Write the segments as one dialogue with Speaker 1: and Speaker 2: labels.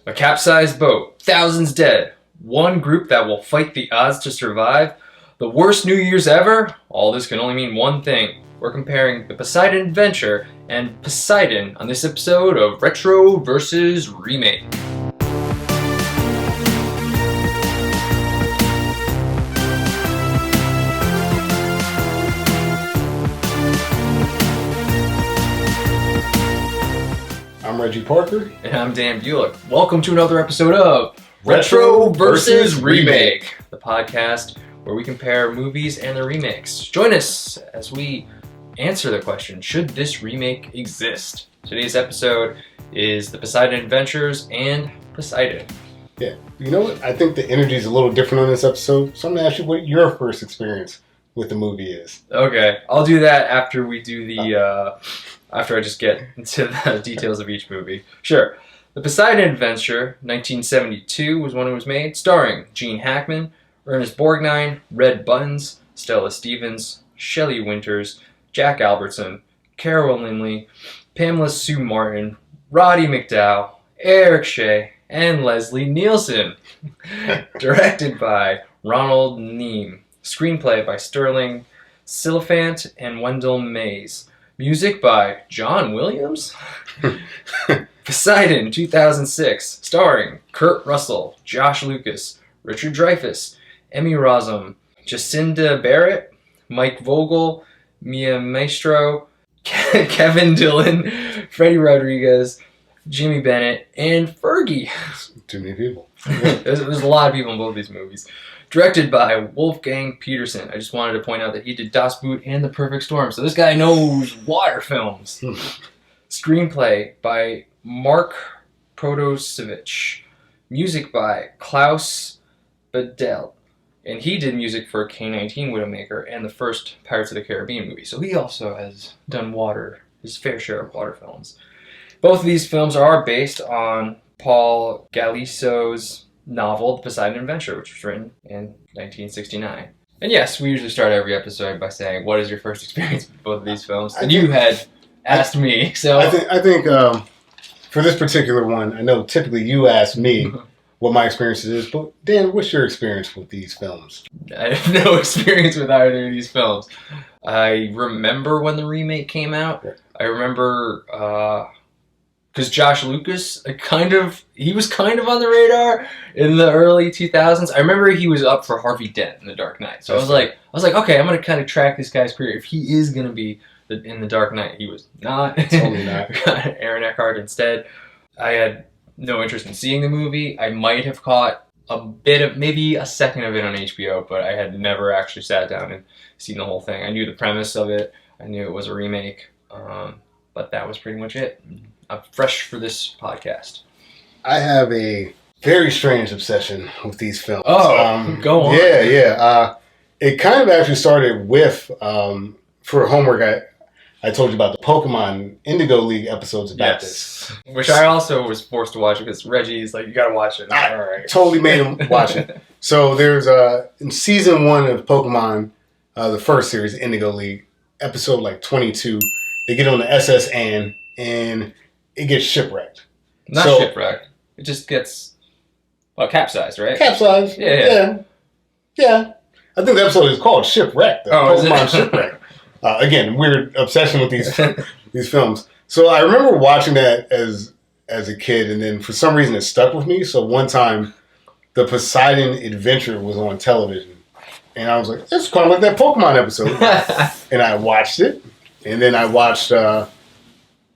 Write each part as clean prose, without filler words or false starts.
Speaker 1: A capsized boat, thousands dead, one group that will fight the odds to survive, the worst New Year's ever? All this can only mean one thing. We're comparing the Poseidon Adventure and Poseidon on this episode of Retro vs. Remake.
Speaker 2: I'm Reggie Parker.
Speaker 1: And I'm Dan Bulick. Welcome to another episode of Retro vs. Remake, the podcast where we compare movies and their remakes. Join us as we answer the question, should this remake exist? Today's episode is the Poseidon Adventures and Poseidon.
Speaker 2: Yeah, you know what? I think the energy is a little different on this episode, so I'm going to ask you what your first experience with the movie is.
Speaker 1: Okay, I'll do that after we do the... after I just get into the details of each movie. Sure. The Poseidon Adventure, 1972, was when it was made, starring Gene Hackman, Ernest Borgnine, Red Buttons, Stella Stevens, Shelley Winters, Jack Albertson, Carol Lindley, Pamela Sue Martin, Roddy McDowall, Eric Shea, and Leslie Nielsen. Directed by Ronald Neame. Screenplay by Sterling Siliphant and Wendell Mays. Music by John Williams. Poseidon, 2006, starring Kurt Russell, Josh Lucas, Richard Dreyfuss, Emmy Rossum, Jacinda Barrett, Mike Vogel, Mia Maestro, Kevin Dillon, Freddie Rodriguez, Jimmy Bennett, and Fergie.
Speaker 2: Too many people.
Speaker 1: There's a lot of people in both of these movies. Directed by Wolfgang Peterson. I just wanted to point out that he did Das Boot and The Perfect Storm, so this guy knows water films. Screenplay by Mark Protosevich. Music by Klaus Badel. And he did music for K-19 Widowmaker and the first Pirates of the Caribbean movie, so he also has done his fair share of water films. Both of these films are based on Paul Galisso's novel, The Poseidon Adventure, which was written in 1969. And yes, we usually start every episode by saying, what is your first experience with both of these films? And you had asked me, so...
Speaker 2: I think for this particular one, I know typically you ask me what my experience is, but Dan, what's your experience with these films?
Speaker 1: I have no experience with either of these films. I remember when the remake came out. I remember... because Josh Lucas, he was kind of on the radar in the early 2000s. I remember he was up for Harvey Dent in The Dark Knight. So I was like, okay, I'm going to kind of track this guy's career. If he is going to be in The Dark Knight, he was not.
Speaker 2: Totally not.
Speaker 1: Aaron Eckhart instead. I had no interest in seeing the movie. I might have caught maybe a second of it on HBO, but I had never actually sat down and seen the whole thing. I knew the premise of it. I knew it was a remake. But that was pretty much it. I'm fresh for this podcast. I
Speaker 2: have a very strange obsession with these films.
Speaker 1: Oh, go on.
Speaker 2: Yeah. It kind of actually started with, for homework, I told you about the Pokemon Indigo League episodes about this.
Speaker 1: Which I also was forced to watch because Reggie's like, you gotta watch it.
Speaker 2: I
Speaker 1: all right.
Speaker 2: Totally made him watch it. So there's, in season 1 of Pokemon, the first series, Indigo League, episode 22, they get on the SS Anne, and it gets shipwrecked.
Speaker 1: Not shipwrecked. It just gets, capsized, right?
Speaker 2: Capsized. Yeah. I think the episode is called Shipwrecked. Pokemon Shipwrecked. Again, weird obsession with these films. So I remember watching that as a kid, and then for some reason it stuck with me. So one time, the Poseidon Adventure was on television, and I was like, "It's kind of like that Pokemon episode." And I watched it, and then I watched.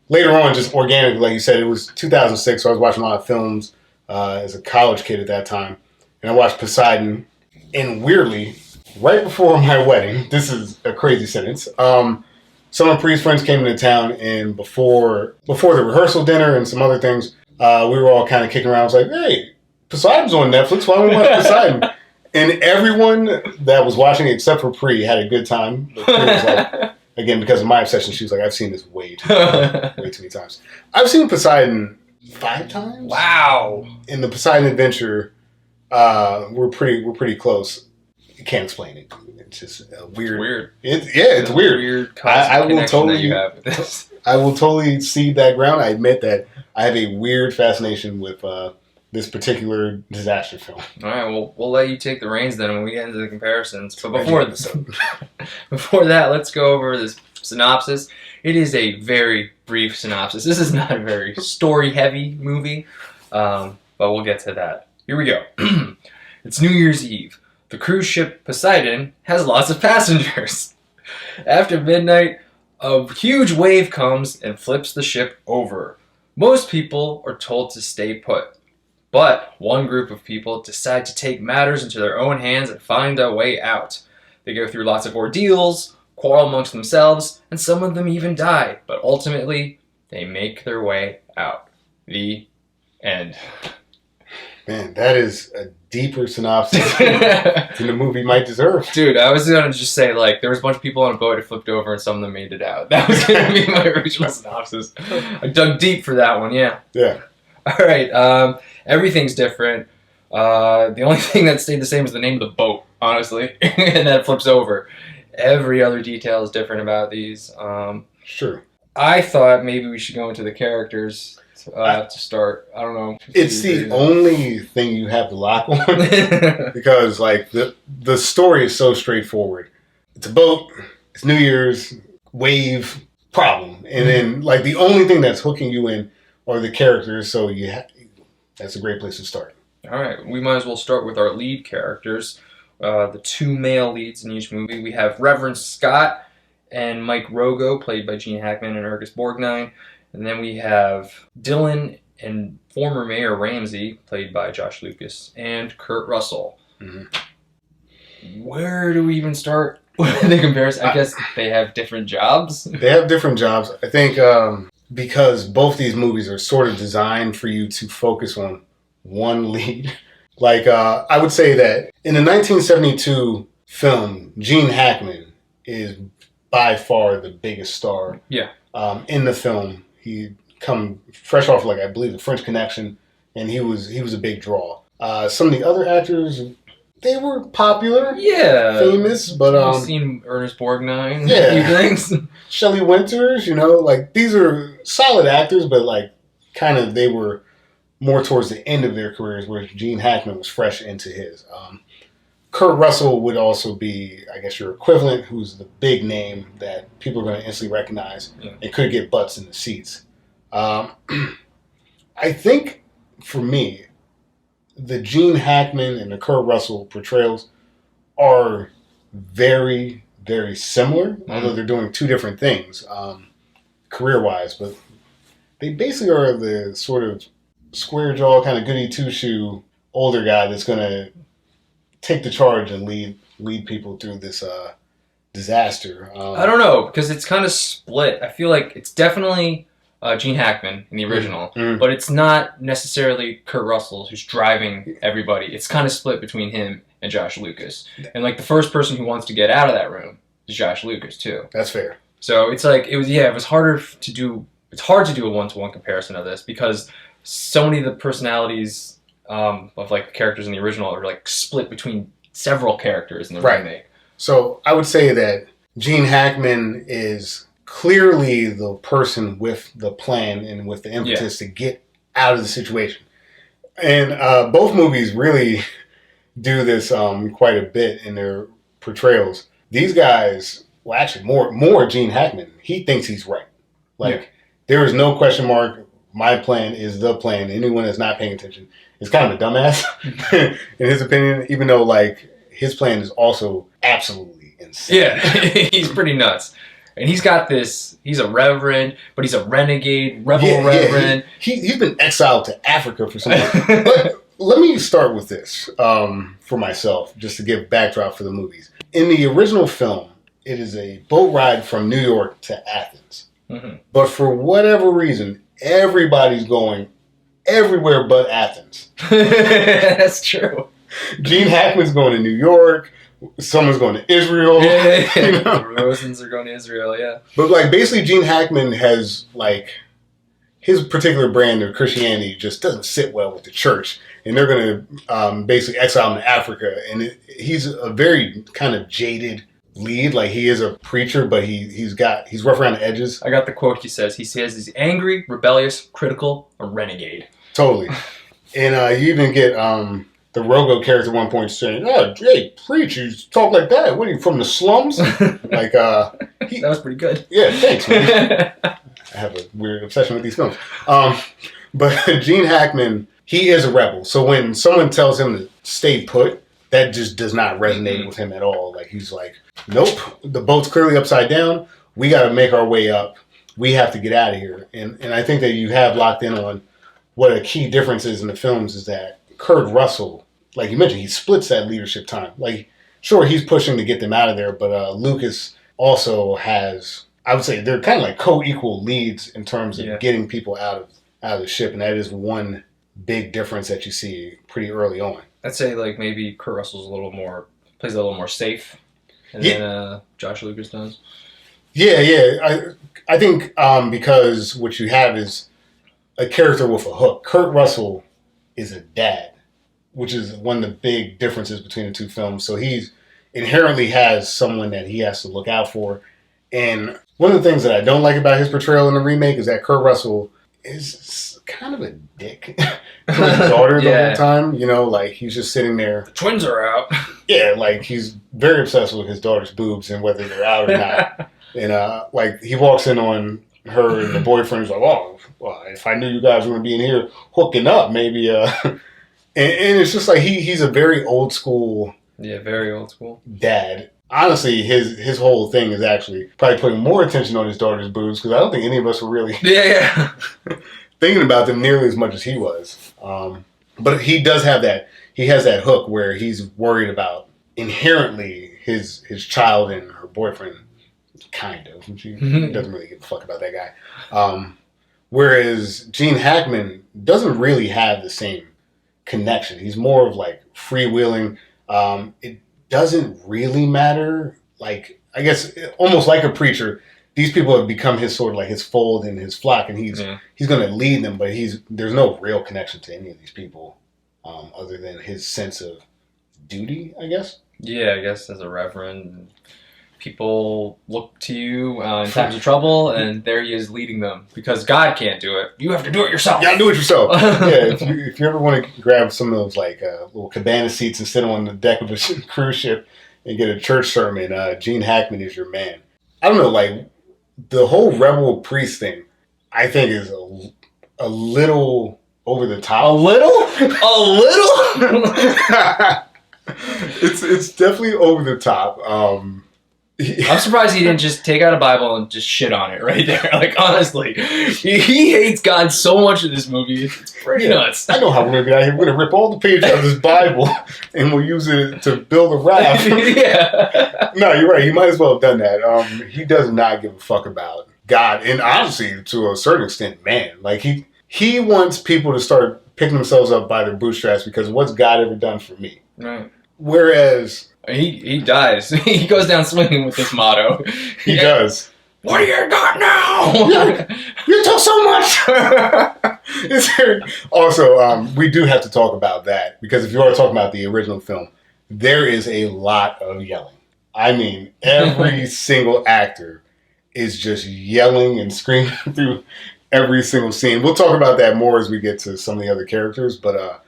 Speaker 2: Later on, just organically, like you said, it was 2006, so I was watching a lot of films as a college kid at that time. And I watched Poseidon, and weirdly, right before my wedding, this is a crazy sentence, some of Pre's friends came into town, and before the rehearsal dinner and some other things, we were all kind of kicking around. I was like, hey, Poseidon's on Netflix, why don't we watch Poseidon? And everyone that was watching, except for Pre, had a good time. But Pre was like... Again, because of my obsession, she was like, I've seen this way too many times. I've seen Poseidon 5 times.
Speaker 1: Wow.
Speaker 2: In the Poseidon Adventure, we're pretty close. You can't explain it. It's just weird. It's weird.
Speaker 1: Weird
Speaker 2: I will totally
Speaker 1: that you have with this.
Speaker 2: I will totally cede that ground. I admit that I have a weird fascination with this particular disaster film.
Speaker 1: All right, well, we'll let you take the reins then when we get into the comparisons. But before that, let's go over this synopsis. It is a very brief synopsis. This is not a very story-heavy movie, but we'll get to that. Here we go. It's New Year's Eve. The cruise ship Poseidon has lots of passengers. After midnight, a huge wave comes and flips the ship over. Most people are told to stay put. But one group of people decide to take matters into their own hands and find a way out. They go through lots of ordeals, quarrel amongst themselves, and some of them even die. But ultimately, they make their way out. The end.
Speaker 2: Man, that is a deeper synopsis than the movie might deserve.
Speaker 1: Dude, I was going to just say, like, there was a bunch of people on a boat that flipped over and some of them made it out. That was going to be my original synopsis. I dug deep for that one, yeah.
Speaker 2: Yeah.
Speaker 1: All right, everything's different. The only thing that stayed the same is the name of the boat, honestly, and that flips over. Every other detail is different about these.
Speaker 2: Sure.
Speaker 1: I thought maybe we should go into the characters to start. I don't know.
Speaker 2: It's the only thing you have to lock on because, like, the story is so straightforward. It's a boat. It's New Year's, wave, problem, and then like the only thing that's hooking you in are the characters. So that's a great place to start.
Speaker 1: All right, we might as well start with our lead characters. The two male leads in each movie. We have Reverend Scott and Mike Rogo, played by Gene Hackman and Ergus Borgnine. And then we have Dylan and former Mayor Ramsey, played by Josh Lucas, and Kurt Russell. Mm-hmm. Where do we even start with the comparison? I guess they have different jobs.
Speaker 2: They have different jobs. I think because both these movies are sort of designed for you to focus on one lead. Like, I would say that in the 1972 film, Gene Hackman is by far the biggest star.
Speaker 1: Yeah.
Speaker 2: In the film. He come fresh off, like, I believe, The French Connection, and he was a big draw. Some of the other actors, they were popular, famous, but
Speaker 1: I've seen Ernest Borgnine,
Speaker 2: yeah,
Speaker 1: a few things.
Speaker 2: Shelley Winters, like, these are solid actors, but like kind of they were more towards the end of their careers, whereas Gene Hackman was fresh into his. Kurt Russell would also be, I guess, your equivalent, who's the big name that people are going to instantly recognize and could get butts in the seats. I think, for me, the Gene Hackman and the Kurt Russell portrayals are very, very similar, although they're doing two different things career-wise. But they basically are the sort of square-jaw, kind of goody two-shoe older guy that's going to take the charge and lead people through this disaster.
Speaker 1: I don't know, because it's kind of split. I feel like it's definitely Gene Hackman in the original, but it's not necessarily Kurt Russell who's driving everybody. It's kind of split between him and Josh Lucas. And like the first person who wants to get out of that room is Josh Lucas too.
Speaker 2: That's fair.
Speaker 1: So it's like it was harder to do. It's hard to do a one-to-one comparison of this because so many of the personalities of like the characters in the original are like split between several characters in the remake.
Speaker 2: So I would say that Gene Hackman is clearly the person with the plan and with the impetus to get out of the situation. And both movies really do this quite a bit in their portrayals. These guys, well, actually more Gene Hackman, he thinks he's right. Like, there is no question mark. My plan is the plan. Anyone that's not paying attention is kind of a dumbass, in his opinion, even though, like, his plan is also absolutely insane.
Speaker 1: Yeah, he's pretty nuts. And he's got this, he's a reverend, but he's a renegade, reverend.
Speaker 2: He's been exiled to Africa for some time. Let me start with this for myself, just to give backdrop for the movies. In the original film, it is a boat ride from New York to Athens. Mm-hmm. But for whatever reason, everybody's going everywhere but Athens.
Speaker 1: That's true.
Speaker 2: Gene Hackman's going to New York. Someone's going to Israel.
Speaker 1: The Rosens are going to Israel, yeah.
Speaker 2: But, like, basically Gene Hackman has, like, his particular brand of Christianity just doesn't sit well with the church. And they're going to basically exile him to Africa. And he's a very kind of jaded lead. Like, he is a preacher, but he's rough around the edges.
Speaker 1: I got the quote he says. He says he's angry, rebellious, critical, a renegade.
Speaker 2: Totally. And you even get the Rogo character at one point saying, "Oh, hey, preach, you talk like that. What are you, from the slums?" Like,
Speaker 1: that was pretty good.
Speaker 2: Yeah, thanks, man. I have a weird obsession with these films. But Gene Hackman, he is a rebel. So when someone tells him to stay put, that just does not resonate with him at all. Like, he's like, nope, the boat's clearly upside down. We got to make our way up. We have to get out of here. And I think that you have locked in on what a key difference is in the films is that Kurt Russell, like you mentioned, he splits that leadership time. Like, sure, he's pushing to get them out of there, but Lucas also has, I would say, they're kind of like co-equal leads in terms of getting people out of the ship, and that is one big difference that you see pretty early on.
Speaker 1: I'd say like maybe Kurt Russell's plays a little more safe, and then Josh Lucas does.
Speaker 2: Yeah. I think because what you have is a character with a hook. Kurt Russell is a dad, which is one of the big differences between the two films. So he's inherently has someone that he has to look out for. And one of the things that I don't like about his portrayal in the remake is that Kurt Russell is kind of a dick to his daughter the whole time. You know, like he's just sitting there.
Speaker 1: The twins are out.
Speaker 2: Yeah, like he's very obsessed with his daughter's boobs and whether they're out or not. And like he walks in on her and the boyfriend's like, "Oh, well, if I knew you guys were going to be in here hooking up, maybe." And it's just like he's a very old school.
Speaker 1: Yeah, very old school
Speaker 2: dad. Honestly, his whole thing is actually probably putting more attention on his daughter's boobs because I don't think any of us were really thinking about them nearly as much as he was. But he does have that. He has that hook where he's worried about inherently his child and her boyfriend. Kind of. She doesn't really give a fuck about that guy. Whereas Gene Hackman doesn't really have the same connection. He's more of like freewheeling. It doesn't really matter. Like, I guess almost like a preacher, these people have become his sort of like his fold and his flock, and he's going to lead them, but there's no real connection to any of these people other than his sense of duty, I guess.
Speaker 1: Yeah, I guess as a reverend, people look to you in times of trouble, and there he is leading them because God can't do it. You have to do it yourself.
Speaker 2: You gotta do it yourself. Yeah, if you ever want to grab some of those like little cabana seats and sit on the deck of a cruise ship and get a church sermon, Gene Hackman is your man. I don't know, like the whole rebel priest thing, I think is a little over the top.
Speaker 1: A little.
Speaker 2: It's definitely over the top.
Speaker 1: I'm surprised he didn't just take out a Bible and just shit on it right there. Like, honestly, he hates God so much in this movie. It's pretty nuts.
Speaker 2: I know how we're going to get out here. We're going to rip all the pages out of this Bible and we'll use it to build a raft. No, you're right. He might as well have done that. He does not give a fuck about God. And honestly, to a certain extent, man. Like, he wants people to start picking themselves up by their bootstraps because what's God ever done for me?
Speaker 1: Right.
Speaker 2: Whereas...
Speaker 1: He dies. He goes down swinging with this motto.
Speaker 2: He does.
Speaker 1: What do you got now?
Speaker 2: You took so much. Also, we do have to talk about that because if you are talking about the original film, there is a lot of yelling. I mean, every single actor is just yelling and screaming through every single scene. We'll talk about that more as we get to some of the other characters, but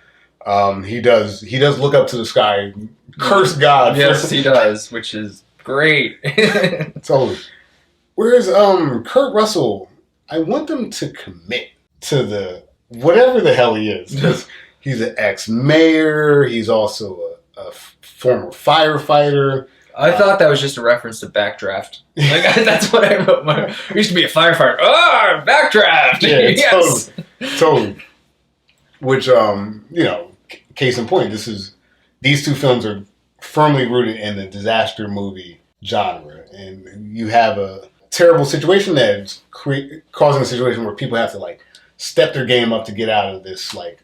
Speaker 2: he does look up to the sky, curse God.
Speaker 1: Yes, he does, which is great.
Speaker 2: Totally. Whereas Kurt Russell, I want them to commit to the whatever the hell he is. Because he's an ex-mayor. He's also a former firefighter.
Speaker 1: I thought that was just a reference to Backdraft. Like, that's what I wrote. I used to be a firefighter. Oh, Backdraft!
Speaker 2: Yeah,
Speaker 1: yes!
Speaker 2: Totally. Which, case in point, these two films are firmly rooted in the disaster movie genre. And you have a terrible situation that's causing a situation where people have to, like, step their game up to get out of this, like,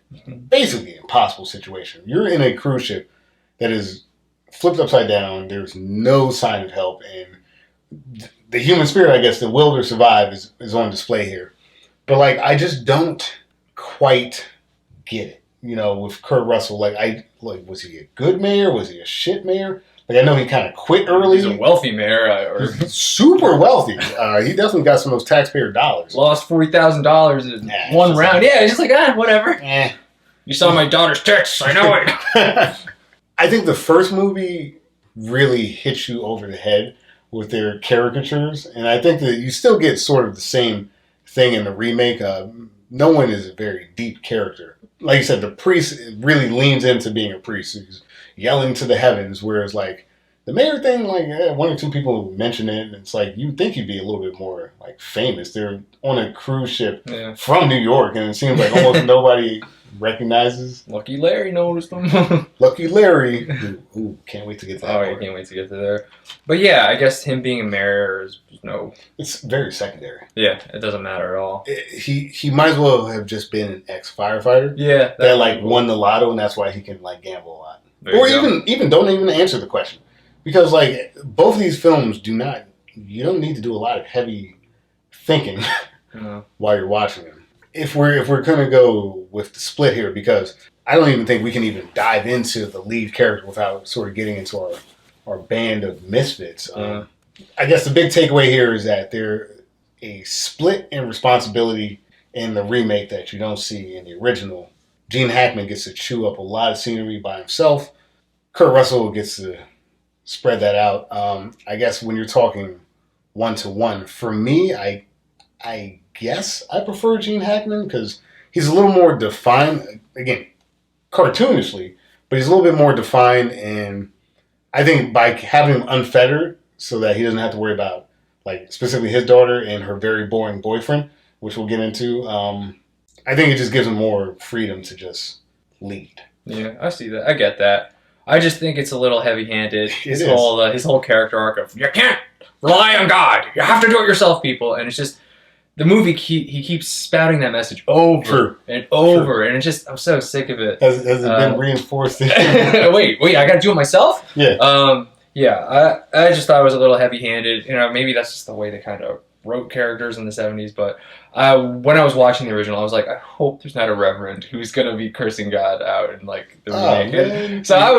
Speaker 2: basically impossible situation. You're in a cruise ship that is flipped upside down. There's no sign of help. And the human spirit, I guess, the will to survive is on display here. But, like, I just don't quite get it. You know, with Kurt Russell, was he a good mayor? Was he a shit mayor? Like, I know he kind of quit early.
Speaker 1: He's a wealthy mayor.
Speaker 2: He's super wealthy. He definitely got some of those taxpayer dollars.
Speaker 1: Lost $40,000 in one round. Yeah, he's just like, whatever. You saw my daughter's tits. I know it.
Speaker 2: I think the first movie really hits you over the head with their caricatures, and I think that you still get sort of the same thing in the remake. No one is a very deep character. Like you said, the priest really leans into being a priest. He's yelling to the heavens, whereas like the mayor thing, like one or two people mention it, and it's like you'd think he'd be a little bit more like famous. They're on a cruise ship from New York, and it seems like almost nobody recognizes.
Speaker 1: Lucky Larry noticed him.
Speaker 2: Lucky Larry. Ooh, can't wait to get to that.
Speaker 1: Oh, you can't wait to get to there. But yeah, I guess him being a mayor is no.
Speaker 2: It's very secondary.
Speaker 1: Yeah, it doesn't matter at all.
Speaker 2: He might as well have just been an ex-firefighter.
Speaker 1: Yeah,
Speaker 2: that like won the lotto, and that's why he can like gamble a lot. Or even don't even answer the question, because like both of these films you don't need to do a lot of heavy thinking while you're watching them. If we're gonna go with the split here, because I don't even think we can even dive into the lead character without sort of getting into our band of misfits. I guess the big takeaway here is that they're a split in responsibility in the remake that you don't see in the original. Gene Hackman gets to chew up a lot of scenery by himself. Kurt Russell gets to spread that out. I guess when you're talking 1-to-1, for me, I guess I prefer Gene Hackman because he's a little more defined. Again, cartoonishly, but he's a little bit more defined, and I think by having him unfettered so that he doesn't have to worry about like specifically his daughter and her very boring boyfriend, which we'll get into. I think it just gives him more freedom to just lead.
Speaker 1: Yeah, I see that. I get that. I just think it's a little heavy-handed. His whole character arc of you can't rely on God. You have to do it yourself, people. And it's just the movie. He keeps spouting that message over and over, and it's just I'm so sick of it.
Speaker 2: Has it been reinforced?
Speaker 1: wait, I got to do it myself?
Speaker 2: Yeah.
Speaker 1: I just thought it was a little heavy-handed. You know, maybe that's just the way they kind of wrote characters in the 70s, but when I was watching the original, I was like, I hope there's not a reverend who's gonna be cursing God out in like the remake. So I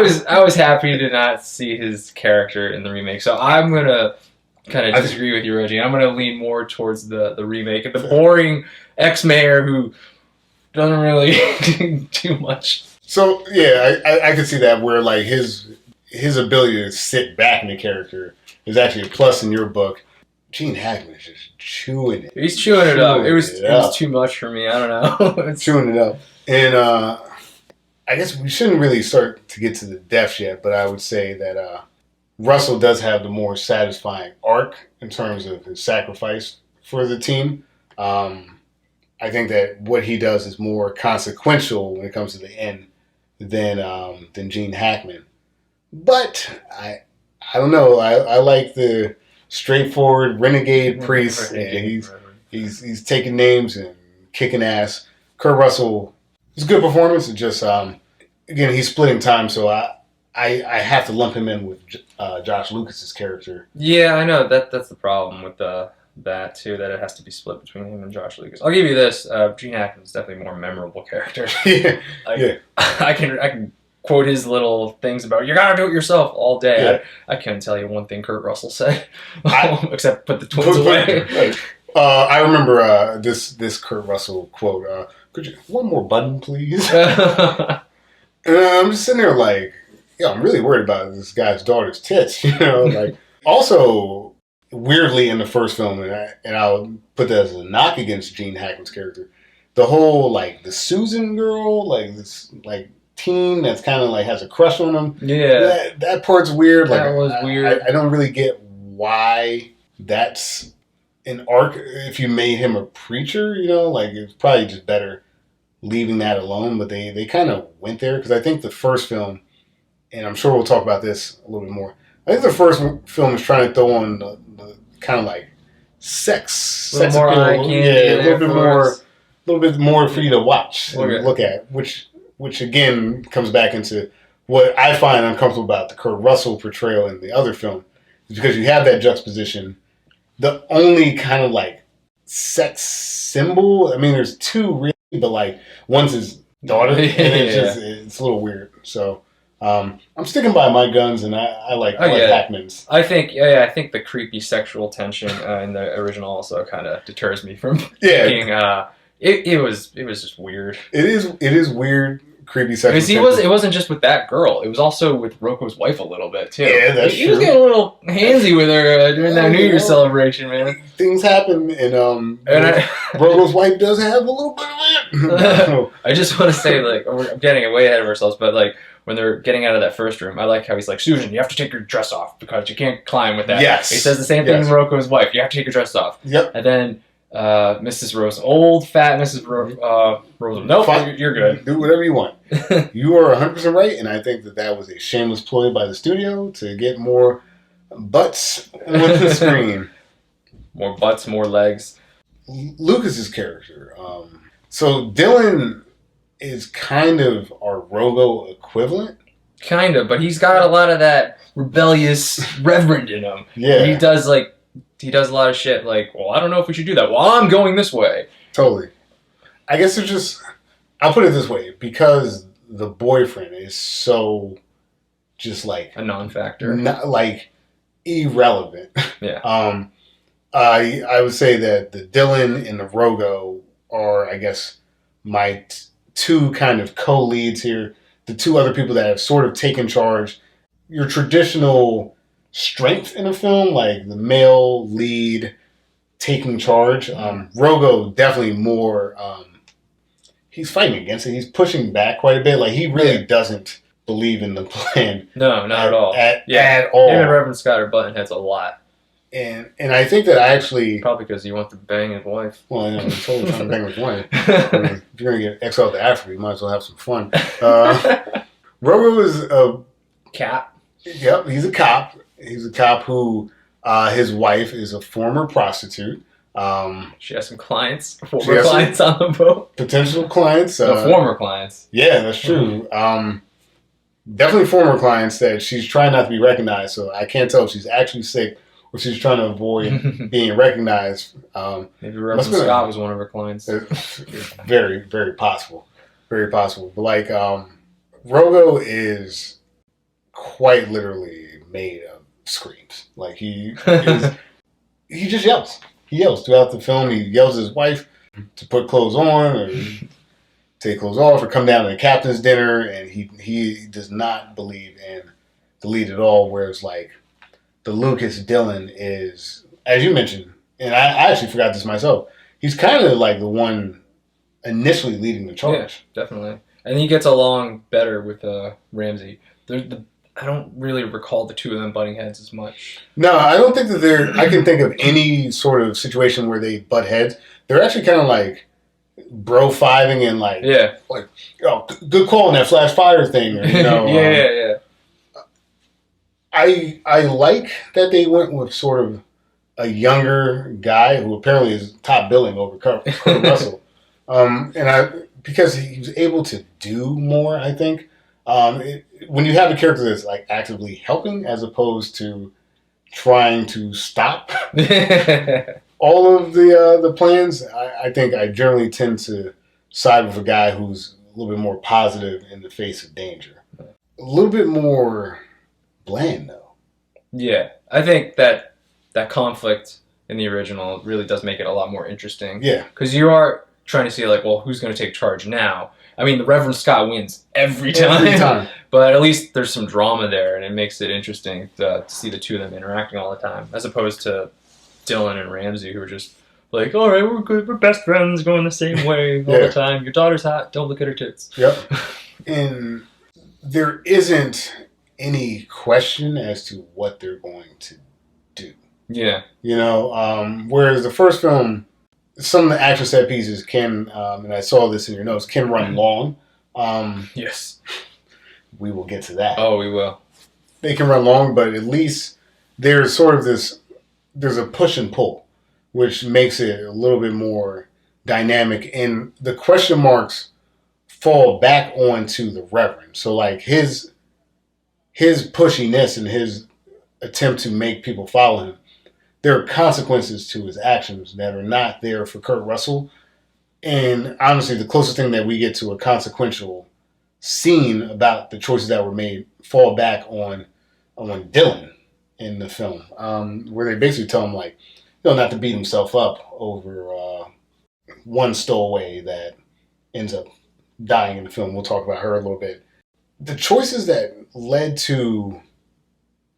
Speaker 1: was happy to not see his character in the remake. So I'm gonna kind of disagree with you, Reggie. I'm gonna lean more towards the remake and the boring ex-mayor who doesn't really do much.
Speaker 2: So yeah, I could see that where like his ability to sit back in the character is actually a plus in your book. Gene Hackman is just chewing it.
Speaker 1: He's chewing it up. It was too much for me. I don't know.
Speaker 2: Chewing it up. And I guess we shouldn't really start to get to the deaths yet, but I would say that Russell does have the more satisfying arc in terms of his sacrifice for the team. I think that what he does is more consequential when it comes to the end than Gene Hackman. But I don't know. I like the straightforward renegade priest, and he's taking names and kicking ass. Kurt Russell, it's a good performance. It's just again he's splitting time, so I have to lump him in with Josh Lucas's character.
Speaker 1: Yeah, I know that's the problem with that too. That it has to be split between him and Josh Lucas. I'll give you this: Gene Hackman's definitely a more memorable character. I can quote his little things about you gotta do it yourself all day. Yeah. I can't tell you one thing Kurt Russell said, except put the twins away.
Speaker 2: I remember this Kurt Russell quote. Could you one more button, please? And I'm just sitting there like, I'm really worried about this guy's daughter's tits. Like also weirdly in the first film, and I'll put that as a knock against Gene Hackman's character. The whole like the Susan girl, like this like teen that's kind of like has a crush on him.
Speaker 1: Yeah,
Speaker 2: that part's weird. Like,
Speaker 1: that was weird.
Speaker 2: I don't really get why that's an arc. If you made him a preacher, like it's probably just better leaving that alone. But they kind of went there because I think the first film, and I'm sure we'll talk about this a little bit more. I think the first film is trying to throw on the kind of like sex
Speaker 1: more eye candy,
Speaker 2: a little bit more for you to watch and look at, which again comes back into what I find uncomfortable about the Kurt Russell portrayal in the other film, is because you have that juxtaposition. The only kind of like sex symbol, I mean, there's two really, but like one's his daughter, and it's a little weird. So I'm sticking by my guns, and I like Hackman's.
Speaker 1: I think the creepy sexual tension in the original also kind of deters me from thinking. It was just weird.
Speaker 2: It is weird, creepy sexual
Speaker 1: Because it wasn't just with that girl. It was also with Roko's wife a little bit, too.
Speaker 2: Yeah, that's
Speaker 1: He
Speaker 2: true.
Speaker 1: was getting a little handsy with her during that New Year's celebration, man.
Speaker 2: Things happen, and Roko's wife does have a little bit of it.
Speaker 1: I just want to say, like, I'm getting way ahead of ourselves, but, like, when they're getting out of that first room, I like how he's like, Susan, you have to take your dress off because you can't climb with that.
Speaker 2: Yes.
Speaker 1: He says the same thing to Roko's wife. You have to take your dress off.
Speaker 2: Yep.
Speaker 1: And then Mrs. Rose, old, fat Mrs. Rose, nope,
Speaker 2: Fine.
Speaker 1: you're good.
Speaker 2: Do whatever you want. You are 100% right, and I think that was a shameless ploy by the studio to get more butts on the screen.
Speaker 1: More butts, more legs.
Speaker 2: Lucas's character. So Dylan is kind of our Rogo equivalent.
Speaker 1: Kind of, but he's got a lot of that rebellious reverend in him.
Speaker 2: Yeah.
Speaker 1: He does a lot of shit like, well, I don't know if we should do that. Well, I'm going this way.
Speaker 2: Totally. I guess it's just, I'll put it this way, because the boyfriend is so just like
Speaker 1: a non-factor.
Speaker 2: Not, like irrelevant.
Speaker 1: Yeah.
Speaker 2: I would say that the Dylan and the Rogo are, I guess, my two kind of co-leads here. The two other people that have sort of taken charge. Your traditional strength in a film, like the male lead taking charge. Rogo definitely more. He's fighting against it. He's pushing back quite a bit. Like he really doesn't believe in the plan.
Speaker 1: No, not at all.
Speaker 2: At all.
Speaker 1: Him and Reverend Scott are button heads a lot.
Speaker 2: And I think that I actually...
Speaker 1: Probably because you want to bang his wife.
Speaker 2: Well, I'm totally trying to bang his wife. I mean, if you're going to get exiled to Africa, you might as well have some fun. Rogo is a...
Speaker 1: Cap.
Speaker 2: Yep, he's a cop. He's a cop who... his wife is a former prostitute.
Speaker 1: She has some clients. Former clients on the boat.
Speaker 2: Potential clients.
Speaker 1: Former clients.
Speaker 2: Yeah, that's true. Definitely former clients that she's trying not to be recognized, so I can't tell if she's actually sick or she's trying to avoid being recognized.
Speaker 1: Maybe Reverend Scott was one of her clients.
Speaker 2: Very, very possible. Very possible. But like, Rogo is quite literally made of screams. Like he just yells. He yells throughout the film. He yells at his wife to put clothes on or take clothes off or come down to the captain's dinner, and he does not believe in the lead at all, whereas like the Lucas Dylan is, as you mentioned, and I actually forgot this myself, he's kind of like the one initially leading the charge.
Speaker 1: Yeah, definitely. And he gets along better with Ramsey. I don't really recall the two of them butting heads as much.
Speaker 2: No, I don't think that I can think of any sort of situation where they butt heads. They're actually kind of like bro-fiving and like, oh, good call on that flash fire thing. Or,
Speaker 1: yeah.
Speaker 2: I like that they went with sort of a younger guy who apparently is top billing over Kurt Russell. Because he was able to do more, I think. When you have a character that's like actively helping as opposed to trying to stop all of the plans, I think I generally tend to side with a guy who's a little bit more positive in the face of danger. A little bit more bland, though.
Speaker 1: Yeah, I think that conflict in the original really does make it a lot more interesting.
Speaker 2: Yeah.
Speaker 1: Because you are trying to see, like, well, who's going to take charge now? I mean, the Reverend Scott wins every time. But at least there's some drama there, and it makes it interesting to see the two of them interacting all the time, as opposed to Dylan and Ramsey, who are just like, all right, we're good, we're best friends, going the same way all the time. Your daughter's hot, don't look at her tits.
Speaker 2: Yep. And there isn't any question as to what they're going to do.
Speaker 1: Yeah.
Speaker 2: Whereas the first film, some of the action set pieces can, and I saw this in your notes, can run long.
Speaker 1: Yes.
Speaker 2: We will get to that.
Speaker 1: Oh, we will.
Speaker 2: They can run long, but at least there's sort of there's a push and pull, which makes it a little bit more dynamic. And the question marks fall back onto the Reverend. So like his pushiness and his attempt to make people follow him, there are consequences to his actions that are not there for Kurt Russell. And honestly, the closest thing that we get to a consequential scene about the choices that were made fall back on Dylan in the film, where they basically tell him like, not to beat himself up over one stowaway that ends up dying in the film. We'll talk about her a little bit. The choices that led to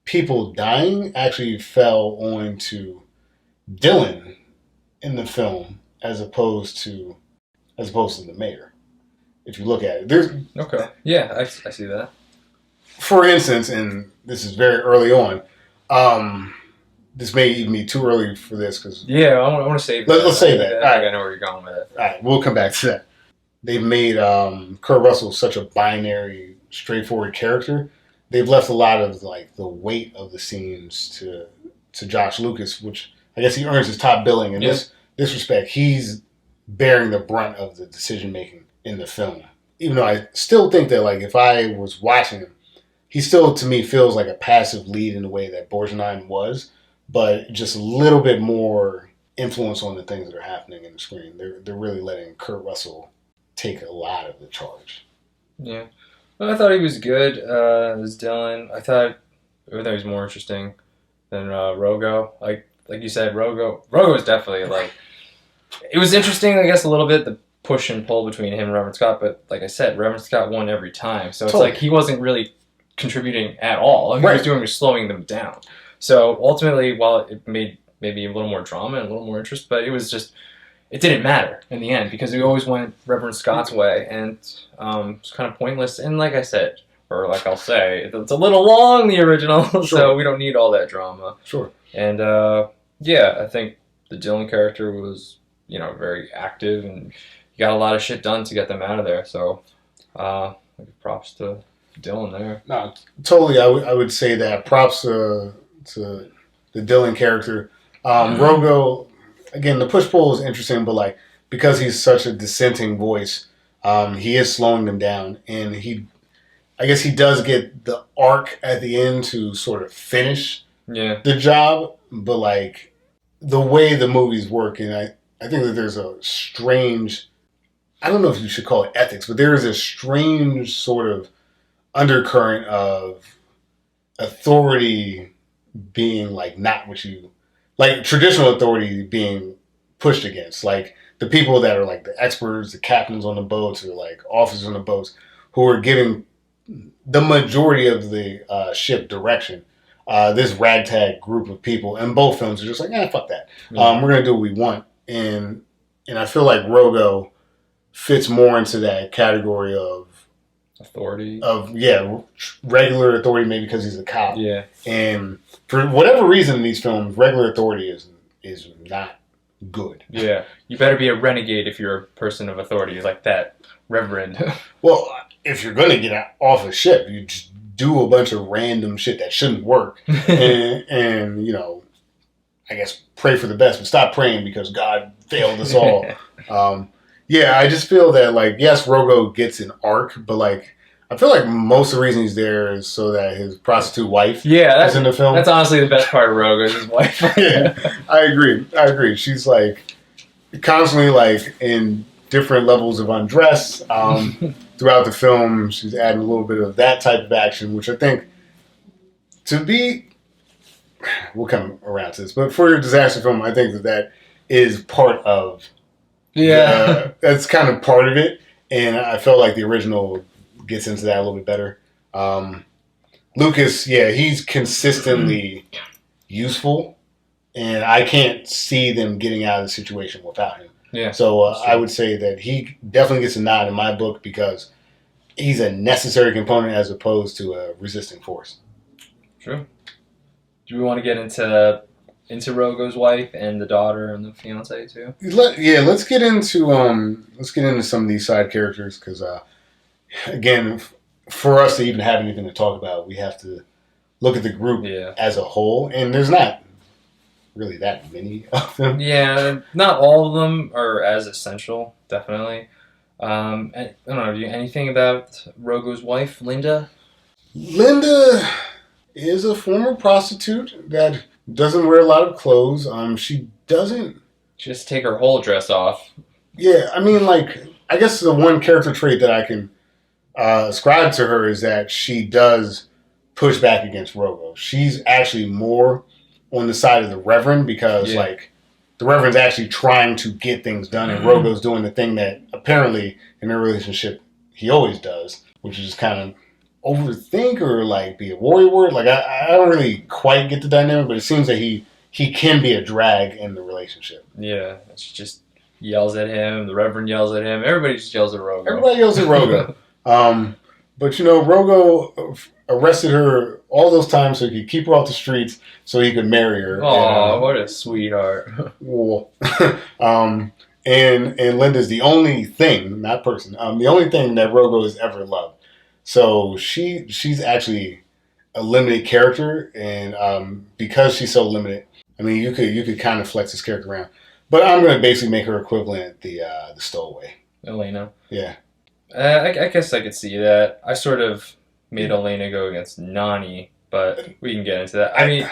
Speaker 2: people dying actually fell onto Dylan in the film as opposed to the mayor. If you look at it, there's
Speaker 1: okay. Yeah, I see that.
Speaker 2: For instance, and this is very early on. This may even be too early for this because
Speaker 1: I want to save that.
Speaker 2: Let's save that.
Speaker 1: I think I know where you're going with it.
Speaker 2: All right, we'll come back to that. They've made Kurt Russell such a binary, straightforward character. They've left a lot of like the weight of the scenes to Josh Lucas, which I guess he earns his top billing in this respect. He's bearing the brunt of the decision making in the film. Even though I still think that like if I was watching him, he still to me feels like a passive lead in the way that Borgnine was, but just a little bit more influence on the things that are happening in the screen. They're really letting Kurt Russell take a lot of the charge.
Speaker 1: Yeah. Well, I thought he was good as Dylan. I thought he was more interesting than Rogo. Like you said, Rogo is definitely like it was interesting, I guess, a little bit the push and pull between him and Reverend Scott, but like I said, Reverend Scott won every time. So it's like he wasn't really contributing at all. All he was doing was slowing them down. So ultimately, while it made maybe a little more drama and a little more interest, but it was just it didn't matter in the end because we always went Reverend Scott's way, and it's kind of pointless. And like I said, or like I'll say, it's a little long, the original, so we don't need all that drama.
Speaker 2: Sure. And
Speaker 1: I think the Dylan character was, very active, and he got a lot of shit done to get them out of there. So, props to Dylan there.
Speaker 2: No, totally. I would say that props to the Dylan character. Rogo. Again, the push-pull is interesting, but like because he's such a dissenting voice, he is slowing them down, and I guess he does get the arc at the end to sort of finish the job, but like the way the movies work, and I think that there's a strange, I don't know if you should call it ethics, but there is a strange sort of undercurrent of authority being like not what you like traditional authority being pushed against, like the people that are like the experts, the captains on the boats, or like officers on the boats, who are giving the majority of the ship direction. This ragtag group of people in both films are just like, fuck that. We're gonna do what we want, and I feel like Rogo fits more into that category of
Speaker 1: authority.
Speaker 2: Regular authority, maybe because he's a cop.
Speaker 1: Yeah.
Speaker 2: And for whatever reason in these films, regular authority is not good.
Speaker 1: Yeah. You better be a renegade if you're a person of authority like that, Reverend.
Speaker 2: Well, if you're going to get off a ship, you just do a bunch of random shit that shouldn't work. and I guess pray for the best, but stop praying because God failed us all. I just feel that, like, yes, Rogo gets an arc, but, like, I feel like most of the reason he's there is so that his prostitute wife is in the film.
Speaker 1: That's honestly the best part of Rogo is his wife.
Speaker 2: I agree. She's, like, constantly, like, in different levels of undress. Throughout the film, she's adding a little bit of that type of action, which I think we'll come around to this, but for a disaster film, I think that is part of that's kind of part of it, and I felt like the original gets into that a little bit better. Lucas, he's consistently useful, and I can't see them getting out of the situation without him.
Speaker 1: Yeah.
Speaker 2: So I would say that he definitely gets a nod in my book because he's a necessary component as opposed to a resisting force.
Speaker 1: True. Do we want to get into Rogo's wife and the daughter and the fiance too?
Speaker 2: Let's get into some of these side characters because again, for us to even have anything to talk about, we have to look at the group as a whole, and there's not really that many of them.
Speaker 1: Yeah, not all of them are as essential, definitely. I don't know, do you anything about Rogo's wife, Linda?
Speaker 2: Linda is a former prostitute that doesn't wear a lot of clothes. She doesn't
Speaker 1: just take her whole dress off.
Speaker 2: Yeah, I mean, like, I guess the one character trait that I can ascribe to her is that she does push back against Rogo. She's actually more on the side of the Reverend because, like, the Reverend's actually trying to get things done, and Rogo's doing the thing that apparently in their relationship he always does, which is just kind of overthink or like be a worrywart. Like I don't really quite get the dynamic, but it seems that he can be a drag in the relationship.
Speaker 1: Yeah, she just yells at him. The Reverend yells at him. Everybody just yells at Rogo.
Speaker 2: Everybody yells at Rogo. But you know, Rogo arrested her all those times so he could keep her off the streets, so he could marry her.
Speaker 1: Oh, what a sweetheart!
Speaker 2: Well, and Linda's the only thing, not person, the only thing that Rogo has ever loved. So she's actually a limited character, and because she's so limited, I mean, you could kind of flex this character around. But I'm going to basically make her equivalent the stowaway.
Speaker 1: Elena.
Speaker 2: Yeah.
Speaker 1: I guess I could see that. I sort of made Elena go against Nani, but we can get into that. I mean,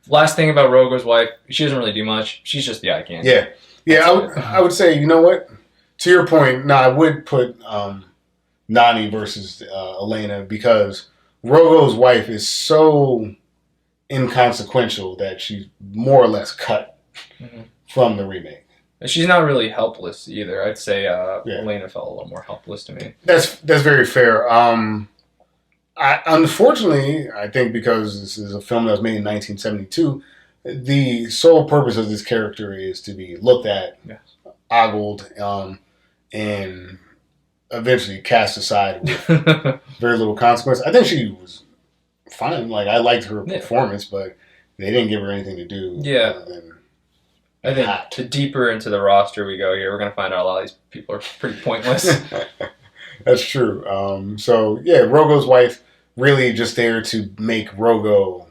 Speaker 1: last thing about Rogo's wife, she doesn't really do much. She's just the eye candy.
Speaker 2: Yeah. Yeah, I would say, you know what? To your point, I would put Nani versus Elena because Rogo's wife is so inconsequential that she's more or less cut from the remake.
Speaker 1: And she's not really helpless either. I'd say Elena felt a little more helpless to me.
Speaker 2: That's very fair. Unfortunately, I think because this is a film that was made in 1972, the sole purpose of this character is to be looked at, ogled, and eventually cast aside with very little consequence. I think she was fine. Like, I liked her performance, but they didn't give her anything to do.
Speaker 1: Yeah.
Speaker 2: Other than
Speaker 1: I think the deeper into the roster we go here, we're going to find out a lot of these people are pretty pointless.
Speaker 2: That's true. So, yeah, Rogo's wife really just there to make Rogo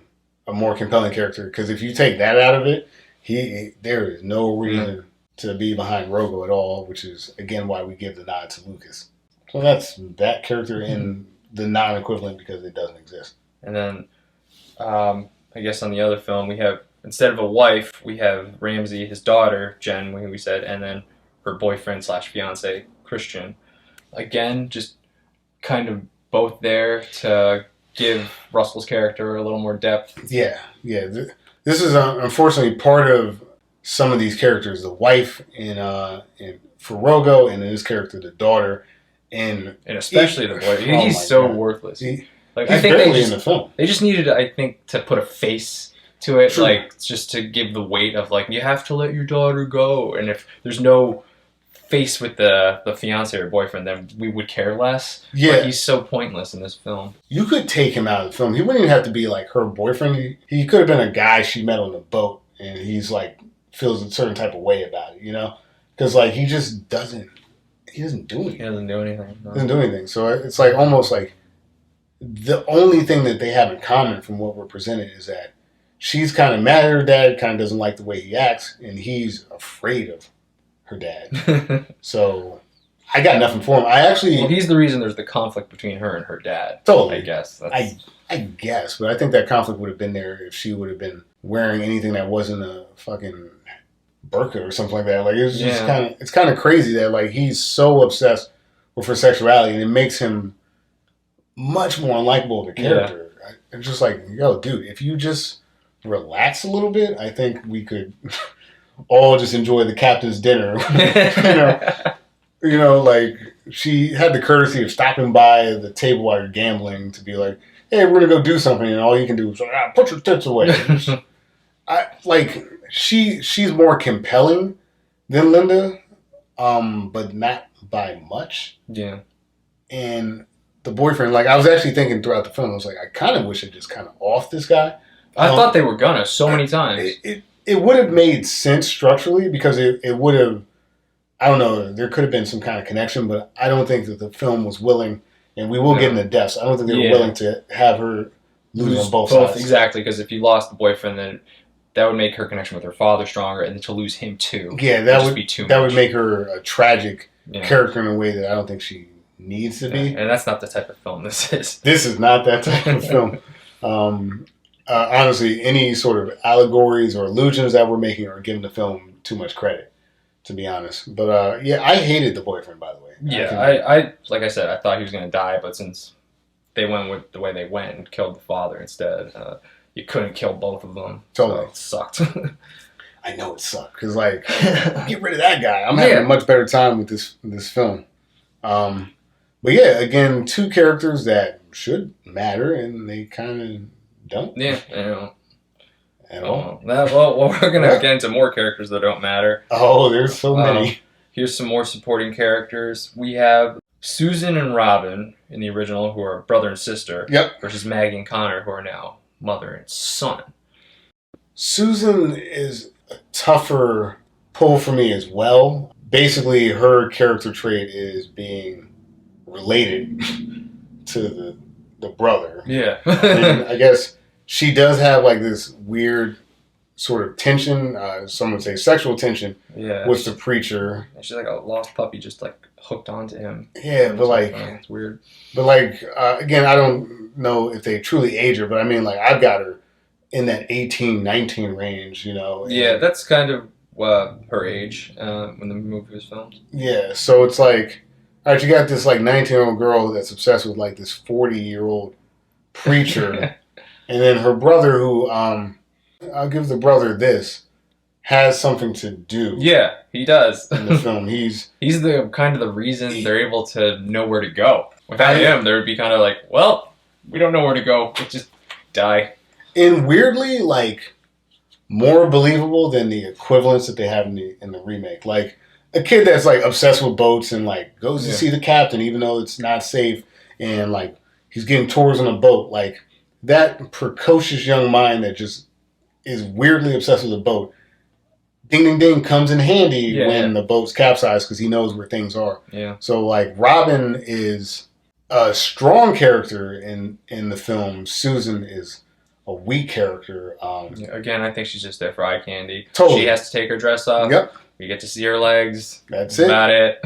Speaker 2: a more compelling character. Because if you take that out of it, there is no reason to be behind Rogo at all, which is, again, why we give the nod to Lucas. So that's that character in the non-equivalent because it doesn't exist.
Speaker 1: And then, I guess on the other film, we have, instead of a wife, we have Ramsey, his daughter, Jen, we said, and then her boyfriend/fiance, Christian. Again, just kind of both there to give Russell's character a little more depth.
Speaker 2: Yeah. This is unfortunately part of some of these characters. The wife in for Rogo, and in this character, the daughter, and
Speaker 1: especially the boy. He's so worthless.
Speaker 2: He's
Speaker 1: I think
Speaker 2: barely in the film.
Speaker 1: They just needed, I think, to put a face to it, like just to give the weight of like you have to let your daughter go, and if there's no face with the fiance or boyfriend, then we would care less.
Speaker 2: Yeah,
Speaker 1: but he's so pointless in this film.
Speaker 2: You could take him out of the film. He wouldn't even have to be like her boyfriend. He could have been a guy she met on the boat, and he's like feels a certain type of way about it, you know, because like he just doesn't. He doesn't do anything.
Speaker 1: He doesn't do anything. No.
Speaker 2: He doesn't do anything. So it's like almost like the only thing that they have in common from what we're presented is that she's kind of mad at her dad, kind of doesn't like the way he acts, and he's afraid of her dad. So I got nothing for him.
Speaker 1: Well, he's the reason there's the conflict between her and her dad.
Speaker 2: Totally.
Speaker 1: I guess.
Speaker 2: I guess, but I think that conflict would have been there if she would have been wearing anything that wasn't a fucking burqa or something like that. Like it's just kind of crazy that like he's so obsessed with her sexuality, and it makes him much more unlikable of a character. Yeah. It's just like, yo, dude, if you just relax a little bit, I think we could all just enjoy the captain's dinner. you know, like she had the courtesy of stopping by the table while you're gambling to be like, hey, we're gonna go do something, and all you can do is put your tits away. She's more compelling than Linda, but not by much.
Speaker 1: Yeah.
Speaker 2: And the boyfriend, like I was actually thinking throughout the film, I was like, I kind of wish it just kind of off this guy.
Speaker 1: I thought they were gonna so many times.
Speaker 2: It would have made sense structurally because it would have, I don't know, there could have been some kind of connection, but I don't think that the film was willing, and we will get into deaths. I don't think they were willing to have her lose on both sides.
Speaker 1: Exactly, because if you lost the boyfriend, then that would make her connection with her father stronger, and then to lose him too.
Speaker 2: Yeah, that would be too much. That would make her a tragic character in a way that I don't think she needs to be.
Speaker 1: And that's not the type of film this is.
Speaker 2: This is not that type of film. Honestly, any sort of allegories or allusions that we're making are giving the film too much credit, to be honest. But I hated the boyfriend, by the way.
Speaker 1: Yeah, I like I said, I thought he was going to die, but since they went with the way they went and killed the father instead, you couldn't kill both of them.
Speaker 2: Totally.
Speaker 1: So it sucked.
Speaker 2: I know it sucked, because get rid of that guy. I'm having a much better time with this film. But yeah, again, two characters that should matter, and they kind of don't.
Speaker 1: Yeah, I know.
Speaker 2: At all.
Speaker 1: Well, we're going to get into more characters that don't matter.
Speaker 2: Oh, there's so many.
Speaker 1: Here's some more supporting characters. We have Susan and Robin in the original, who are brother and sister.
Speaker 2: Yep.
Speaker 1: Versus Maggie and Connor, who are now mother and son.
Speaker 2: Susan is a tougher pull for me as well. Basically, her character trait is being related to the brother.
Speaker 1: Yeah.
Speaker 2: And I guess she does have like this weird sort of tension, some would say sexual tension, with the preacher.
Speaker 1: And she's like a lost puppy just like hooked onto him.
Speaker 2: Yeah, but like...
Speaker 1: It's weird.
Speaker 2: But like, again, I don't know if they truly age her, but I mean, like, I've got her in that 18, 19 range, you know.
Speaker 1: Yeah, that's kind of her age when the movie was filmed.
Speaker 2: Yeah, so it's like, all right, you got this like 19-year-old girl that's obsessed with like this 40-year-old preacher, and then her brother, who I'll give the brother this, has something to do.
Speaker 1: Yeah, he does
Speaker 2: in the film. He's
Speaker 1: the kind of the reason they're able to know where to go. Without him, there would be kind of like, well, we don't know where to go. We'll just die. And
Speaker 2: weirdly, like, more believable than the equivalents that they have in the remake. Like, a kid that's, like, obsessed with boats and, like, goes to see the captain even though it's not safe, and, like, he's getting tours on a boat. Like, that precocious young mind that just is weirdly obsessed with a boat, ding, ding, ding, comes in handy when the boat's capsized because he knows where things are.
Speaker 1: Yeah.
Speaker 2: So, like, Robin is a strong character in the film. Susan is a weak character.
Speaker 1: Again, I think she's just there for eye candy.
Speaker 2: Totally.
Speaker 1: She has to take her dress off.
Speaker 2: Yep.
Speaker 1: We get to see her legs.
Speaker 2: That's it.
Speaker 1: About it.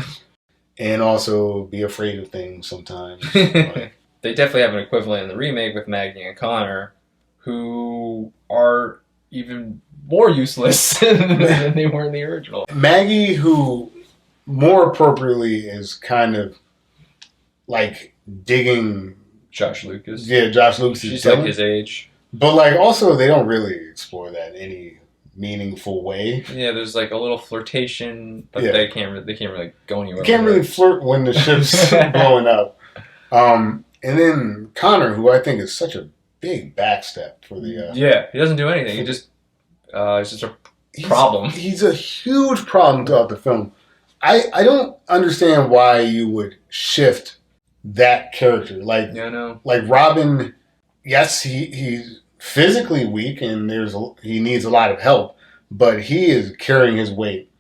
Speaker 2: And also be afraid of things sometimes.
Speaker 1: They definitely have an equivalent in the remake with Maggie and Connor, who are even more useless than they were in the original.
Speaker 2: Maggie, who more appropriately is kind of like digging
Speaker 1: Josh Lucas.
Speaker 2: Yeah, Josh Lucas.
Speaker 1: She's like his age.
Speaker 2: But like also they don't really explore that in any meaningful way.
Speaker 1: Yeah, there's like a little flirtation, but they can't really go anywhere.
Speaker 2: You can't really flirt when the ship's blowing up. And then Connor, who I think is such a big backstep for the...
Speaker 1: he doesn't do anything. He just... it's just a problem.
Speaker 2: He's a huge problem throughout the film. I don't understand why you would shift that character. Like, like Robin, yes, he's physically weak and he needs a lot of help, but he is carrying his weight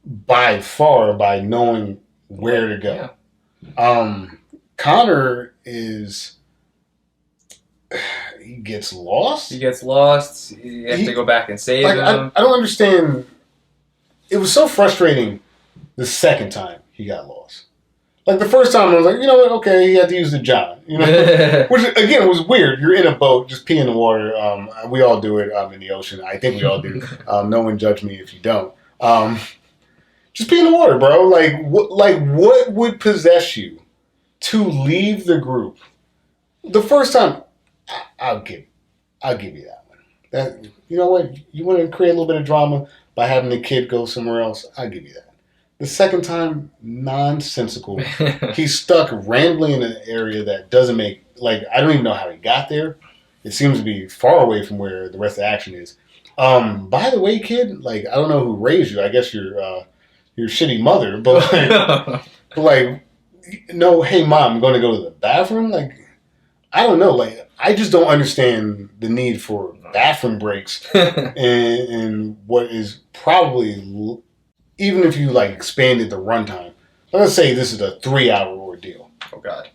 Speaker 2: by far by knowing where to go. Yeah. Connor is... He gets lost.
Speaker 1: You have to go back and save him.
Speaker 2: I don't understand. It was so frustrating the second time he got lost. Like the first time, I was like, you know what? Okay, he had to use the John. You know, which again was weird. You're in a boat, just pee in the water. We all do it in the ocean. I think we all do. No one judge me if you don't. Just pee in the water, bro. Like what would possess you to leave the group the first time? I'll give you that one. That, you know what? You want to create a little bit of drama by having the kid go somewhere else? I'll give you that. The second time, nonsensical. He's stuck randomly in an area that doesn't make... Like, I don't even know how he got there. It seems to be far away from where the rest of the action is. By the way, kid, like, I don't know who raised you. I guess your shitty mother. But no, hey, Mom, I'm going to go to the bathroom? Like, I don't know. Like, I just don't understand the need for bathroom breaks and what is probably, even if you like expanded the runtime, let's say this is a 3-hour ordeal.
Speaker 1: Oh God.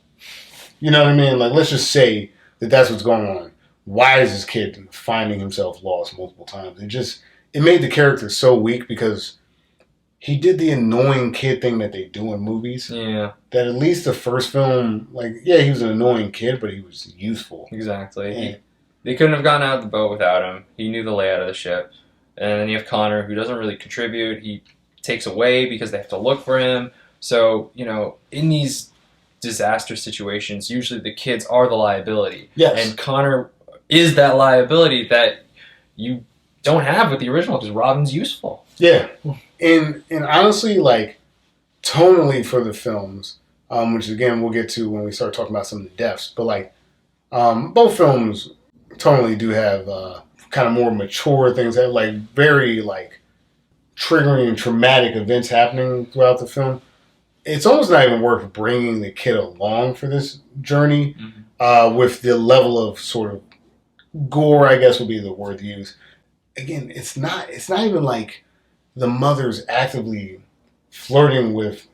Speaker 2: You know what I mean? Like, let's just say that that's what's going on. Why is this kid finding himself lost multiple times? It made the character so weak because he did the annoying kid thing that they do in movies. Yeah. That at least the first film, like, yeah, he was an annoying kid, but he was useful.
Speaker 1: Exactly. They couldn't have gotten out of the boat without him. He knew the layout of the ship. And then you have Connor, who doesn't really contribute. He takes away because they have to look for him. So, in these disaster situations, usually the kids are the liability. Yes. And Connor is that liability that you don't have with the original because Robin's useful.
Speaker 2: Yeah. And honestly, like, tonally for the films, which again we'll get to when we start talking about some of the deaths. But like both films totally do have kind of more mature things that like very like triggering and traumatic events happening throughout the film. It's almost not even worth bringing the kid along for this journey with the level of sort of gore, I guess would be the word to use. Again, it's not even like the mother's actively flirting with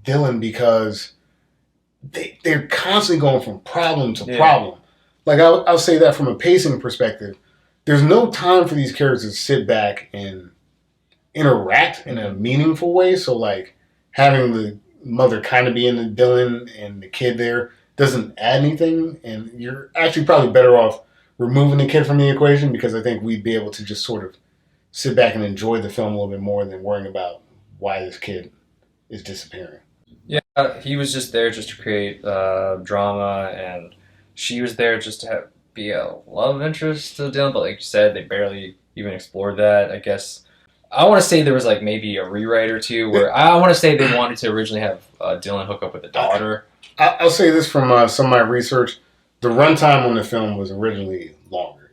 Speaker 2: Dylan because they're constantly going from problem to problem. Like I'll say that from a pacing perspective, there's no time for these characters to sit back and interact in a meaningful way. So like having the mother kind of be into Dylan and the kid there doesn't add anything, and you're actually probably better off removing the kid from the equation because I think we'd be able to just sort of sit back and enjoy the film a little bit more than worrying about why this kid is disappearing.
Speaker 1: Yeah, he was just there just to create drama, and she was there just to be a love interest to Dylan. But like you said, they barely even explored that. I guess I want to say there was like maybe a rewrite or two where I want to say they wanted to originally have Dylan hook up with the daughter.
Speaker 2: I'll say this from some of my research: the runtime on the film was originally longer.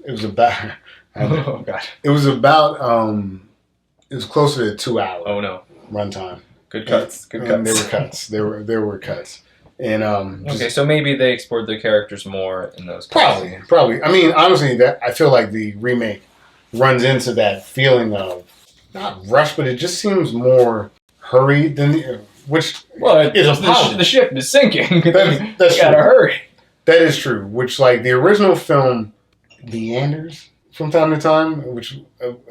Speaker 2: It was about.
Speaker 1: Oh god!
Speaker 2: It was about. It was closer to 2 hours.
Speaker 1: Oh no!
Speaker 2: Runtime.
Speaker 1: Good cuts. Good cuts.
Speaker 2: There were cuts. There were cuts. And
Speaker 1: okay, so maybe they explored the characters more in those.
Speaker 2: Probably. I mean, honestly, that I feel like the remake runs into that feeling of not rush, but it just seems more hurried than which.
Speaker 1: Well, the ship is sinking.
Speaker 2: That's
Speaker 1: you gotta hurry.
Speaker 2: That is true. Which, like the original film, meanders from time to time, which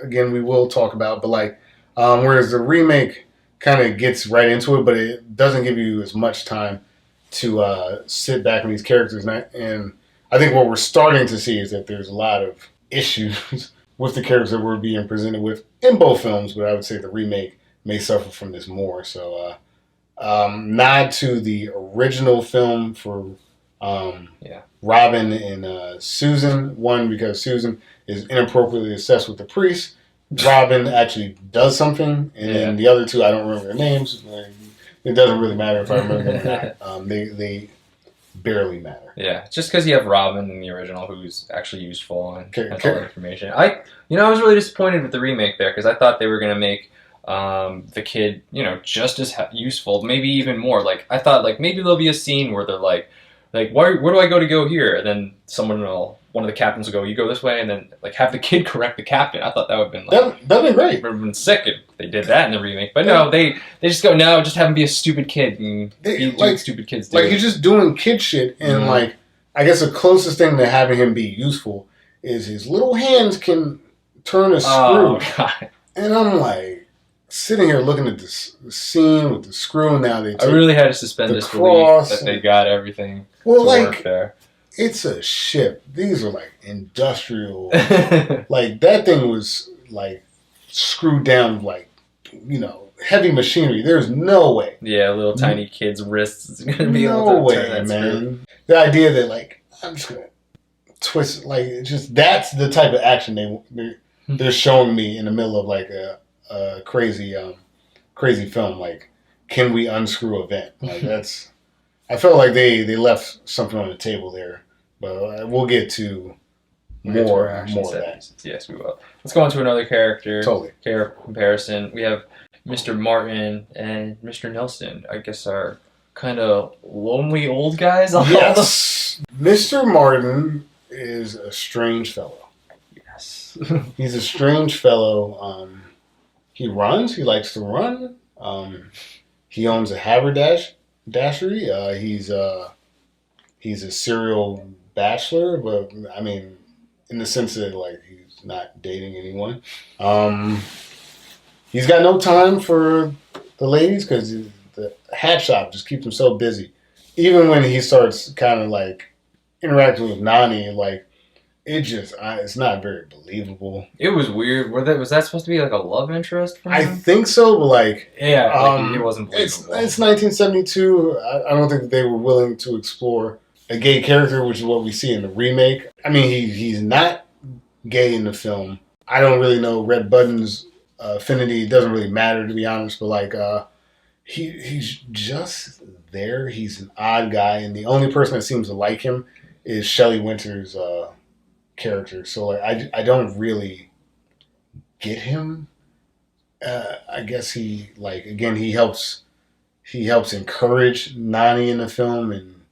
Speaker 2: again we will talk about. But like, whereas the remake kind of gets right into it, but it doesn't give you as much time to sit back with these characters. And I think what we're starting to see is that there's a lot of issues with the characters that we're being presented with in both films, but I would say the remake may suffer from this more. So nod to the original film for Robin and Susan. One, because Susan is inappropriately obsessed with the priest. Robin actually does something, and then the other two, I don't remember their names. It doesn't really matter if I remember them or not. They barely matter.
Speaker 1: Yeah, just because you have Robin in the original, who's actually useful and has all the information. I was really disappointed with the remake there because I thought they were going to make the kid, just as useful, maybe even more. Like I thought, like maybe there'll be a scene where they're like, where do I go here? And then one of the captains will go, you go this way, and then like have the kid correct the captain. I thought that would have been like
Speaker 2: that'd be great.
Speaker 1: Would have been sick if they did that in the remake. But no, they just go no, just have him be a stupid kid and do stupid kids do.
Speaker 2: Like he's just doing kid shit, and like I guess the closest thing to having him be useful is his little hands can turn a screw.
Speaker 1: Oh, God.
Speaker 2: And I'm like sitting here looking at this scene with the screw. Now I
Speaker 1: really had to suspend disbelief that they got everything to work there.
Speaker 2: It's a ship. These are like industrial. Like that thing was like screwed down like heavy machinery. There's no way.
Speaker 1: Yeah, little tiny kid's wrists is gonna be able to turn that screw.
Speaker 2: The idea that like I'm just gonna twist it, like it's just that's the type of action they're showing me in the middle of like a crazy film. Like, can we unscrew a vent? Like that's. I felt like they left something on the table there, but we'll get to more of that.
Speaker 1: Yes, we will. Let's go on to another character.
Speaker 2: Totally.
Speaker 1: Character comparison. We have Mr. Martin and Mr. Nelson. I guess are kind of lonely old guys.
Speaker 2: Yes. Mr. Martin is a strange fellow.
Speaker 1: Yes.
Speaker 2: He's a strange fellow. He runs. He likes to run. He owns a haberdashery. He's a serial bachelor, but I mean, in the sense that like he's not dating anyone. He's got no time for the ladies because the hat shop just keeps him so busy. Even when he starts kind of like interacting with Nani, like it's not very believable.
Speaker 1: It was weird. Was that supposed to be like a love interest for him?
Speaker 2: I think so, but like
Speaker 1: it wasn't believable.
Speaker 2: It's 1972. I don't think that they were willing to explore a gay character, which is what we see in the remake. I mean, he's not gay in the film. I don't really know Red Button's affinity. It doesn't really matter, to be honest. But like, he's just there. He's an odd guy, and the only person that seems to like him is Shelley Winter's character. So like, I don't really get him. I guess he like again he helps encourage Nani in the film, and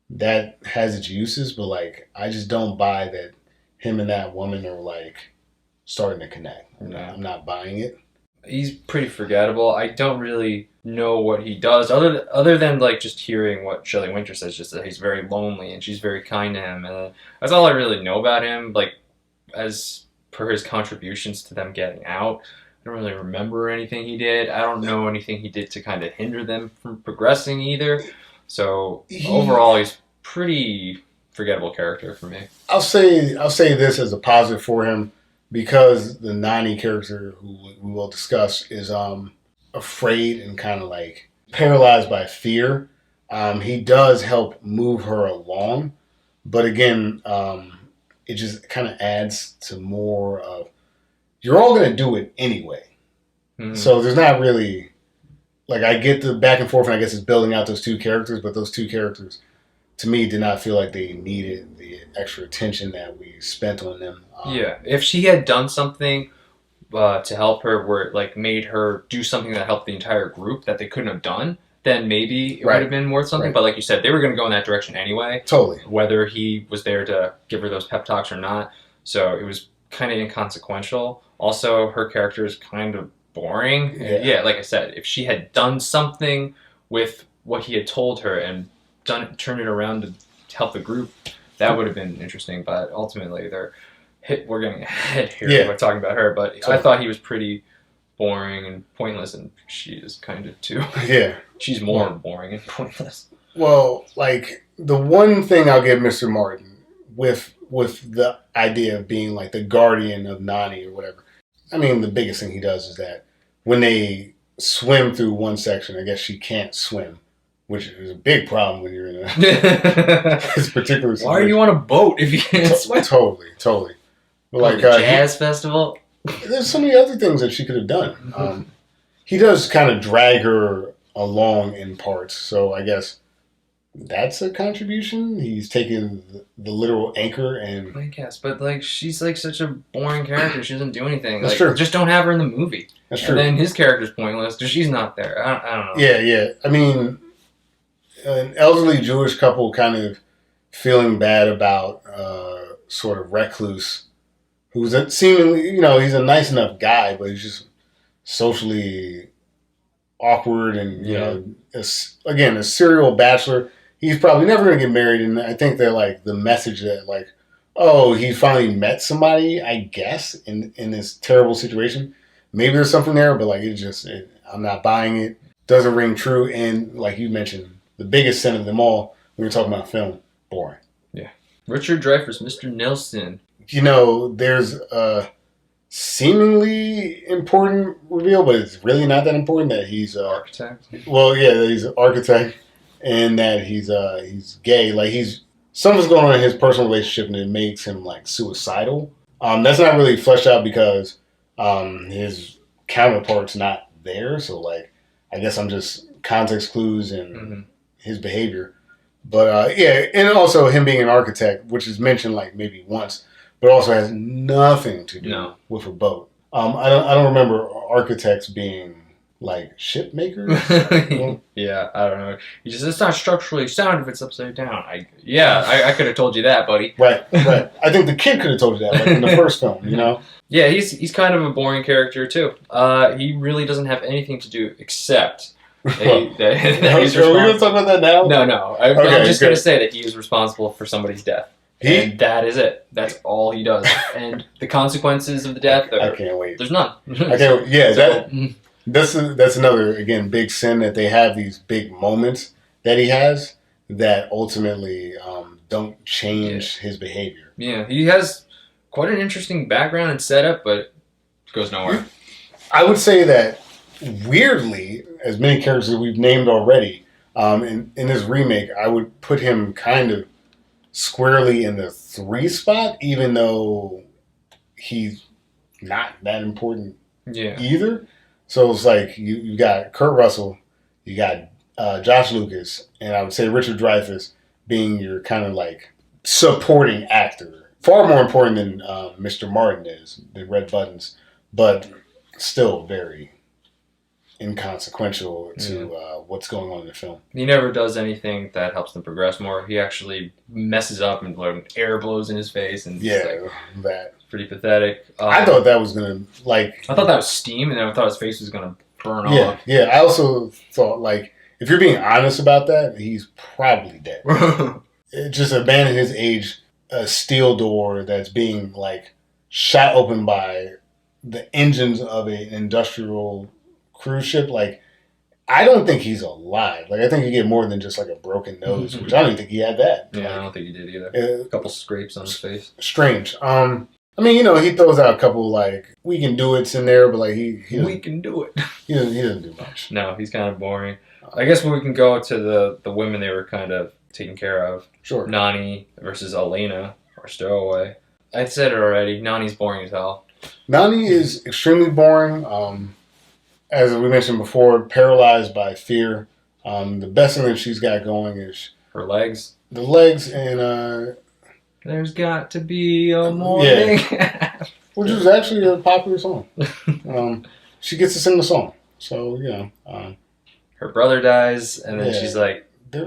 Speaker 2: that has its uses. But like, I just don't buy that him and that woman are like starting to connect. I'm not buying it.
Speaker 1: He's pretty forgettable. I don't really know what he does other than like just hearing what Shelley Winter says, just that he's very lonely and she's very kind to him, and that's all I really know about him. Like as per his contributions to them getting out, I don't really remember anything he did. I don't know anything he did to kind of hinder them from progressing either. So overall, he's pretty forgettable character for me.
Speaker 2: I'll say this as a positive for him, because the Nani character, who we will discuss, is afraid and kind of like paralyzed by fear. He does help move her along, but again, it just kind of adds to more of, you're all going to do it anyway. Mm-hmm. So there's not really, like, I get the back and forth, and I guess it's building out those two characters, but those two characters, to me, did not feel like they needed the extra attention that we spent on them.
Speaker 1: Yeah, if she had done something to help her, where it like made her do something that helped the entire group that they couldn't have done, then maybe it would have been worth something. Right. But like you said, they were going to go in that direction anyway.
Speaker 2: Totally.
Speaker 1: Whether he was there to give her those pep talks or not. So it was kind of inconsequential. Also, her character is kind of boring. Yeah, like I said, if she had done something with what he had told her and turned it around to help the group, that would have been interesting. But ultimately, we're getting ahead here. Yeah. We're talking about her, but totally. I thought he was pretty boring and pointless, and she is kind of too.
Speaker 2: Yeah.
Speaker 1: She's more boring and pointless.
Speaker 2: Well, like, the one thing I'll give Mr. Martin with the idea of being like the guardian of Nani or whatever, I mean, the biggest thing he does is that when they swim through one section, I guess she can't swim, which is a big problem when you're in this particular situation.
Speaker 1: Why are you on a boat if you can't swim?
Speaker 2: Totally. But like
Speaker 1: jazz festival?
Speaker 2: There's so many other things that she could have done. He does kind of drag her along in parts, so I guess that's a contribution. He's taken the literal anchor and...
Speaker 1: I guess, but like, she's like such a boring character. She doesn't do anything.
Speaker 2: That's
Speaker 1: like,
Speaker 2: true.
Speaker 1: Just don't have her in the movie.
Speaker 2: That's true.
Speaker 1: And then his character's pointless because she's not there. I don't know.
Speaker 2: Yeah. I mean, an elderly Jewish couple kind of feeling bad about sort of recluse, who's seemingly, he's a nice enough guy, but he's just socially awkward and, again, a serial bachelor. He's probably never going to get married, and I think that, like, the message that, like, oh, he finally met somebody, I guess, in this terrible situation. Maybe there's something there, but, like, I'm not buying it. Doesn't ring true, and, like you mentioned, the biggest sin of them all, when we're talking about film, boring.
Speaker 1: Yeah. Richard Dreyfuss, Mr. Nelson.
Speaker 2: There's a seemingly important reveal, but it's really not that important that he's...
Speaker 1: architect?
Speaker 2: Well, yeah, that he's an architect. And that he's gay, like something's going on in his personal relationship, and it makes him like suicidal. That's not really fleshed out because his counterpart's not there. So like, I guess I'm just context clues and his behavior. But and also him being an architect, which is mentioned like maybe once, but also has nothing to do with a boat. I don't remember architects being like ship makers.
Speaker 1: Yeah, I don't know. He just, it's not structurally sound if it's upside down. I could have told you that, buddy.
Speaker 2: Right. I think the kid could have told you that, like in the first film,
Speaker 1: Yeah, he's kind of a boring character too. He really doesn't have anything to do except that he's responsible. Are we going to
Speaker 2: talk about that now?
Speaker 1: No. I'm just going to say that he is responsible for somebody's death. And that is it. That's all he does. And the consequences of the death,
Speaker 2: I can't wait.
Speaker 1: There's none.
Speaker 2: I can't wait. Yeah, that's another, again, big sin, that they have these big moments that he has that ultimately don't change his behavior.
Speaker 1: Yeah, he has quite an interesting background and setup, but it goes nowhere.
Speaker 2: I would say that, weirdly, as many characters that we've named already, in this remake, I would put him kind of squarely in the 3 spot, even though he's not that important either. So it's like you got Kurt Russell, You got Josh Lucas, and I would say Richard Dreyfuss being your kind of like supporting actor. Far more important than Mr. Martin is, than Red Buttons, but still very inconsequential to what's going on in the film.
Speaker 1: He never does anything that helps them progress more. He actually messes up and air blows in his face, and
Speaker 2: that
Speaker 1: pretty pathetic.
Speaker 2: I thought that was gonna I
Speaker 1: thought that was steam, and then I thought his face was gonna burn off.
Speaker 2: Yeah. I also thought if you're being honest about that, he's probably dead. Just a man at his age, a steel door that's being shot open by the engines of an industrial cruise ship. I don't think he's alive. I think you get more than just a broken nose, which I don't even think he had that.
Speaker 1: Yeah, I don't think he did either. A couple scrapes on his face.
Speaker 2: Strange. He throws out a couple we can do it's in there, but we
Speaker 1: can do it.
Speaker 2: He doesn't do much.
Speaker 1: No, he's kind of boring. I guess we can go to the women they were kind of taking care of.
Speaker 2: Sure.
Speaker 1: Nani versus Elena, or Stowaway. I said it already. Nani's boring as hell.
Speaker 2: Nani is extremely boring. As we mentioned before, paralyzed by fear. The best thing that she's got going is
Speaker 1: her legs.
Speaker 2: The legs and
Speaker 1: there's got to be a morning.
Speaker 2: Yeah. Which is actually a popular song. She gets to sing the song. So,
Speaker 1: her brother dies, and then she's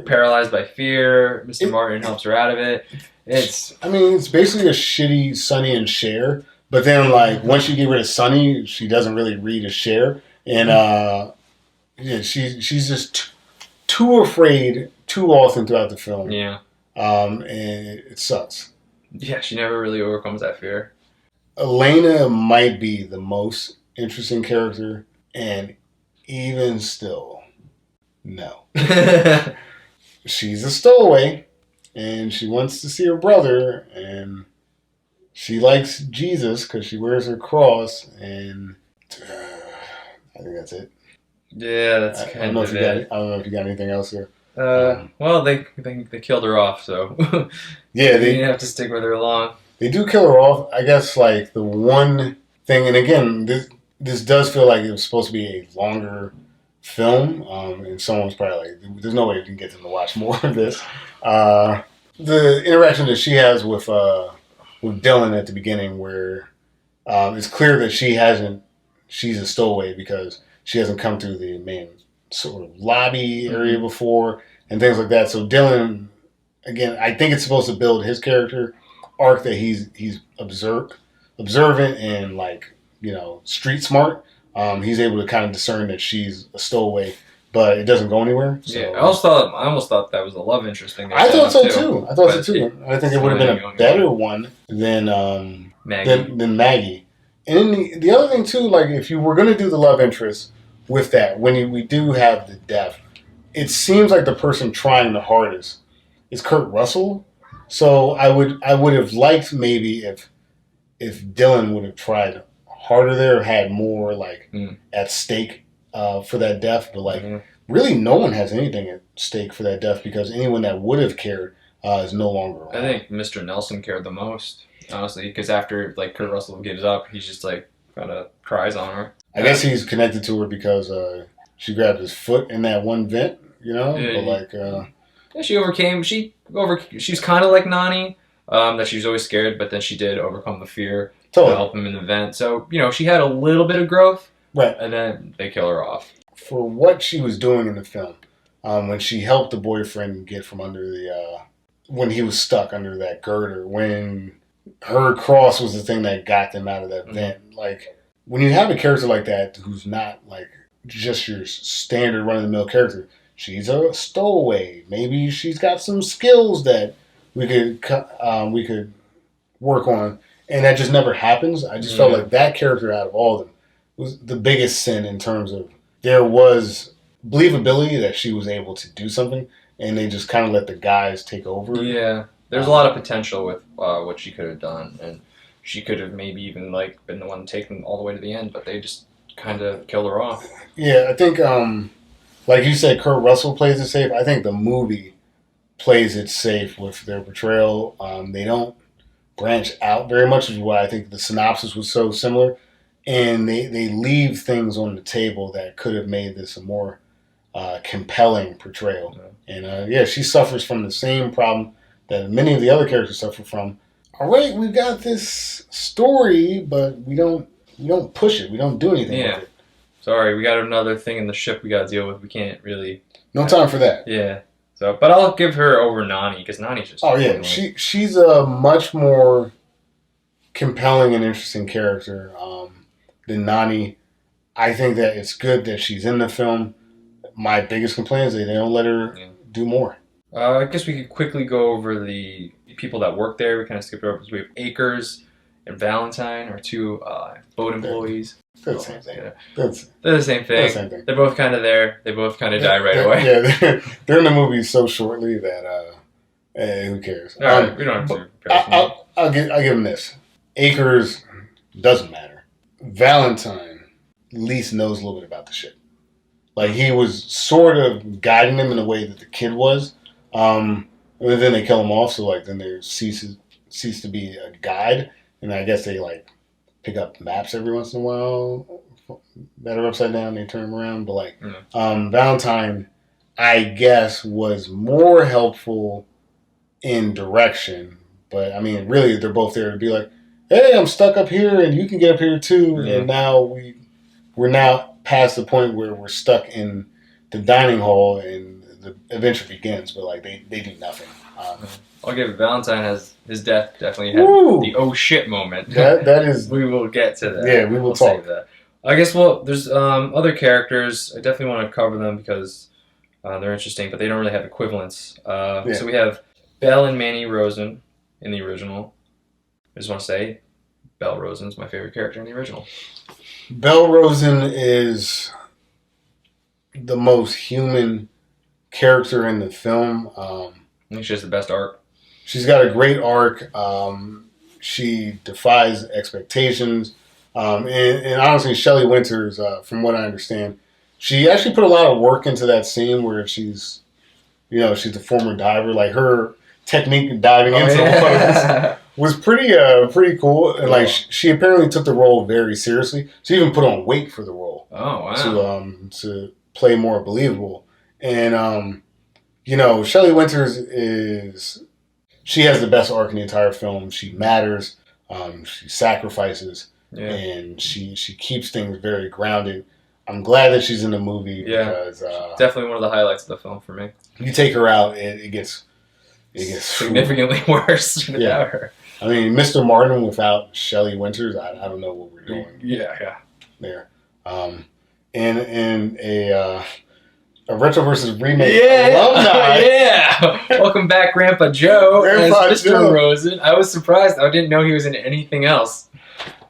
Speaker 1: paralyzed by fear. Mr. Martin helps her out of it. It's
Speaker 2: basically a shitty Sonny and Cher. But then, once you get rid of Sonny, she doesn't really read a Cher. And, she's just too afraid too often throughout the film.
Speaker 1: Yeah.
Speaker 2: And it sucks.
Speaker 1: Yeah, she never really overcomes that fear.
Speaker 2: Elena might be the most interesting character, and even still, no. She's a stowaway, and she wants to see her brother, and she likes Jesus because she wears her cross, and I think that's it.
Speaker 1: Yeah, that's kind of it.
Speaker 2: I don't know if you got anything else here.
Speaker 1: Well, they killed her off, so
Speaker 2: yeah,
Speaker 1: they didn't have to stick with her long.
Speaker 2: They do kill her off. I guess the one thing, and again, this does feel like it was supposed to be a longer film, and someone's probably "There's no way we can get them to watch more of this." The interaction that she has with Dylan at the beginning, where it's clear that she's a stowaway because she hasn't come through the main sort of lobby area before and things like that. So Dylan, again, I think it's supposed to build his character arc that he's observant and street smart. He's able to kind of discern that she's a stowaway, but it doesn't go anywhere. So.
Speaker 1: Yeah, I almost thought that was a love interest thing.
Speaker 2: I thought so too. I think it would have been a better one than Maggie. And then the other thing too, if you were going to do the love interest with that, when we do have the death, it seems like the person trying the hardest is Kurt Russell. So I would have liked maybe if Dylan would have tried harder there, had more at stake for that death, but really no one has anything at stake for that death because anyone that would have cared is no longer around.
Speaker 1: I think Mr. Nelson cared the most, honestly, because after Kurt Russell gives up, he's just kind of cries on her.
Speaker 2: I guess he's connected to her because she grabbed his foot in that one vent,
Speaker 1: Yeah, but she overcame. She's kind of like Nani, that she was always scared, but then she did overcome the fear to help him in the vent. So she had a little bit of growth,
Speaker 2: right?
Speaker 1: And then they kill her off
Speaker 2: for what she was doing in the film. When she helped the boyfriend get from under when he was stuck under that girder, when her cross was the thing that got them out of that vent, when you have a character like that who's not just your standard run-of-the-mill character, she's a stowaway. Maybe she's got some skills that we could work on, and that just never happens. I just felt like that character out of all of them was the biggest sin in terms of there was believability that she was able to do something, and they just kind of let the guys take over.
Speaker 1: Yeah, there's a lot of potential with what she could have done, and she could have maybe even been the one taken all the way to the end, but they just kind of killed her off.
Speaker 2: Yeah, I think, like you said, Kurt Russell plays it safe. I think the movie plays it safe with their portrayal. They don't branch out very much, which is why I think the synopsis was so similar. And they leave things on the table that could have made this a more compelling portrayal. And she suffers from the same problem that many of the other characters suffer from. All right, we've got this story, but we don't push it. We don't do anything with it.
Speaker 1: Sorry, we got another thing in the ship we got to deal with. We can't really.
Speaker 2: No time for that.
Speaker 1: Yeah. So, but I'll give her over Nani because Nani's just.
Speaker 2: Oh yeah, she's a much more compelling and interesting character than Nani. I think that it's good that she's in the film. My biggest complaint is that they don't let her do more.
Speaker 1: I guess we could quickly go over the people that work there. We kind of skipped over. We have Akers and Valentine, our two boat employees.
Speaker 2: They're the same thing.
Speaker 1: Yeah.
Speaker 2: They're
Speaker 1: the same thing. They're both kind of there. They both kind of die right away.
Speaker 2: Yeah, they're in the movie so shortly that who cares?
Speaker 1: All right, we don't have to.
Speaker 2: I'll give them this. Akers doesn't matter. Valentine at least knows a little bit about the ship. Like, he was sort of guiding them in a way that the kid was. And then they kill him off, so like then there cease to be a guide. And I guess they like pick up maps every once in a while that are upside down. They turn them around. But like Valentine, I guess, was more helpful in direction. But I mean, really, they're both there to be like, hey, I'm stuck up here, and you can get up here too. And now we're now past the point where we're stuck in the dining hall, and the adventure begins. But like they do nothing.
Speaker 1: I'll give it. Valentine has his death definitely had the oh shit moment.
Speaker 2: That is.
Speaker 1: We will get to that.
Speaker 2: Yeah, we'll talk.
Speaker 1: Save that. I guess. Well, there's other characters. I definitely want to cover them because they're interesting, but they don't really have equivalents. So we have Belle and Manny Rosen in the original. I just want to say, Belle Rosen's my favorite character in the original.
Speaker 2: Belle Rosen is the most human character in the film.
Speaker 1: I think she has the best arc.
Speaker 2: She's got a great arc. She defies expectations. And honestly, Shelley Winters, from what I understand, she actually put a lot of work into that scene where she's a former diver. Like, her technique of diving into the was pretty cool. And like, she apparently took the role very seriously. She even put on weight for the role.
Speaker 1: Oh, wow.
Speaker 2: To play more believable. And Shelley Winters she has the best arc in the entire film. She matters. She sacrifices. Yeah. And she keeps things very grounded. I'm glad that she's in the movie because
Speaker 1: definitely one of the highlights of the film for me.
Speaker 2: You take her out, it gets
Speaker 1: significantly worse without her.
Speaker 2: I mean, Mr. Martin without Shelley Winters, I don't know what we're doing.
Speaker 1: Yeah.
Speaker 2: There, and a retro versus remake
Speaker 1: alumni. Yeah. Welcome back, Grandpa Joe as Mr. Joe. Rosen. I was surprised. I didn't know he was in anything else.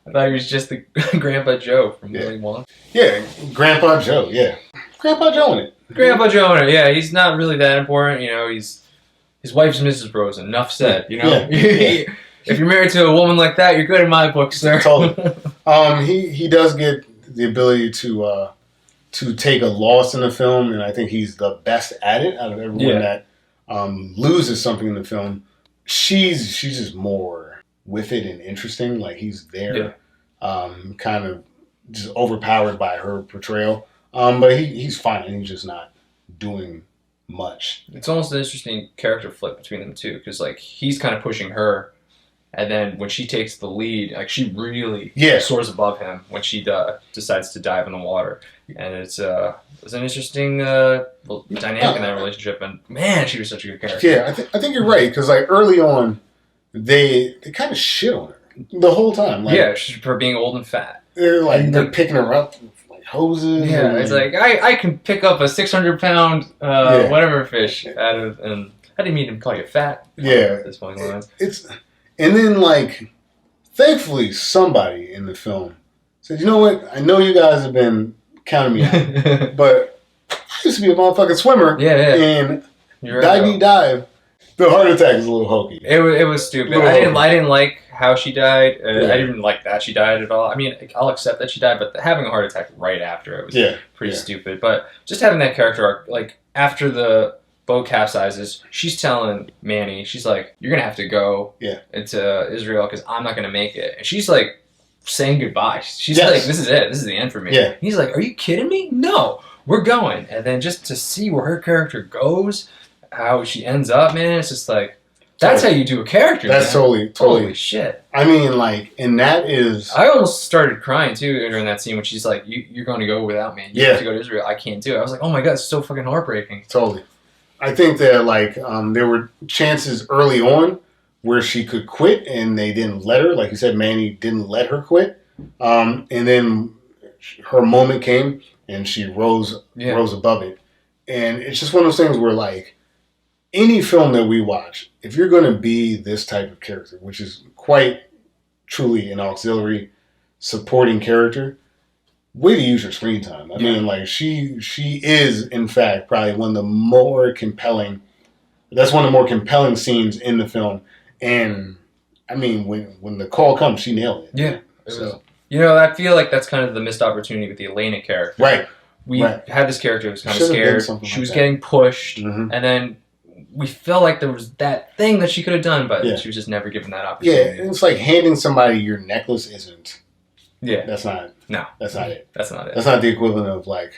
Speaker 1: I thought he was just the Grandpa Joe from Willy Wonka.
Speaker 2: Yeah, Grandpa Joe. Yeah, Grandpa Joe in it.
Speaker 1: Grandpa Joe in it. Yeah, he's not really that important. His wife's Mrs. Rosen. Enough said. If you're married to a woman like that, you're good in my book, sir.
Speaker 2: Totally. He does get the ability to take a loss in the film, and I think he's the best at it out of everyone that loses something in the film. She's just more with it and interesting. Like, he's there, kind of just overpowered by her portrayal. But he's fine, and he's just not doing much.
Speaker 1: It's almost an interesting character flip between them two, because like, he's kind of pushing her, and then when she takes the lead, like, she really soars above him when she decides to dive in the water. And it's an interesting dynamic in that relationship. And man, she was such a good character.
Speaker 2: Yeah, I think you're right, because like, early on, they kind of shit on her the whole time. Like,
Speaker 1: for being old and fat.
Speaker 2: They're picking her up with like hoses.
Speaker 1: Yeah, it's like I can pick up a 600-pound whatever fish out of, and I didn't mean to call you fat.
Speaker 2: Yeah,
Speaker 1: this point
Speaker 2: and then like, thankfully somebody in the film said, you know what? I know you guys have been counting me out, but I used to be a motherfucking swimmer.
Speaker 1: Yeah.
Speaker 2: And dive. The heart attack is a little hokey.
Speaker 1: It was stupid. I didn't like how she died. I didn't like that she died at all. I mean, I'll accept that she died, but having a heart attack right after it was pretty stupid. But just having that character arc, like, after the boat capsizes, she's telling Manny, she's like, you're going to have to go into Israel because I'm not going to make it. And she's like saying goodbye. She's like, this is it. This is the end for me.
Speaker 2: Yeah.
Speaker 1: He's like, are you kidding me? No. we're going. And then just to see where her character goes, how she ends up, man, it's just like, that's how you do a character,
Speaker 2: That's
Speaker 1: man.
Speaker 2: totally.
Speaker 1: Holy shit.
Speaker 2: I mean, like, and that is...
Speaker 1: I almost started crying, too, during that scene when she's like, you're going to go without me. You have to go to Israel. I can't do it. I was like, oh my God, it's so fucking heartbreaking.
Speaker 2: Totally. I think that, like, there were chances early on where she could quit, and they didn't let her. Like you said, Manny didn't let her quit. And then her moment came, and she rose above it. And it's just one of those things where, like, any film that we watch, if you're going to be this type of character, which is quite truly an auxiliary supporting character, way to use your screen time. I mean, like, she is, in fact, probably one of the more compelling... That's one of the more compelling scenes in the film. And, I mean, when the call comes, she nailed it.
Speaker 1: Yeah. I feel like that's kind of the missed opportunity with the Elena character.
Speaker 2: Right.
Speaker 1: We had this character who was kind of scared. She was getting pushed. And then we felt like there was that thing that she could have done, but she was just never given that opportunity.
Speaker 2: Yeah, it's like handing somebody your necklace isn't...
Speaker 1: Yeah.
Speaker 2: That's not it.
Speaker 1: No.
Speaker 2: That's not it.
Speaker 1: That's not it.
Speaker 2: That's not the equivalent of, like,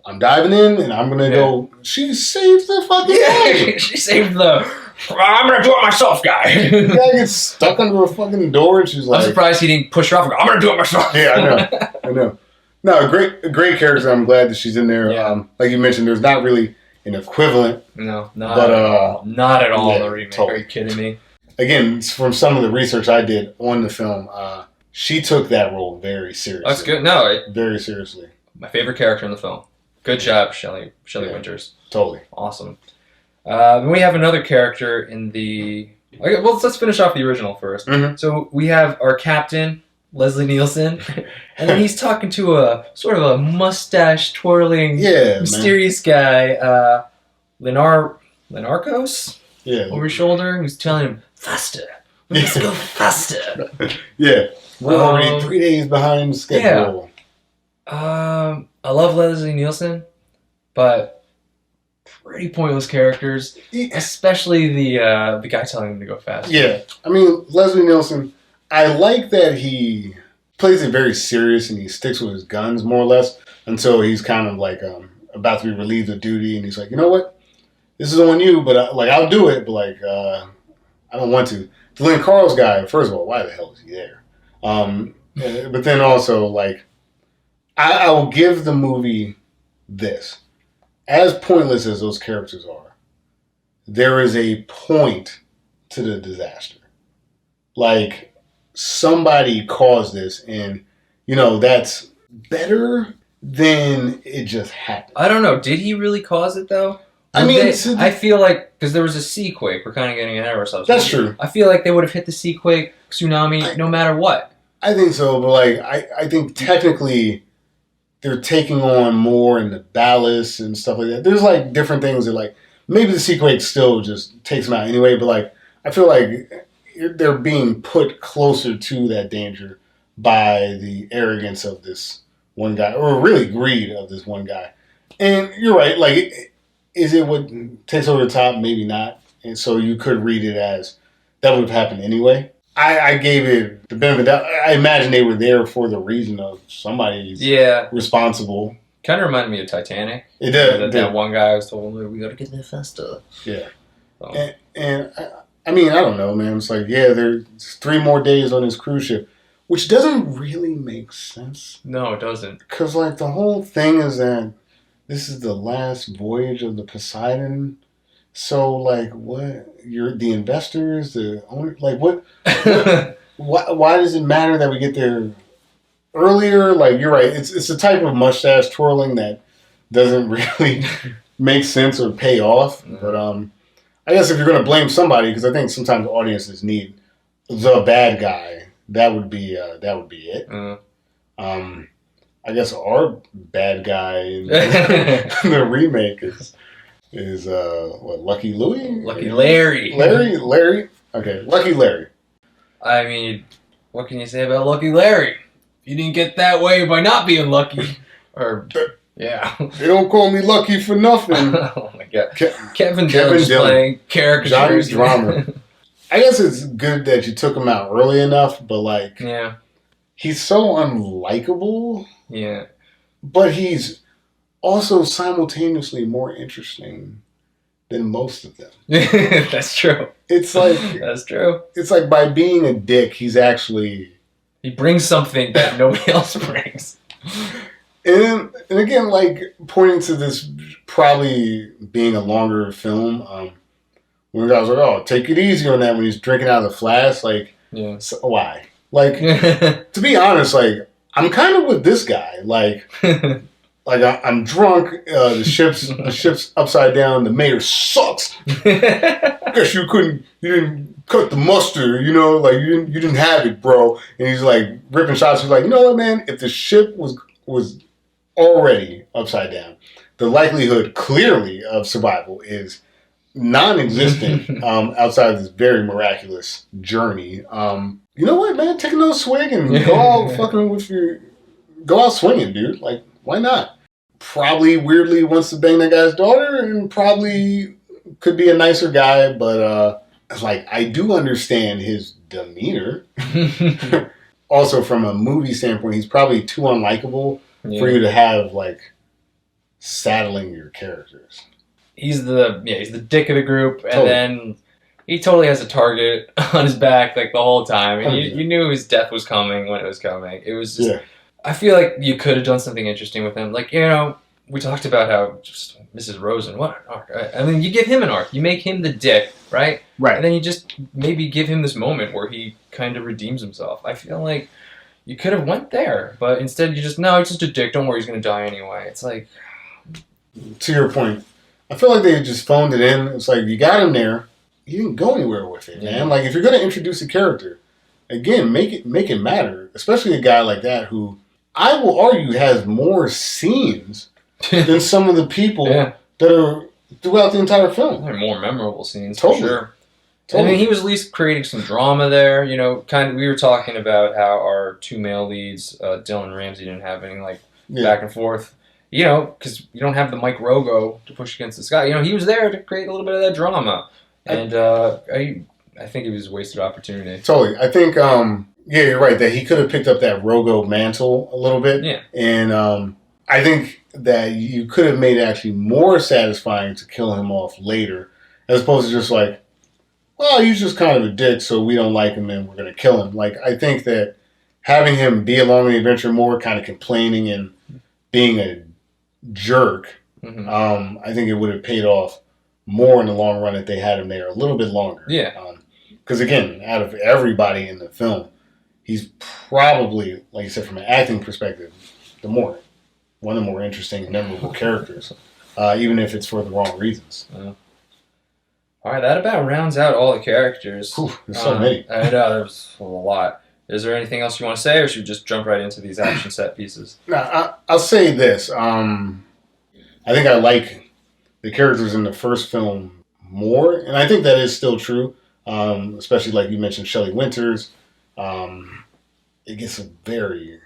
Speaker 2: I'm diving in and I'm going to go, she saved the fucking day.
Speaker 1: She saved the, I'm going to do it myself guy.
Speaker 2: The guy gets stuck under a fucking door and she's like...
Speaker 1: I'm surprised he didn't push her off and go, I'm going to do it myself.
Speaker 2: Yeah, I know. No, a great character. I'm glad that she's in there.
Speaker 1: Yeah.
Speaker 2: Like you mentioned, there's not really an equivalent.
Speaker 1: No, not at all. Not at all in the remake. Totally. Are you kidding me?
Speaker 2: Again, from some of the research I did on the film, she took that role very seriously.
Speaker 1: That's good. No,
Speaker 2: very seriously.
Speaker 1: My favorite character in the film. Good job, Shelley Winters.
Speaker 2: Totally.
Speaker 1: Awesome. Then we have another character in the... Okay, well, let's finish off the original first. So we have our captain, Leslie Nielsen, and then he's talking to a sort of a mustache-twirling, mysterious guy, Lenarkos? Over his shoulder, who's telling him, faster. Let's go faster.
Speaker 2: We're already 3 days behind schedule.
Speaker 1: I love Leslie Nielsen, but pretty pointless characters, especially the guy telling him to go fast.
Speaker 2: Yeah, I mean, Leslie Nielsen, I like that he plays it very serious and he sticks with his guns more or less until he's kind of like about to be relieved of duty, and he's like, you know what, this is on you, but I'll do it, but I don't want to. The Lynn Carl's guy, first of all, why the hell is he there? But then also, like, I will give the movie this. As pointless as those characters are, there is a point to the disaster. Like, somebody caused this, and, that's better than it just happened.
Speaker 1: I don't know. Did he really cause it, though? I feel like, because there was a seaquake, we're kind of getting ahead of ourselves.
Speaker 2: That's true.
Speaker 1: I feel like they would have hit the seaquake, tsunami, no matter what.
Speaker 2: I think so, but I think technically they're taking on more in the ballast and stuff like that. There's different things that maybe the seaquake still just takes them out anyway, but I feel like they're being put closer to that danger by the arrogance of this one guy, or really greed of this one guy. And you're right, is it what takes over the top? Maybe not. And so you could read it as that would have happened anyway. I gave it the benefit of the doubt. I imagine they were there for the reason of somebody's responsible.
Speaker 1: Kind of reminded me of Titanic.
Speaker 2: It did.
Speaker 1: That one guy was told, we got to get there faster.
Speaker 2: Yeah. So. And I mean, I don't know, man. It's there's 3 more days on this cruise ship, which doesn't really make sense.
Speaker 1: No, it doesn't.
Speaker 2: Because, the whole thing is that this is the last voyage of the Poseidon. So, what? You're the investors, the owner? What? Why does it matter that we get there earlier? You're right. It's a type of mustache twirling that doesn't really make sense or pay off. But I guess if you're going to blame somebody, because I think sometimes audiences need the bad guy, that would be it. I guess our bad guy in the remake is Lucky Louie?
Speaker 1: Lucky Larry.
Speaker 2: Larry? Okay, Lucky Larry.
Speaker 1: I mean, what can you say about Lucky Larry? You didn't get that way by not being lucky.
Speaker 2: They don't call me Lucky for nothing.
Speaker 1: Oh my God. Kevin Dillon's playing characters.
Speaker 2: Johnny's drama. I guess it's good that you took him out early enough, but he's so unlikable.
Speaker 1: Yeah.
Speaker 2: But he's also simultaneously more interesting than most of them.
Speaker 1: That's true.
Speaker 2: It's like
Speaker 1: that's true.
Speaker 2: It's like by being a dick, he
Speaker 1: brings something that nobody else brings.
Speaker 2: And again, like pointing to this probably being a longer film. When guys are like, "Oh, take it easy on that," when he's drinking out of the flask, like,
Speaker 1: yeah,
Speaker 2: so why? Like, to be honest, like I'm kind of with this guy, like. Like I'm drunk. The ship's upside down. The mayor sucks. Guess you didn't cut the mustard. You know, like you didn't have it, bro. And he's like ripping shots. He's like, you know what, man? If the ship was already upside down, the likelihood clearly of survival is non-existent outside of this very miraculous journey. You know what, man? Take another swig and go out swinging, dude. Like, why not? Probably weirdly wants to bang that guy's daughter and probably could be a nicer guy, but like I do understand his demeanor. Also, from a movie standpoint, he's probably too unlikable for you to have like saddling your characters.
Speaker 1: He's the dick of the group, and then he totally has a target on his back like the whole time, and you knew his death was coming when it was coming. It was just. Yeah. I feel like you could have done something interesting with him. Like, we talked about how just Mrs. Rosen, what an arc. I mean, you give him an arc. You make him the dick, right?
Speaker 2: Right.
Speaker 1: And then you just maybe give him this moment where he kind of redeems himself. I feel like you could have went there, but instead you just, no, he's just a dick. Don't worry, he's going to die anyway. It's like...
Speaker 2: To your point, I feel like they just phoned it in. It's like, you got him there. You didn't go anywhere with it, man. Like, if you're going to introduce a character, again, make it matter. Especially a guy like that who... I will argue has more scenes than some of the people that are throughout the entire film.
Speaker 1: They're more memorable scenes,
Speaker 2: totally.
Speaker 1: For sure.
Speaker 2: Totally.
Speaker 1: I mean, he was at least creating some drama there. We were talking about how our two male leads, Dylan and Ramsey, didn't have any back and forth. Because you don't have the Mike Rogo to push against this guy. He was there to create a little bit of that drama, and I think it was a wasted opportunity.
Speaker 2: Totally, I think. Yeah, you're right, that he could have picked up that Rogo mantle a little bit.
Speaker 1: Yeah.
Speaker 2: And I think that you could have made it actually more satisfying to kill him off later, as opposed to just like, well, he's just kind of a dick, so we don't like him and we're going to kill him. Like, I think that having him be along the adventure more, kind of complaining and being a jerk, I think it would have paid off more in the long run if they had him there a little bit longer.
Speaker 1: Yeah.
Speaker 2: Because, again, out of everybody in the film, he's probably, like you said, from an acting perspective, one of the more interesting and memorable characters, even if it's for the wrong reasons.
Speaker 1: Yeah. All right, that about rounds out all the characters.
Speaker 2: Whew, there's so many.
Speaker 1: I know, there's a lot. Is there anything else you want to say, or should we just jump right into these action set pieces?
Speaker 2: No, I'll say this. I think I like the characters in the first film more, and I think that is still true, especially like you mentioned, Shelley Winters. It gets very,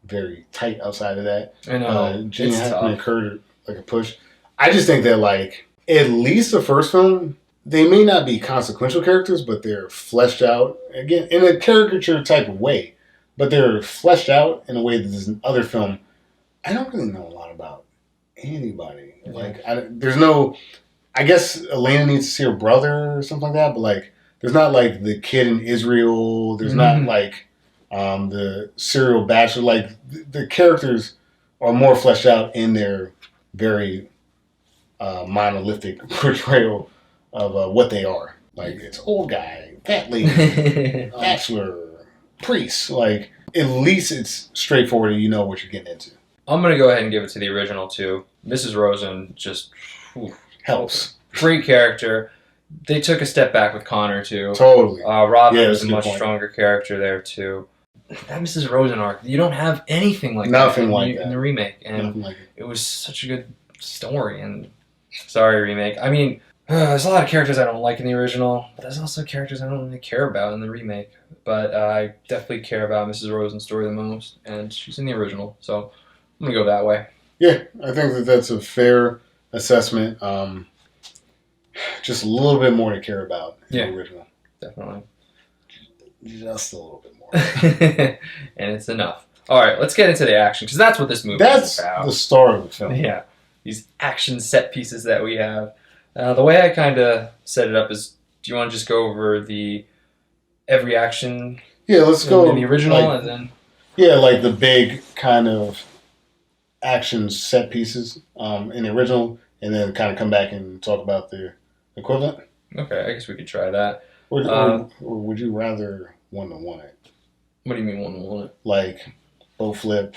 Speaker 2: very tight outside of that.
Speaker 1: I know.
Speaker 2: Gene Hackman occurred like a push. I just think that, like, at least the first film, they may not be consequential characters, but they're fleshed out, again, in a caricature type of way. But they're fleshed out in a way that this other film, I don't really know a lot about anybody. Yeah. Like, there's no... I guess Elena needs to see her brother or something like that, but, like, there's not, like, the kid in Israel. There's not, like, the serial bachelor. Like, the characters are more fleshed out in their very monolithic portrayal of what they are. Like, it's old guy, fat lady, bachelor, priest. Like, at least it's straightforward and you know what you're getting into.
Speaker 1: I'm going to go ahead and give it to the original, too. Mrs. Rosen just...
Speaker 2: helps.
Speaker 1: Great character. They took a step back with Connor, too.
Speaker 2: Totally.
Speaker 1: Robin was a much stronger character there, too. That Mrs. Rosen arc, you don't have anything like that in the remake. And it was such a good story. And sorry, remake. I mean, there's a lot of characters I don't like in the original, but there's also characters I don't really care about in the remake. But I definitely care about Mrs. Rosen's story the most, and she's in the original. So I'm going to go that way.
Speaker 2: Yeah, I think that's a fair assessment. Just a little bit more to care about in the original.
Speaker 1: Definitely.
Speaker 2: Just a little bit more.
Speaker 1: And it's enough. All right, let's get into the action, because that's what this movie is about.
Speaker 2: That's the star of the film.
Speaker 1: Yeah. these action set pieces that we have. The way I kind of set it up is, do you want to just go over every action?
Speaker 2: Yeah, let's go
Speaker 1: in the original, and then
Speaker 2: like the big kind of action set pieces in the original, and then kind of come back and talk about the equivalent.
Speaker 1: Okay, I guess we could try that.
Speaker 2: Or would you rather one-to-one it?
Speaker 1: What do you mean one-to-one?
Speaker 2: Like boat flip.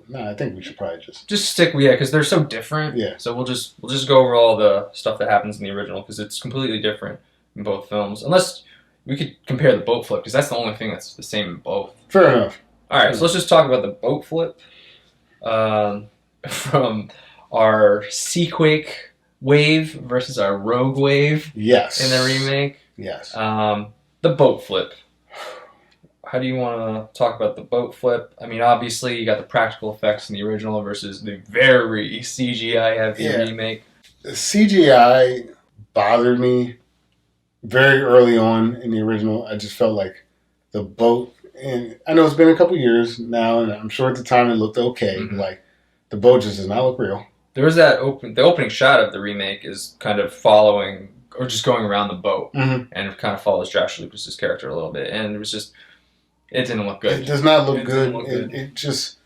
Speaker 2: No, I think we should probably just
Speaker 1: stick with because they're so different.
Speaker 2: Yeah.
Speaker 1: So we'll just go over all the stuff that happens in the original because it's completely different in both films. Unless we could compare the boat flip because that's the only thing that's the same in both.
Speaker 2: Fair enough.
Speaker 1: All right, so let's just talk about the boat flip from our Seaquake wave versus our Rogue wave.
Speaker 2: Yes.
Speaker 1: In the remake.
Speaker 2: Yes.
Speaker 1: The boat flip. How do you want to talk about the boat flip? I mean, obviously, you got the practical effects in the original versus the very CGI-heavy remake.
Speaker 2: The CGI bothered me very early on in the original. I just felt like the boat, and I know it's been a couple years now, and I'm sure at the time it looked okay. Mm-hmm. But like, the boat just does not look real.
Speaker 1: There was the opening shot of the remake is kind of following, or just going around the boat, and it kind of follows Josh Lucas's character a little bit, and it was just... It didn't look good.
Speaker 2: It does not look good. It just...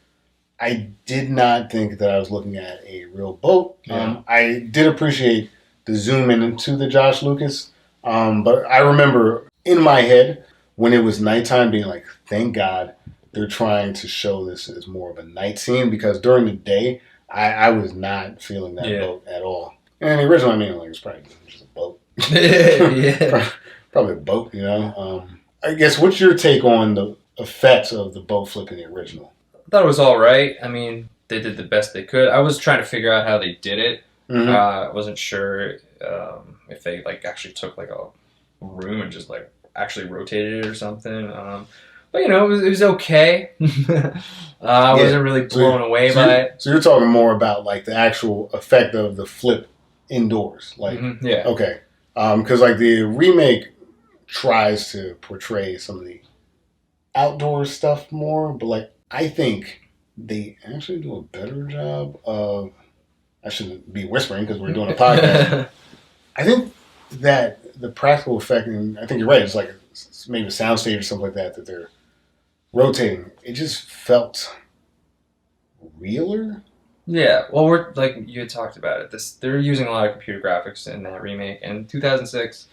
Speaker 2: I did not think that I was looking at a real boat. Yeah. I did appreciate the zoom into the Josh Lucas. But I remember in my head when it was nighttime being like, thank God they're trying to show this as more of a night scene because during the day, I was not feeling that boat at all. And the original, I mean, like, it's probably just a boat. Probably a boat, you know? I guess, what's your take on the effects of the boat flip in the original?
Speaker 1: I thought it was all right. I mean, they did the best they could. I was trying to figure out how they did it. Mm-hmm. I wasn't sure if they like actually took like a room and just like actually rotated it or something. But you know, it was okay. I wasn't really blown away by it.
Speaker 2: So you're talking more about like the actual effect of the flip indoors, like okay, because like the remake tries to portray some of the outdoor stuff more, but like I think they actually do a better job of. I shouldn't be whispering because we're doing a podcast. I think that the practical effect, and I think you're right, it's like maybe a soundstage or something like that they're rotating. It just felt realer.
Speaker 1: Yeah, well, we're like you had talked about it. They're using a lot of computer graphics in that remake, and 2006,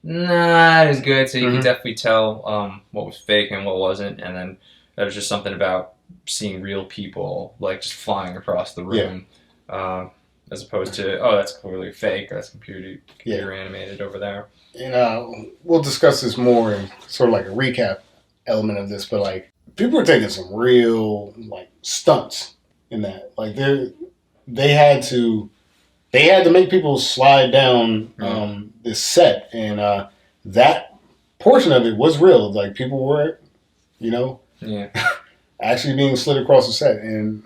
Speaker 1: not as good. So you can definitely tell what was fake and what wasn't, and then there was just something about seeing real people like just flying across the room. Yeah. As opposed to, that's clearly fake. That's computer animated over there.
Speaker 2: And we'll discuss this more in sort of like a recap element of this. But like, people were taking some real like stunts in that. Like they had to make people slide down this set, and that portion of it was real. Like people were, actually being slid across the set, and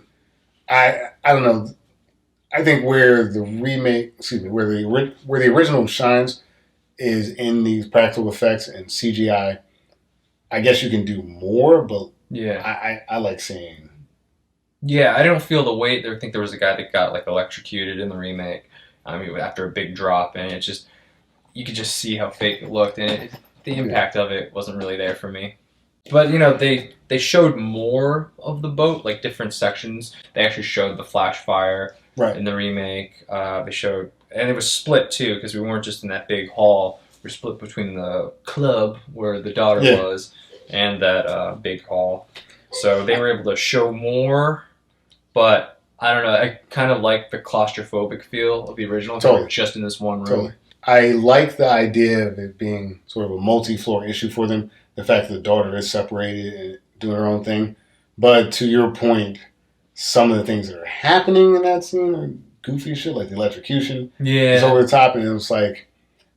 Speaker 2: I don't know. I think where the original shines is in these practical effects and CGI. I guess you can do more, but I like seeing.
Speaker 1: Yeah, I don't feel the weight. I think there was a guy that got like electrocuted in the remake. I mean, after a big drop, and it's just you could just see how fake it looked, and the impact of it wasn't really there for me. But they showed more of the boat, like different sections. They actually showed the flash fire. Right. In the remake, they showed, and it was split too because we weren't just in that big hall. We're split between the club where the daughter was and that big hall. So they were able to show more, but I don't know. I kind of like the claustrophobic feel of the original. Totally. Just in this one room. Totally.
Speaker 2: I like the idea of it being sort of a multi-floor issue for them. The fact that the daughter is separated and doing her own thing. But to your point, some of the things that are happening in that scene are goofy shit, like the electrocution. Yeah. It's over the top, and it's like,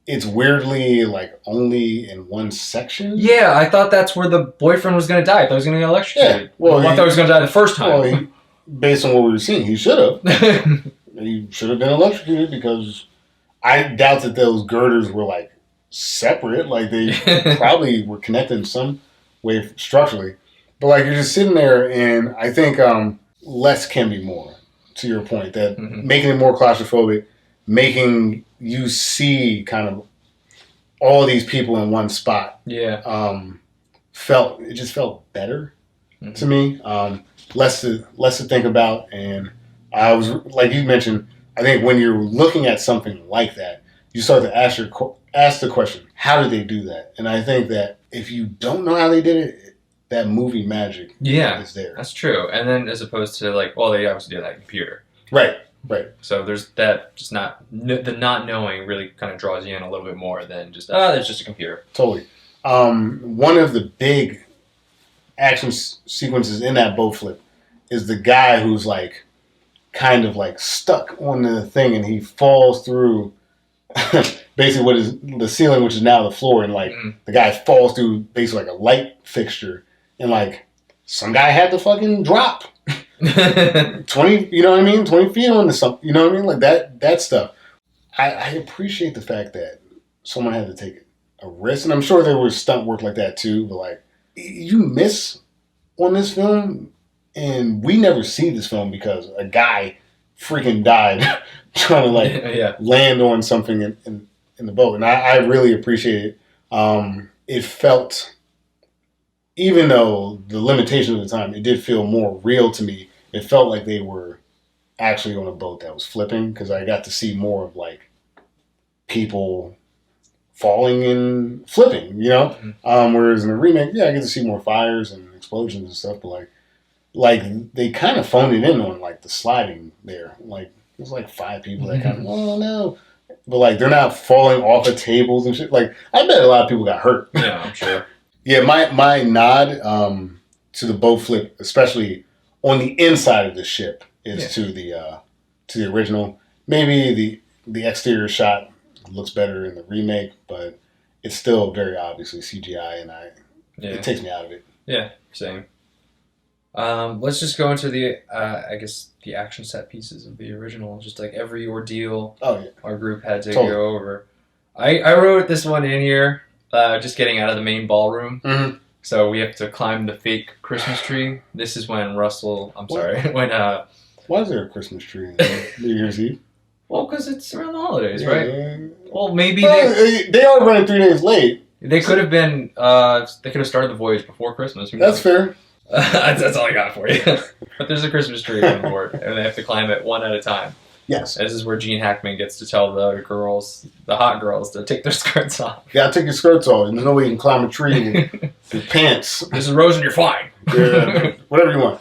Speaker 2: it's weirdly, like, only in one section.
Speaker 1: Yeah, I thought that's where the boyfriend was going to die. I thought he was going to get electrocuted. Yeah. Well, I thought he was going to die the first time.
Speaker 2: Well, based on what we were seeing, he should have. He should have been electrocuted because I doubt that those girders were, like, separate. Like, they probably were connected in some way structurally. But, like, you're just sitting there, and I think... less can be more to your point, that making it more claustrophobic, making you see kind of all these people in one spot.
Speaker 1: Yeah.
Speaker 2: It just felt better to me. Less to think about, and I was like you mentioned. I think when you're looking at something like that, you start to ask the question, how did they do that? And I think that if you don't know how they did it, that movie magic is there.
Speaker 1: That's true. And then as opposed to like, well, they obviously did that in computer.
Speaker 2: Right.
Speaker 1: So there's that, just the not knowing really kind of draws you in a little bit more than just, there's just a computer.
Speaker 2: Totally. One of the big action sequences in that boat flip is the guy who's like kind of like stuck on the thing, and he falls through basically what is the ceiling, which is now the floor, and like the guy falls through basically like a light fixture, and like some guy had to fucking drop 20, you know what I mean, 20 feet onto something, you know what I mean, like that stuff. I appreciate the fact that someone had to take a risk, and I'm sure there was stunt work like that too, but like you miss on this film, and we never see this film because a guy freaking died trying to like land on something in the boat, and I really appreciate it. It felt, even though the limitation of the time, it did feel more real to me. It felt like they were actually on a boat that was flipping, because I got to see more of like people falling and flipping, you know? Whereas in the remake, I get to see more fires and explosions and stuff, but like they kind of phoned it in on like the sliding there. Like there's like 5 people that kind of, oh no. But like they're not falling off of tables and shit. Like I bet a lot of people got hurt.
Speaker 1: Yeah, I'm sure.
Speaker 2: Yeah, my nod to the boat flip, especially on the inside of the ship, is to the original. Maybe the exterior shot looks better in the remake, but it's still very obviously CGI, and it takes me out of it. Yeah,
Speaker 1: same. Let's just go into the I guess the action set pieces of the original. Just like every ordeal our group had to go over. I wrote this one in here. Just getting out of the main ballroom. So we have to climb the fake Christmas tree. This is when Russell, when...
Speaker 2: Why is there a Christmas tree on New Year's Eve?
Speaker 1: Well, because it's around the holidays, right? Yeah. Well, maybe
Speaker 2: they are running 3 days late.
Speaker 1: They could have been, they could have started the voyage before Christmas.
Speaker 2: That's fair.
Speaker 1: That's all I got for you. But there's a Christmas tree on board, and they have to climb it one at a time.
Speaker 2: Yes.
Speaker 1: This is where Gene Hackman gets to tell the hot girls, to take their skirts off.
Speaker 2: You gotta take your skirts off. There's no way you can climb a tree with your pants.
Speaker 1: This is Rose and you're fine.
Speaker 2: Yeah, whatever you want.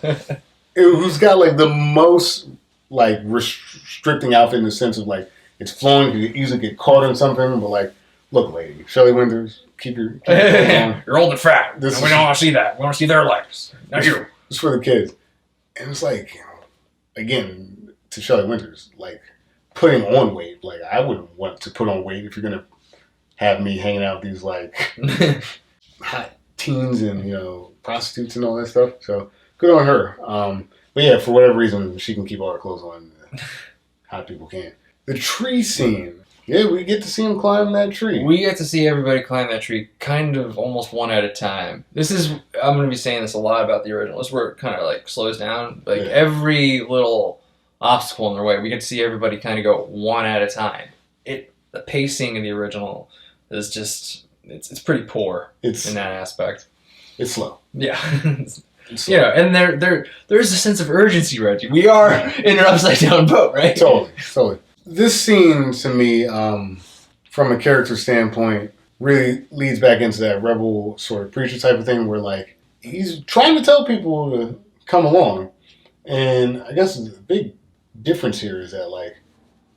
Speaker 2: Who's got like the most like restricting outfit in the sense of like it's flowing, you could easily get caught in something, but like, look, lady, Shelley Winters, keep your on.
Speaker 1: You're old and fat. We don't want to see that. We want to see their legs. Not you.
Speaker 2: It's for the kids. And it's like, again, to Shelley Winters, like putting on weight. Like I wouldn't want to put on weight if you're gonna have me hanging out with these like hot teens and prostitutes and all that stuff. So good on her. But yeah, for whatever reason, she can keep all her clothes on. Hot people can't. The tree scene. Yeah, we get to see him climb that tree.
Speaker 1: We get to see everybody climb that tree kind of almost one at a time. I'm going to be saying this a lot about the original. This is where it kind of like slows down. Like every little obstacle in their way, we get to see everybody kind of go one at a time. The pacing in the original is just, it's pretty poor in that aspect.
Speaker 2: It's slow.
Speaker 1: Yeah. Yeah, and there's a sense of urgency, Reggie. We are in an upside down boat, right?
Speaker 2: Totally. This scene, to me, from a character standpoint, really leads back into that rebel sort of preacher type of thing where, like, he's trying to tell people to come along. And I guess the big difference here is that, like,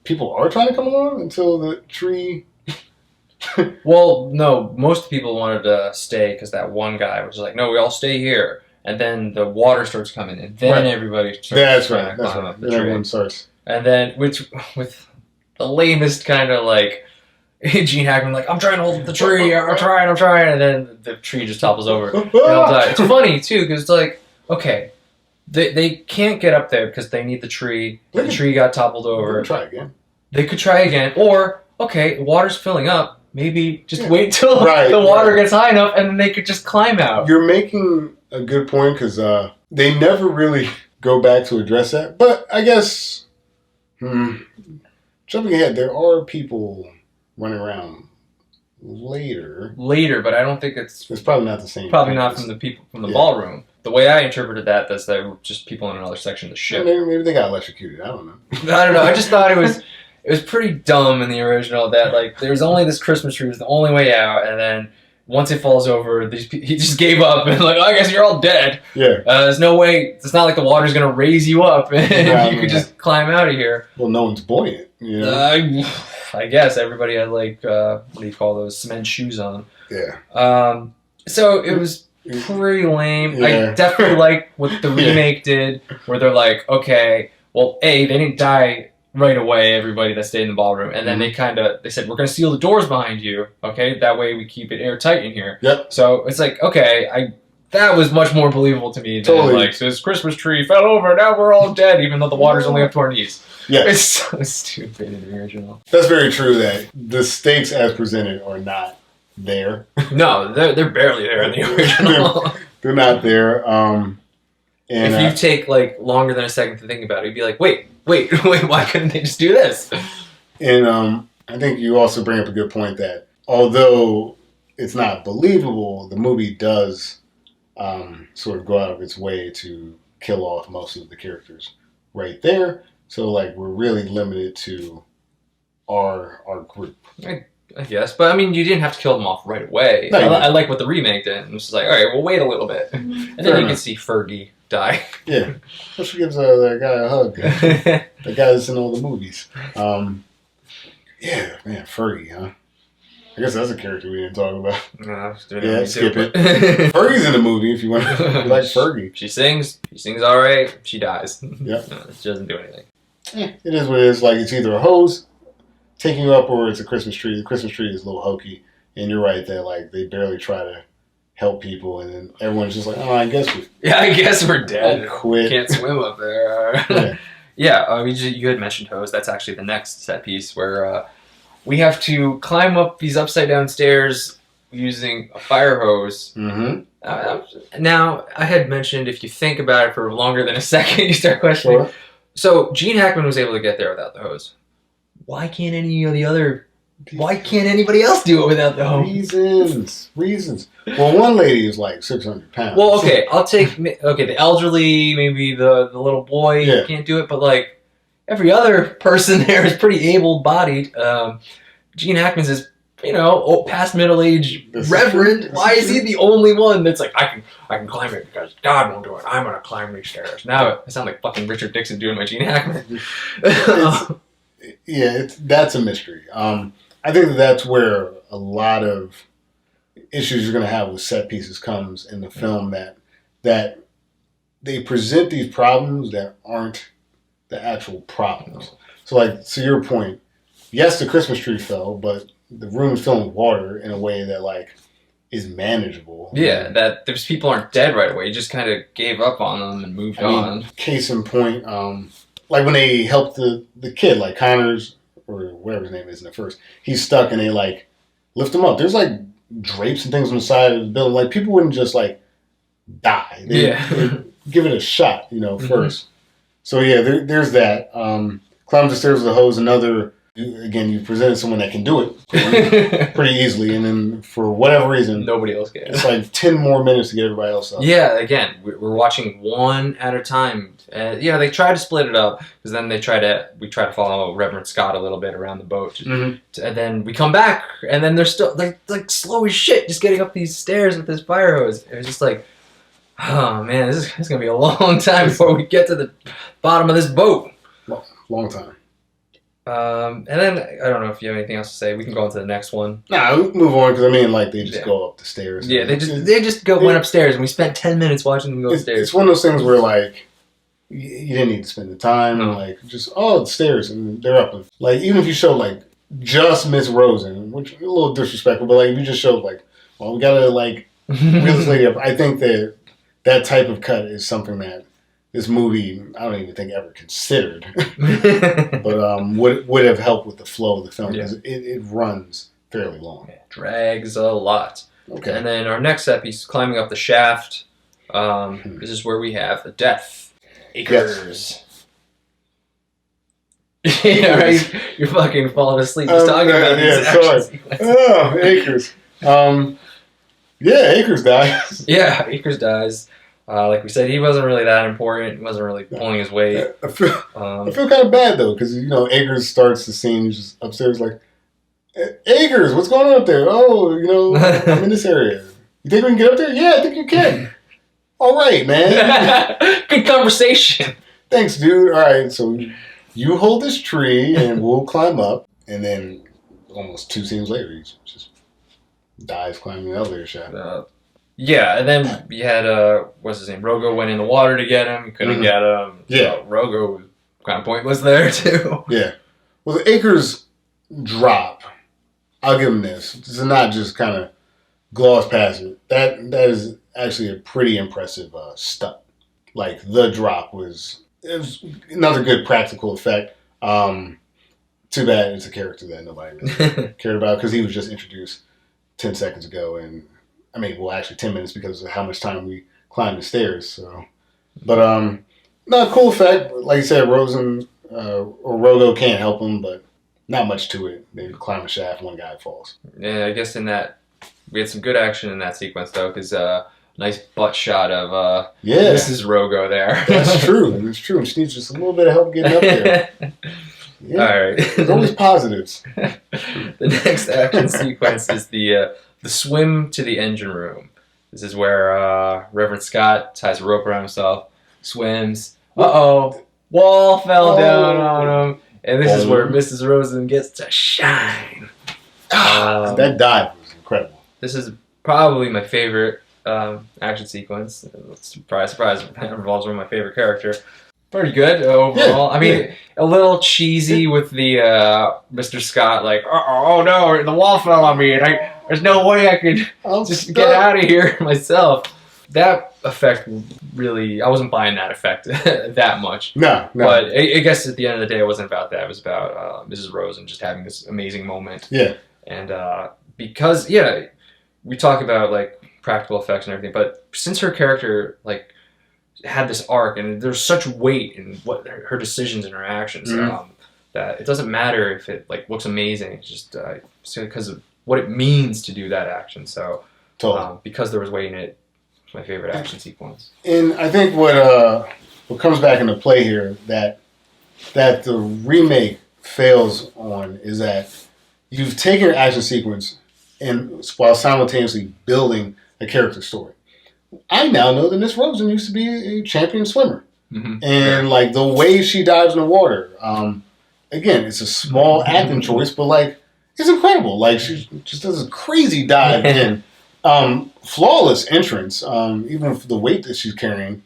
Speaker 2: people are trying to come along until the tree...
Speaker 1: Well, no, most people wanted to stay because that one guy was like, no, we all stay here. And then the water starts coming, and then everybody starts
Speaker 2: climb up the tree. Everyone starts.
Speaker 1: And then, with the lamest kind of like, Gene Hackman, like, I'm trying to hold the tree, I'm trying, and then the tree just topples over. They all die. It's funny, too, because it's like, okay, they can't get up there because they need the tree. The tree got toppled over. They could try again. Or, okay, water's filling up. Maybe just wait till the water gets high enough, and then they could just climb out.
Speaker 2: You're making a good point, because they never really go back to address that. But I guess, jumping ahead, there are people running around later,
Speaker 1: but I don't think it's
Speaker 2: probably not the same.
Speaker 1: Probably not from the people from the ballroom. The way I interpreted that, that's they were just people in another section of the ship.
Speaker 2: Maybe they got electrocuted. I don't know.
Speaker 1: I don't know. I just thought it was pretty dumb in the original that like there's only this Christmas tree was the only way out, and then once it falls over, he just gave up and like, oh, I guess you're all dead.
Speaker 2: Yeah.
Speaker 1: There's no way. It's not like the water's gonna raise you up and you could just climb out of here.
Speaker 2: Well, no one's buoyant. You know?
Speaker 1: I guess everybody had like what do you call those cement shoes on?
Speaker 2: Yeah.
Speaker 1: So it was pretty lame. Yeah. I definitely like what the remake did, where they're like, okay, well, they didn't die right away, everybody that stayed in the ballroom, and then they said, we're going to seal the doors behind you, okay? That way we keep it airtight in here.
Speaker 2: Yep.
Speaker 1: So it's like, okay, that was much more believable to me than like, this Christmas tree fell over, now we're all dead, even though the water's only up to our knees.
Speaker 2: Yeah.
Speaker 1: It's so stupid in the original.
Speaker 2: That's very true that the stakes as presented are not there.
Speaker 1: No, they're barely there in the original.
Speaker 2: they're not there. And
Speaker 1: if you take like longer than a second to think about it, you'd be like, wait, why couldn't they just do this?
Speaker 2: And I think you also bring up a good point that although it's not believable, the movie does sort of go out of its way to kill off most of the characters right there. So like we're really limited to our group.
Speaker 1: I guess, but I mean, you didn't have to kill them off right away. No, I like what the remake did. It was just like, all right, we'll wait a little bit, and then you can see Fergie die.
Speaker 2: Yeah, well, she gives that guy a hug. The guy that's in all the movies. Yeah, man, Fergie, huh? I guess that's a character we didn't talk about.
Speaker 1: No,
Speaker 2: skip it. Fergie's in the movie if you want to like Fergie.
Speaker 1: She sings all right. She dies.
Speaker 2: Yeah,
Speaker 1: she doesn't do anything.
Speaker 2: Yeah, it is what it is. Like it's either a hose taking you up or it's a Christmas tree. The Christmas tree is a little hokey, and you're right that like they barely try to help people, and then everyone's just like, oh, I guess
Speaker 1: we're dead.
Speaker 2: Quit.
Speaker 1: Can't swim up there. Yeah, you had mentioned hose. That's actually the next set piece where we have to climb up these upside down stairs using a fire hose.
Speaker 2: Mm-hmm.
Speaker 1: Now, I had mentioned if you think about it for longer than a second, you start questioning. Sure. So Gene Hackman was able to get there without the hose. Why can't anybody else do it without the hose?
Speaker 2: Reasons. Well, one lady is like 600 pounds.
Speaker 1: Well, okay, I'll take the elderly, maybe the little boy can't do it, but like every other person there is pretty able-bodied. Gene Hackman's is, past middle-age reverend. Why is he the only one that's like, I can climb it because God won't do it. I'm gonna climb these stairs. Now I sound like fucking Richard Dixon doing my Gene Hackman.
Speaker 2: That's a mystery. I think that's where a lot of issues you're going to have with set pieces comes in the film that they present these problems that aren't the actual problems. So like, to your point, yes, the Christmas tree fell, but the room is filling with water in a way that like is manageable.
Speaker 1: Yeah, that those people aren't dead right away. You just kind of gave up on them and moved on.
Speaker 2: Case in point, like when they helped the kid, like Connors or whatever his name is in the first, he's stuck and they like lift him up. There's like drapes and things on the side of the building. Like people wouldn't just like die. They give it a shot, first. So yeah, there's that. Climb the stairs with a hose. Another, again, you presented someone that can do it pretty easily, and then for whatever reason,
Speaker 1: nobody else can.
Speaker 2: It's like 10 more minutes to get everybody else up.
Speaker 1: Yeah, again, we're watching one at a time. They try to split it up because then we try to follow Reverend Scott a little bit around the boat, and then we come back, and then they're still like slow as shit, just getting up these stairs with this fire hose. It was just like, oh man, this is gonna be a long time before we get to the bottom of this boat.
Speaker 2: Long time.
Speaker 1: And then I don't know if you have anything else to say. We can go on to the next one.
Speaker 2: Nah, we'll move on because they just go up the stairs.
Speaker 1: Yeah, they went upstairs, and we spent 10 minutes watching them go upstairs.
Speaker 2: It's one of those things where like you didn't need to spend the time. Like just the stairs and they're up. Like even if you showed like just Miss Rosen, which is a little disrespectful, but like if you just showed like, well, we gotta like wheel this lady up. I think that type of cut is something that this movie, I don't even think ever considered, but would have helped with the flow of the film because it runs fairly long.
Speaker 1: It drags a lot.
Speaker 2: Okay.
Speaker 1: And then our next set piece, climbing up the shaft. This is where we have the death Acres. Yeah, right. You're fucking falling asleep just talking about these action sequences.
Speaker 2: Oh, Acres. Acres dies.
Speaker 1: Yeah, Acres dies. Like we said, he wasn't really that important. He wasn't really pulling his weight.
Speaker 2: I feel kind of bad though, because Acres starts the scene. He's just upstairs, like, Acres, what's going on up there? Oh, I'm in this area. You think we can get up there? Yeah, I think you can. All right, man.
Speaker 1: Good conversation.
Speaker 2: Thanks, dude. All right, so you hold this tree, and we'll climb up. And then, almost 2 scenes later, he just dies climbing the elevator shaft.
Speaker 1: Yeah, and then we had, what's his name? Rogo went in the water to get him. Couldn't get him.
Speaker 2: Yeah.
Speaker 1: So Rogo was kind of pointless there, too.
Speaker 2: Yeah. Well, the Acres drop, I'll give him this. This is not just kind of gloss past it. That is actually a pretty impressive stunt. Like, the drop was another good practical effect. Too bad it's a character that nobody really cared about, because he was just introduced 10 seconds ago, and actually 10 minutes because of how much time we climbed the stairs. So, but no, cool effect. Like you said, Rosen or Rogo can't help him, but not much to it. They climb a shaft, one guy falls.
Speaker 1: Yeah, I guess in that we had some good action in that sequence though, because nice butt shot of Mrs. Rogo there.
Speaker 2: That's true. It's true. And she needs just a little bit of help getting up there. Yeah.
Speaker 1: All right.
Speaker 2: There's always positives.
Speaker 1: The next action sequence is the swim to the engine room. This is where Reverend Scott ties a rope around himself, swims. Wall fell down on him. And this is where Mrs. Rosen gets to shine.
Speaker 2: That dive was incredible.
Speaker 1: This is probably my favorite action sequence. Surprise, surprise. It revolves around my favorite character. Pretty good overall. A little cheesy with the Mr. Scott, like, oh no, the wall fell on me, and there's no way I could just get out of here myself. That effect really, I wasn't buying that effect that much.
Speaker 2: No.
Speaker 1: But I guess at the end of the day, it wasn't about that. It was about Mrs. Rosen just having this amazing moment.
Speaker 2: Yeah.
Speaker 1: And because, we talk about, like, practical effects and everything, but since her character, like, had this arc, and there's such weight in what her decisions and her actions, that it doesn't matter if it, like, looks amazing. It's just because of what it means to do that action. So, because there was weight in it, it's my favorite action sequence.
Speaker 2: And I think what comes back into play here that the remake fails on is that you've taken an action sequence and while simultaneously building a character story. I now know that Miss Rosen used to be a champion swimmer. Mm-hmm. And, like, the way she dives in the water, again, it's a small acting choice, but, like, it's incredible. Like, she just does a crazy dive in. Flawless entrance, even for the weight that she's carrying.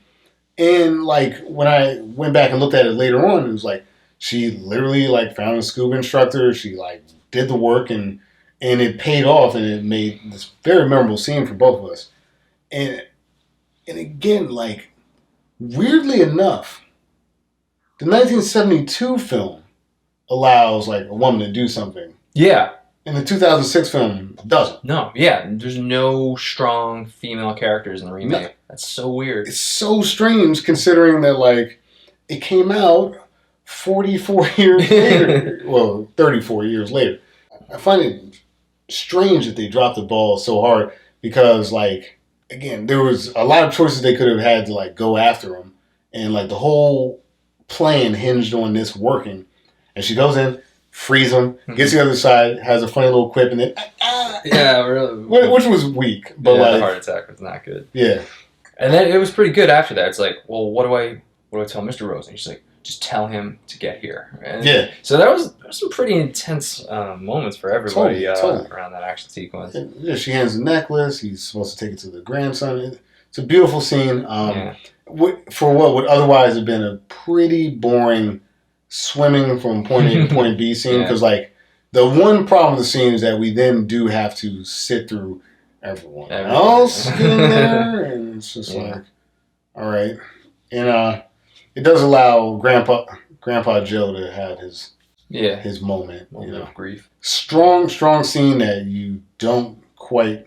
Speaker 2: And, like, when I went back and looked at it later on, it was like she literally, like, found a scuba instructor. She, like, did the work, and it paid off, and it made this very memorable scene for both of us. And again, like, weirdly enough, the 1972 film allows, like, a woman to do something.
Speaker 1: Yeah.
Speaker 2: And the 2006 film doesn't.
Speaker 1: No, yeah. There's no strong female characters in the remake. No. That's so weird.
Speaker 2: It's so strange considering that, like, it came out 44 years later. Well, 34 years later. I find it strange that they dropped the ball so hard because, like, again, there was a lot of choices they could have had to, like, go after him. And, like, the whole plan hinged on this working. And she goes in, frees him, gets the other side, has a funny little quip, and then,
Speaker 1: yeah, really.
Speaker 2: Which was weak. But, like,
Speaker 1: the heart attack was not good.
Speaker 2: Yeah.
Speaker 1: And then it was pretty good after that. It's like, well, what do I tell Mr. Rosen? She's like, just tell him to get there. And so there was some pretty intense moments for everybody totally. Around that action sequence.
Speaker 2: Yeah, she hands the necklace. He's supposed to take it to the grandson. It's a beautiful scene. For what would otherwise have been a pretty boring swimming from point A to point B scene. Because, like, the one problem with the scene is that we then do have to sit through everyone else getting there. And it's just like, all right. And it does allow Grandpa Joe to have his moment,
Speaker 1: of grief.
Speaker 2: Strong scene that you don't quite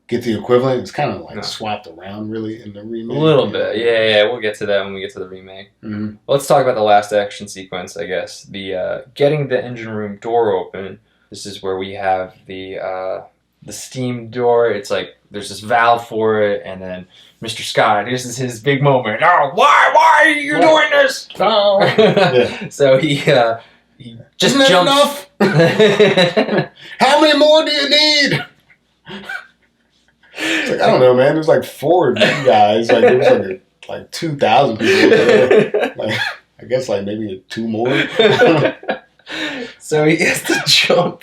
Speaker 2: get the equivalent. It's kind of like swapped around, really, in the remake.
Speaker 1: A little bit. Yeah. We'll get to that when we get to the remake.
Speaker 2: Mm-hmm.
Speaker 1: Let's talk about the last action sequence, I guess. The getting the engine room door open. This is where we have the steam door. It's like there's this valve for it, and then Mr. Scott, this is his big moment. Oh, why are you doing this? Oh.
Speaker 2: Yeah.
Speaker 1: So he just
Speaker 2: Isn't
Speaker 1: jumps.
Speaker 2: That enough? How many more do you need? It's like, I don't know, man. There's like 4 guys. Like there was like 2,000 people there. Like I guess like maybe 2 more.
Speaker 1: So he has to jump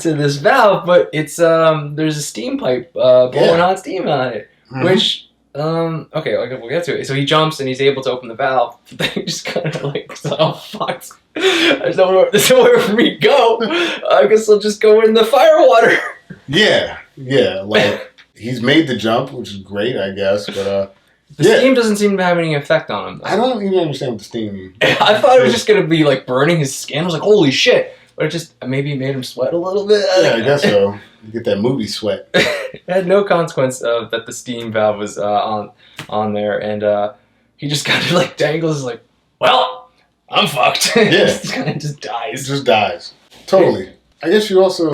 Speaker 1: to this valve, but it's there's a steam pipe blowing hot steam on it, which okay, we'll get to it. So he jumps and he's able to open the valve. But he just kind of like, oh fuck, there's nowhere for me to go. I guess I'll just go in the fire water.
Speaker 2: Yeah, like he's made the jump, which is great, I guess, but
Speaker 1: the steam doesn't seem to have any effect on him, though.
Speaker 2: I don't even understand what the steam.
Speaker 1: I thought it was just gonna be like burning his skin. I was like, holy shit! But it just maybe made him sweat a little bit.
Speaker 2: Yeah, I guess so. You get that movie sweat.
Speaker 1: It had no consequence that the steam valve was on there, and he just kind of like dangles, like, well, I'm fucked.
Speaker 2: Yeah,
Speaker 1: He kind of just dies.
Speaker 2: Just dies. Totally. I guess you also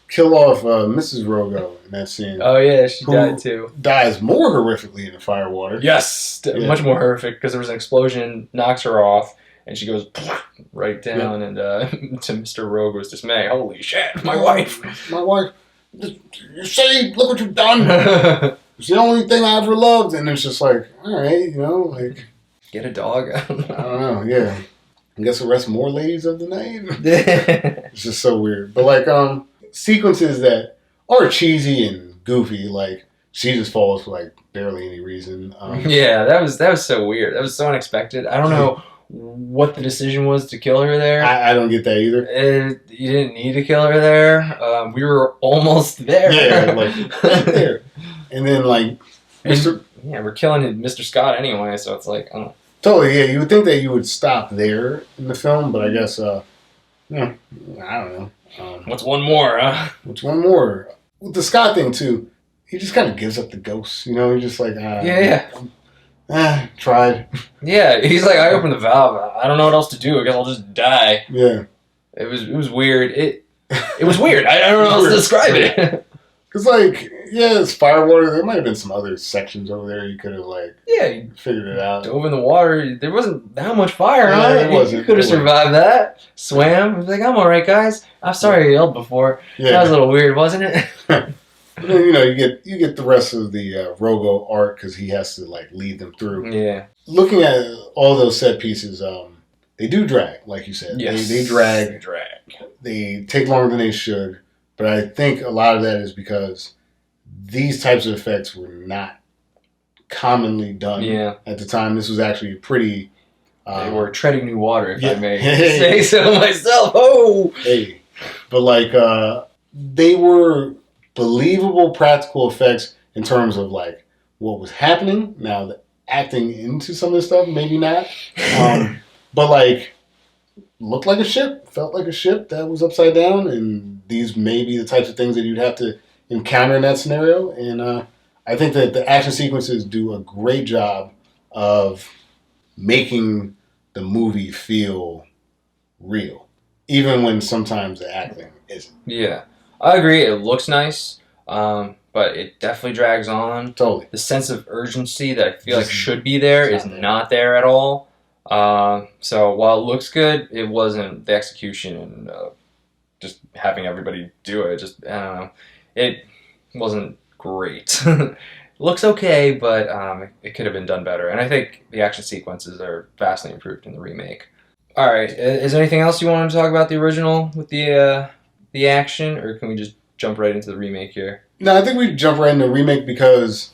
Speaker 2: kill off Mrs. Rogo in that scene.
Speaker 1: Oh yeah, she died too.
Speaker 2: Dies more horrifically in the fire water.
Speaker 1: Yes, much more horrific because there was an explosion, knocks her off, and she goes right down, and to Mr. Rogo's dismay, holy shit, my wife.
Speaker 2: You say, look what you've done. It's the only thing I ever loved, and it's just like, all right, like
Speaker 1: get a dog.
Speaker 2: I don't know. Yeah, I guess arrest more ladies of the night. It's just so weird, but like sequences that are cheesy and goofy, like she just falls for like barely any reason.
Speaker 1: Yeah, that was so weird. That was so unexpected. I don't know what the decision was to kill her there.
Speaker 2: I don't get that either.
Speaker 1: You didn't need to kill her there. We were almost there.
Speaker 2: Yeah, like right there. And then like
Speaker 1: we're killing Mr. Scott anyway, so it's like, I don't know.
Speaker 2: Totally, yeah. You would think that you would stop there in the film, but I guess I don't know.
Speaker 1: What's one more, huh?
Speaker 2: What's one more? With the Scott thing too, he just kind of gives up the ghost. He's just like, tried.
Speaker 1: Yeah, he's like, I opened the valve. I don't know what else to do. I guess I'll just die.
Speaker 2: Yeah.
Speaker 1: It was weird. It was weird. I don't know how else to describe it.
Speaker 2: Cause like, it's fire water. There might have been some other sections over there you could have you figured it out.
Speaker 1: Dove in the water. There wasn't that much fire on it.
Speaker 2: It wasn't.
Speaker 1: You could have survived that. Swam. I was like, I'm all right, guys. I'm sorry I yelled before.
Speaker 2: Yeah.
Speaker 1: That was a little weird, wasn't it?
Speaker 2: But then, you get the rest of the Rogo arc because he has to lead them through.
Speaker 1: Yeah.
Speaker 2: Looking at all those set pieces, they do drag, like you said.
Speaker 1: Yes.
Speaker 2: They drag. They take longer than they should. But I think a lot of that is because these types of effects were not commonly done at the time. This was actually pretty...
Speaker 1: they were treading new water, if I may say so myself. Oh!
Speaker 2: Hey. But, they were believable practical effects in terms of, what was happening. Now, the acting into some of this stuff, maybe not. But, looked like a ship, felt like a ship that was upside down, and these may be the types of things that you'd have to encounter in that scenario. And I think that the action sequences do a great job of making the movie feel real, even when sometimes the acting isn't.
Speaker 1: Yeah, I agree. It looks nice, but it definitely drags on.
Speaker 2: Totally.
Speaker 1: The sense of urgency that I feel like should be there is not there at all. So while it looks good, it wasn't the execution and just having everybody do it. Just, I don't know. It wasn't great. It looks okay, but it could have been done better. And I think the action sequences are vastly improved in the remake. All right. Is there anything else you wanted to talk about the original with the action, or can we just jump right into the remake here?
Speaker 2: No, I think we jump right into the remake because...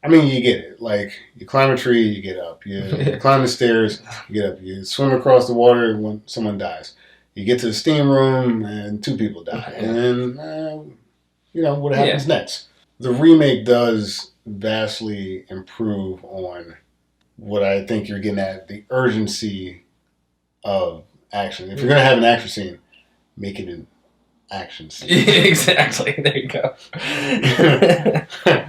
Speaker 2: you get it. You climb a tree, you get up. You climb the stairs, you get up. You swim across the water when someone dies. You get to the steam room and 2 people die. And then, what happens next? The remake does vastly improve on what I think you're getting at, the urgency of action. If you're going to have an action scene, make it action scene.
Speaker 1: Exactly. There you go.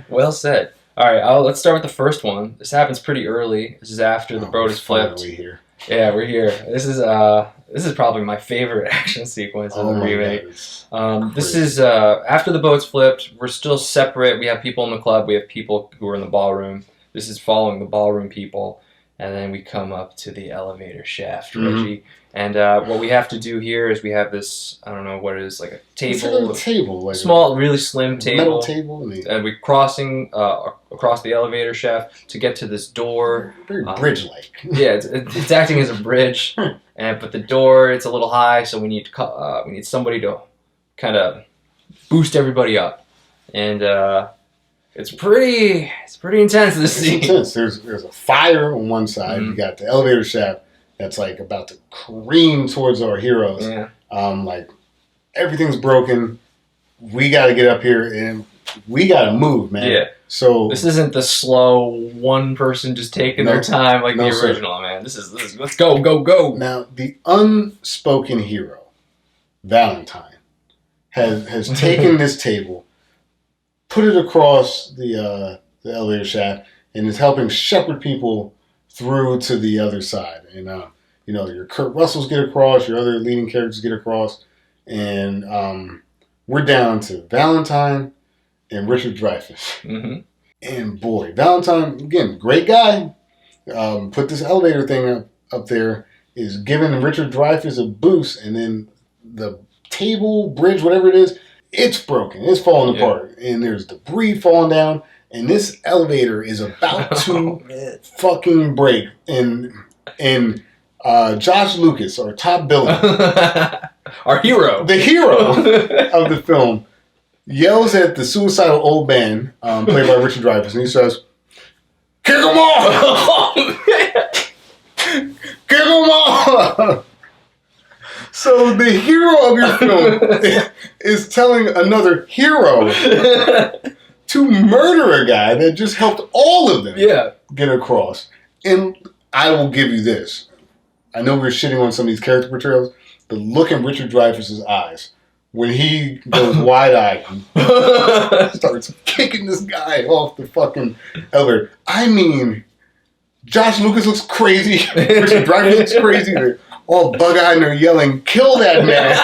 Speaker 1: Well said. All right, let's start with the first one. This happens pretty early. This is after the boat is flipped.
Speaker 2: Here.
Speaker 1: Yeah, we're here. This is probably my favorite action sequence in the remake. This is after the boat's flipped. We're still separate. We have people in the club. We have people who are in the ballroom. This is following the ballroom people, and then we come up to the elevator shaft, Reggie. And what we have to do here is we have this, I don't know what it is, like a table.
Speaker 2: It's like a table. Like
Speaker 1: small, really slim table.
Speaker 2: Metal table.
Speaker 1: And we're crossing across the elevator shaft to get to this door.
Speaker 2: Very bridge-like.
Speaker 1: Yeah, it's acting as a bridge. But the door, it's a little high, so we need somebody to kind of boost everybody up. And it's pretty intense, this scene.
Speaker 2: It's intense. There's a fire on one side. You got the elevator shaft that's like about to careen towards our heroes.
Speaker 1: Yeah.
Speaker 2: Like everything's broken. We got to get up here and we got to move, man.
Speaker 1: Yeah.
Speaker 2: So
Speaker 1: this isn't the slow one person just taking their time like the original, man. This is let's go.
Speaker 2: Now the unspoken hero, Valentine, has taken this table, put it across the elevator shaft, and is helping shepherd people through to the other side. And your Kurt Russells get across, your other leading characters get across, and we're down to Valentine and Richard Dreyfuss. And boy, Valentine, again, great guy. Put this elevator thing up there, is giving Richard Dreyfuss a boost, and then the table, bridge, whatever it is, it's broken. It's falling apart. And there's debris falling down. And this elevator is about to fucking break. And Josh Lucas, our top villain,
Speaker 1: our hero,
Speaker 2: the hero of the film, yells at the suicidal old man, played by Richard Dreyfuss, and he says, "Kick him off! Kick him off!" So the hero of your film is telling another hero to murder a guy that just helped all of them get across. And I will give you this. I know we're shitting on some of these character portrayals, but look in Richard Dreyfuss's eyes. When he goes wide-eyed and starts kicking this guy off the fucking elevator. I mean, Josh Lucas looks crazy. Richard Dreyfuss looks crazy. They're all bug-eyed and they're yelling, "Kill that man!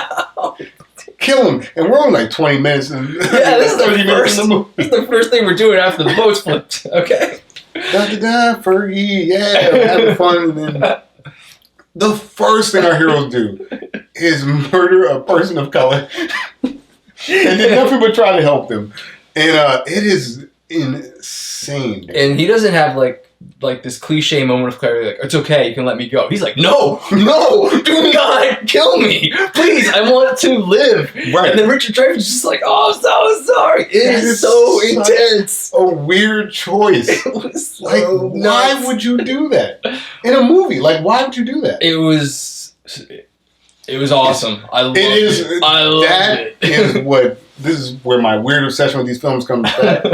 Speaker 2: Kill him!" And we're only like 20 minutes. And
Speaker 1: this is the first thing we're doing after the boat's flipped. Okay.
Speaker 2: Fergie, yeah, we're having fun. And then the first thing our heroes do is murder a person of color. And then nothing but try to help them. And it is insane. Dude.
Speaker 1: And he doesn't have like this cliche moment of clarity, like, "It's okay, you can let me go." He's like, no, do not kill me. Please, I want to live. Right. And then Richard Dreyfuss is just like, "Oh, I'm so sorry." It is so intense.
Speaker 2: A weird choice.
Speaker 1: It was so
Speaker 2: why would you do that? In a movie, why would you do that?
Speaker 1: It was awesome. I loved it.
Speaker 2: This is where my weird obsession with these films comes back.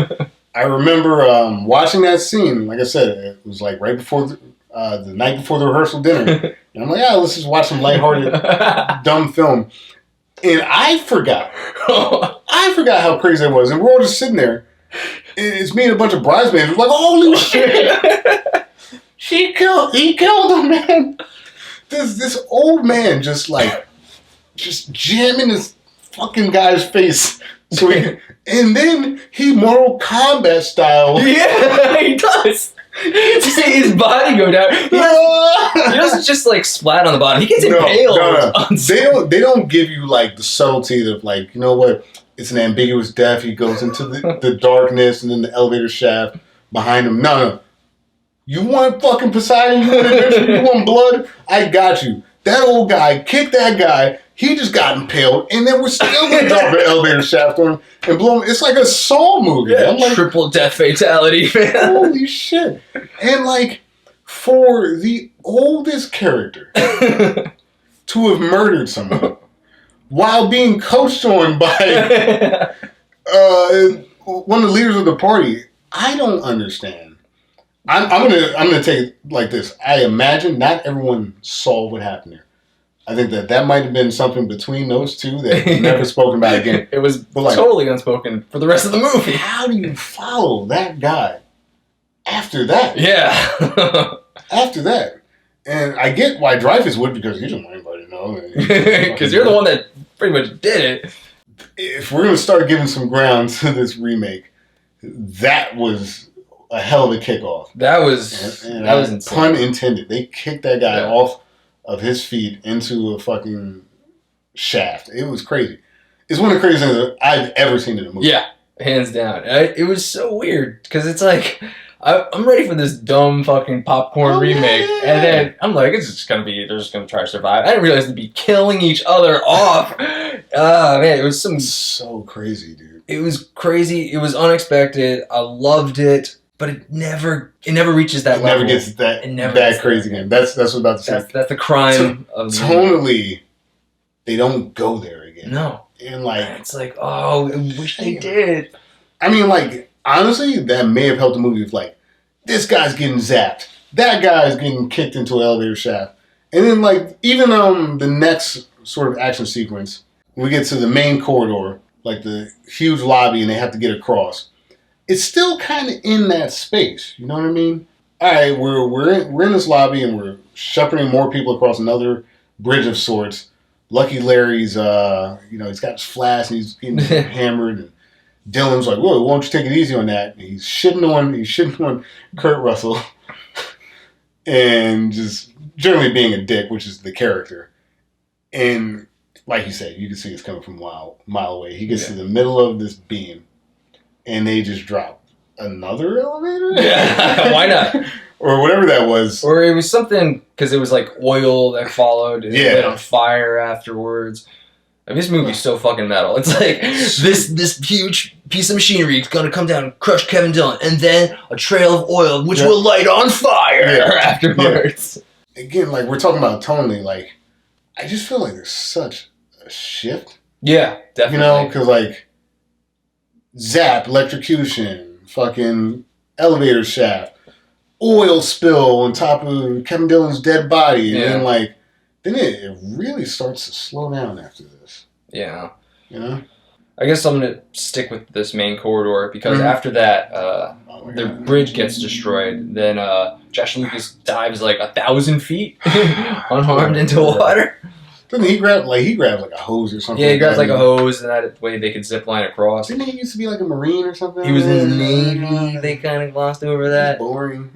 Speaker 2: I remember watching that scene. Like I said, it was like right before the night before the rehearsal dinner. And I'm like, let's just watch some lighthearted, dumb film. And I forgot. How crazy that was. And we're all just sitting there. And it's me and a bunch of bridesmaids. We're like, holy shit. He killed him, man. This old man just jamming this fucking guy's face. And then he Mortal Kombat style.
Speaker 1: Yeah, he does. You see his body go down. He doesn't just splat on the bottom. He gets impaled. No.
Speaker 2: They don't give you the subtlety of you know what? It's an ambiguous death. He goes into the darkness and then the elevator shaft behind him. No. You want fucking Poseidon? You want adventure? You want blood? I got you. That old guy kicked that guy. He just got impaled, and then we're still going to drop an elevator shaft on him and blow him. It's like a Saw movie.
Speaker 1: Yeah, triple death fatality, man.
Speaker 2: Holy shit. And, for the oldest character to have murdered someone while being coached on by one of the leaders of the party, I don't understand. I'm gonna take it like this. I imagine not everyone saw what happened there. I think that might have been something between those two that was never spoken about again.
Speaker 1: It was totally unspoken for the rest of the movie.
Speaker 2: How do you follow that guy after that?
Speaker 1: Yeah.
Speaker 2: After that. And I get why Dreyfuss would, because he didn't want anybody to know.
Speaker 1: Because you're the one that pretty much did it.
Speaker 2: If we're going to start giving some ground to this remake, that was a hell of a kickoff.
Speaker 1: That was insane.
Speaker 2: Pun intended. They kicked that guy off of his feet into a fucking shaft. It was crazy. It's one of the craziest things that I've ever seen in a movie.
Speaker 1: Yeah, hands down. It was so weird because it's like I'm ready for this dumb fucking popcorn remake, and then I'm like, it's just gonna be they're just gonna try to survive. I didn't realize they'd be killing each other off. Man, it was so
Speaker 2: crazy, dude.
Speaker 1: It was crazy. It was unexpected. I loved it. But it never reaches that level.
Speaker 2: It never gets that crazy again. That's what I'm about to say.
Speaker 1: That's the crime of
Speaker 2: tonally. They don't go there again.
Speaker 1: No,
Speaker 2: and like
Speaker 1: it's like, oh, I wish they did.
Speaker 2: I mean, like honestly, that may have helped the movie. If like this guy's getting zapped, that guy's getting kicked into an elevator shaft, and then like even the next sort of action sequence, we get to the main corridor, like the huge lobby, and they have to get across. It's still kind of in that space. You know what I mean? All right, we're in this lobby and we're shepherding more people across another bridge of sorts. Lucky Larry's, he's got his flask and he's getting hammered. And Dylan's like, "Whoa, why don't you take it easy on that?" And he's shitting on Kurt Russell, and just generally being a dick, which is the character. And like you said, you can see it's coming from a mile away. He gets to the middle of this beam. And they just drop another elevator?
Speaker 1: Yeah, why not?
Speaker 2: Or whatever that was.
Speaker 1: Or it was something, because it was like oil that followed and it lit on fire afterwards. I mean, this movie's so fucking metal. It's like, this huge piece of machinery is going to come down and crush Kevin Dillon, and then a trail of oil, which will light on fire afterwards.
Speaker 2: Yeah. Again, like, we're talking about tonally, like, I just feel like there's such a shift.
Speaker 1: Yeah, definitely.
Speaker 2: You know, because, like, zap, electrocution, fucking elevator shaft, oil spill on top of Kevin Dillon's dead body, and then it really starts to slow down after this.
Speaker 1: Yeah.
Speaker 2: You know?
Speaker 1: I guess I'm going to stick with this main corridor because after that, the bridge gets destroyed. Then Josh Lucas dives like 1,000 feet unharmed into water.
Speaker 2: Doesn't he grabs like a hose or something?
Speaker 1: Yeah, he grabs like a hose, and that way they could zip line across.
Speaker 2: Didn't he used to be like a Marine or something?
Speaker 1: He was in the Navy. They kind of glossed over that.
Speaker 2: Boring.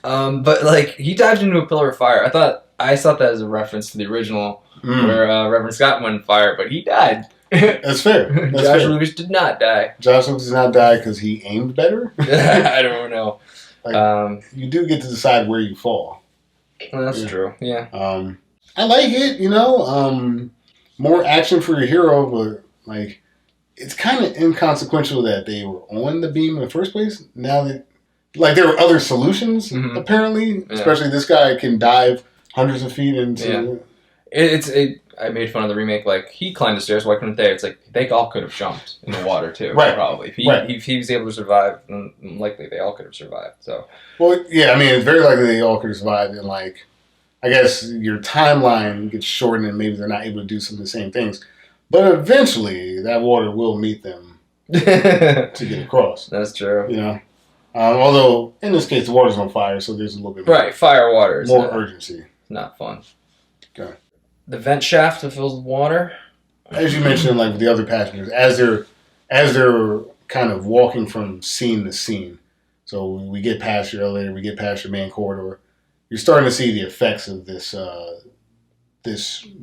Speaker 1: But like he dived into a pillar of fire. I thought that as a reference to the original, where Reverend Scott went in fire, but he died.
Speaker 2: That's fair.
Speaker 1: Josh Lucas did not die.
Speaker 2: Josh Lucas did not die because he aimed better.
Speaker 1: I don't know.
Speaker 2: Like, you do get to decide where you fall.
Speaker 1: Well, that's true. Yeah.
Speaker 2: I like it, you know. More action for your hero, but like it's kind of inconsequential that they were on the beam in the first place. Now that like there were other solutions apparently, especially this guy can dive hundreds of feet into.
Speaker 1: I made fun of the remake. Like he climbed the stairs, why couldn't they? It's like they all could have jumped in the water too.
Speaker 2: Right.
Speaker 1: Probably if he was able to survive, then likely they all could have survived. So.
Speaker 2: Well, yeah, I mean it's very likely they all could have survived, and like. I guess your timeline gets shortened and maybe they're not able to do some of the same things. But eventually, that water will meet them to get across.
Speaker 1: That's true.
Speaker 2: You know? Although, in this case, the water's on fire, so there's a little bit more...
Speaker 1: Right, fire water.
Speaker 2: More urgency.
Speaker 1: Not fun.
Speaker 2: Okay.
Speaker 1: The vent shaft that fills with water.
Speaker 2: As you mentioned, like with the other passengers, as they're kind of walking from scene to scene. So we get past your elevator, we get past your main corridor. You're starting to see the effects of this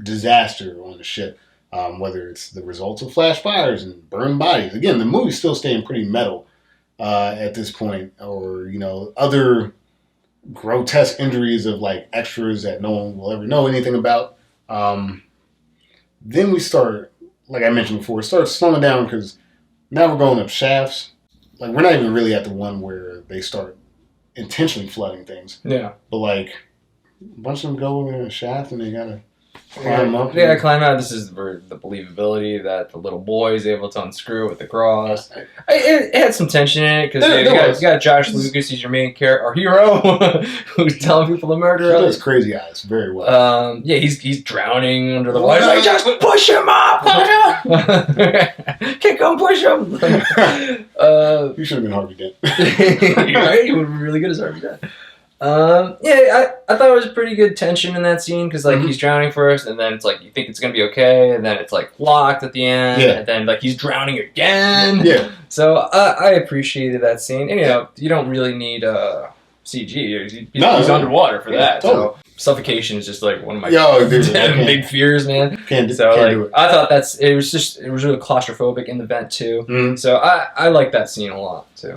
Speaker 2: disaster on the ship, whether it's the results of flash fires and burned bodies. Again, the movie's still staying pretty metal at this point, or other grotesque injuries of like extras that no one will ever know anything about. Then we start, like I mentioned before, it starts slowing down because now we're going up shafts. Like we're not even really at the one where they start intentionally flooding things.
Speaker 1: Yeah.
Speaker 2: But like a bunch of them go in a shaft and they gotta climb up.
Speaker 1: Yeah, climb out. This is where the believability that the little boy is able to unscrew it with the cross. It had some tension in it because you got Josh Lucas. He's your main character, our hero, who's telling people to murder
Speaker 2: He
Speaker 1: others.
Speaker 2: does crazy eyes very well.
Speaker 1: Yeah, he's drowning under the water. He's like, just push him up, kick him, push him.
Speaker 2: You should have been Harvey Dent.
Speaker 1: Right? He would be really good as Harvey Dent. Yeah, I thought it was pretty good tension in that scene because he's drowning first, and then it's like you think it's gonna be okay, and then it's like locked at the end, and then like he's drowning again.
Speaker 2: Yeah.
Speaker 1: So I appreciated that scene, and you don't really need CG. He's underwater for that. Totally. So suffocation is just like one of my big fears, man.
Speaker 2: Can't do it.
Speaker 1: I thought it was really claustrophobic in the vent too. Mm-hmm. So I like that scene a lot too.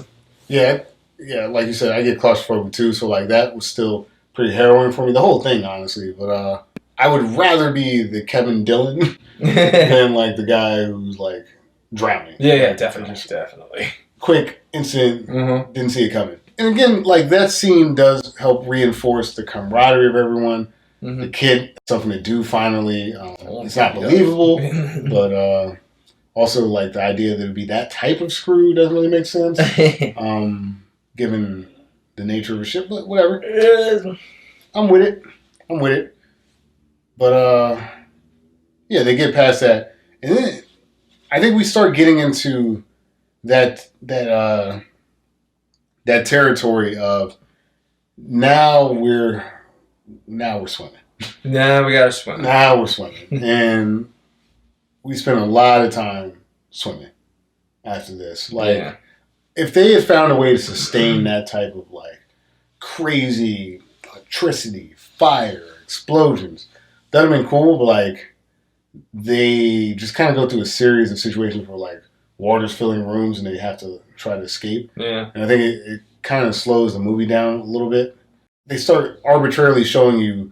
Speaker 2: Yeah, like you said, I get claustrophobic too, so like that was still pretty harrowing for me. The whole thing, honestly. But I would rather be the Kevin Dillon than like the guy who's like drowning.
Speaker 1: Yeah, definitely.
Speaker 2: Quick incident, didn't see it coming. And again, like that scene does help reinforce the camaraderie of everyone. Mm-hmm. The kid, something to do finally. It's not believable, but also like the idea that it would be that type of screw doesn't really make sense. Given the nature of the ship, but whatever. I'm with it. But yeah, they get past that, and then I think we start getting into that territory of now we're swimming.
Speaker 1: Now we gotta swim.
Speaker 2: Now we're swimming, and we spent a lot of time swimming after this. Like, if they had found a way to sustain that type of like crazy electricity, fire, explosions, that'd have been cool. But like, they just kind of go through a series of situations where like water's filling rooms and they have to try to escape. Yeah, and I think it kind of slows the movie down a little bit. They start arbitrarily showing you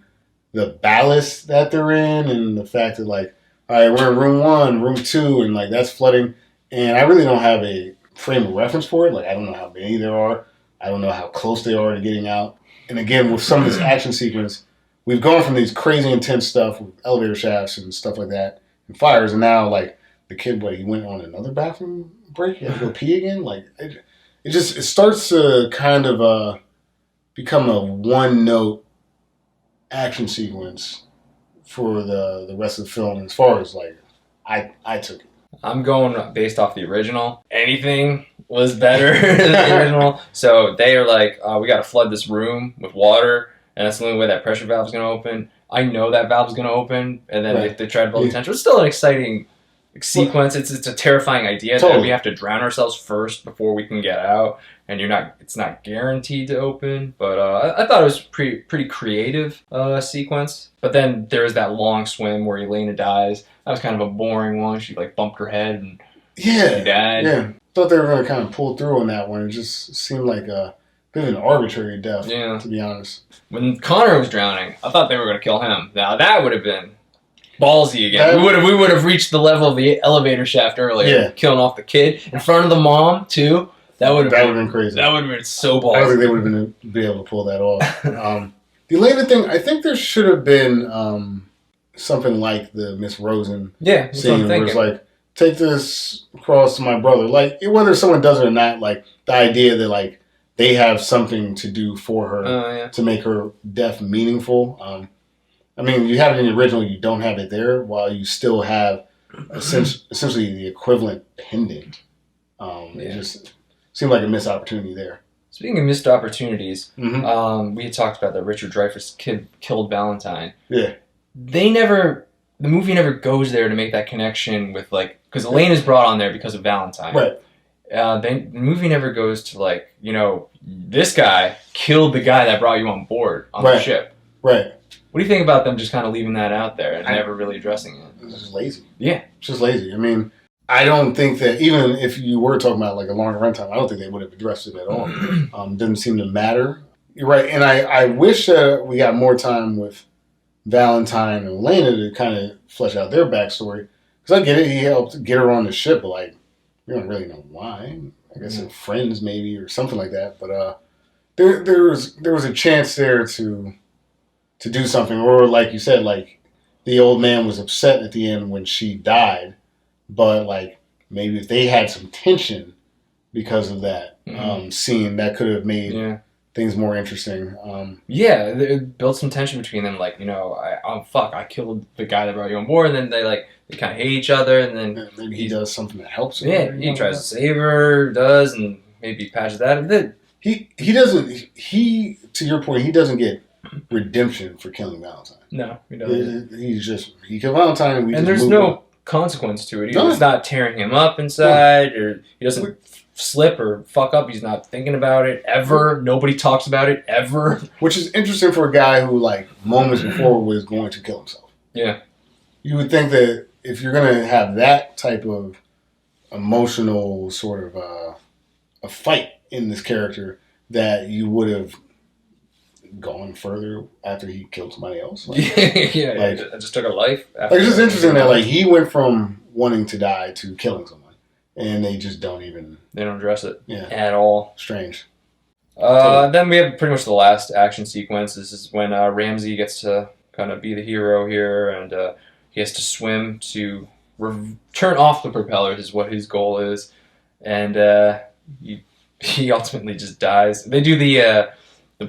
Speaker 2: the ballast that they're in and the fact that like, all right, we're in room 1, room 2, and like that's flooding. And I really don't have a frame of reference for it. Like, I don't know how many there are. I don't know how close they are to getting out. And again, with some of this action sequence, we've gone from these crazy intense stuff with elevator shafts and stuff like that and fires, and now like the kid, he went on another bathroom break? He had to go pee again? Like, it starts to kind of become a one-note action sequence for the rest of the film as far as like I took it.
Speaker 1: I'm going based off the original. Anything was better than the original. So they are like, we got to flood this room with water, and that's the only way that pressure valve is going to open. I know that valve is going to open, and then they try to build tension. It's still an exciting sequence. It's a terrifying idea that we have to drown ourselves first before we can get out, and it's not guaranteed to open. But I thought it was pretty creative sequence. But then there's that long swim where Elena dies. That was kind of a boring one. She like bumped her head and she died.
Speaker 2: Yeah, thought they were going to kind of pull through on that one. It just seemed like a bit of an arbitrary death, to be honest.
Speaker 1: When Connor was drowning, I thought they were going to kill him. Now that would have been ballsy again. We would have reached the level of the elevator shaft earlier, killing off the kid in front of the mom too. That would have been crazy. That would have been so ballsy.
Speaker 2: I don't think they would have been able to pull that off. The Elena thing, I think there should have been something like the Miss Rosen scene where it's like, take this cross to my brother. Like, whether someone does it or not, like the idea that like they have something to do for her to make her death meaningful. I mean, you have it in the original, you don't have it there, while you still have essentially the equivalent pendant. It just seemed like a missed opportunity there.
Speaker 1: Speaking of missed opportunities, we had talked about that Richard Dreyfuss kid killed Valentine. Yeah. The movie never goes there to make that connection with, like, because Elena's brought on there because of Valentine. Right. The movie never goes to, like, this guy killed the guy that brought you on board on the ship. Right. What do you think about them just kind of leaving that out there and never really addressing it?
Speaker 2: It's just lazy.
Speaker 1: Yeah.
Speaker 2: It's just lazy. I mean, I don't think that, even if you were talking about like a longer runtime, I don't think they would have addressed it at all. Doesn't seem to matter. You're right. And I wish we got more time with Valentine and Elena to kind of flesh out their backstory. Because I get it. He helped get her on the ship, but like, we don't really know why. I guess they're friends maybe or something like that. But there was a chance there to do something, or like you said, like the old man was upset at the end when she died, but like maybe if they had some tension because of that scene, that could have made things more interesting.
Speaker 1: It built some tension between them. Like, I killed the guy that brought you on board, and then they kind of hate each other, and then
Speaker 2: maybe he does something that helps her.
Speaker 1: Yeah, he tries to save her, and maybe patches that.
Speaker 2: He doesn't. He, to your point, he doesn't get redemption for killing Valentine.
Speaker 1: No, he doesn't.
Speaker 2: He killed Valentine,
Speaker 1: and there's no consequence to it. It's not tearing him up inside, or he doesn't slip or fuck up. He's not thinking about it ever. Nobody talks about it ever.
Speaker 2: Which is interesting for a guy who, like, moments before was going to kill himself.
Speaker 1: Yeah.
Speaker 2: You would think that if you're going to have that type of emotional sort of a fight in this character, that you would have gone further after he killed somebody else.
Speaker 1: I just took a life.
Speaker 2: Like, it's just interesting that, like, he went from wanting to die to killing someone. And they just don't even...
Speaker 1: They don't address it at all.
Speaker 2: Strange.
Speaker 1: Then we have pretty much the last action sequence. This is when Ramsey gets to kind of be the hero here, and he has to swim to turn off the propellers is what his goal is. And he ultimately just dies. They do the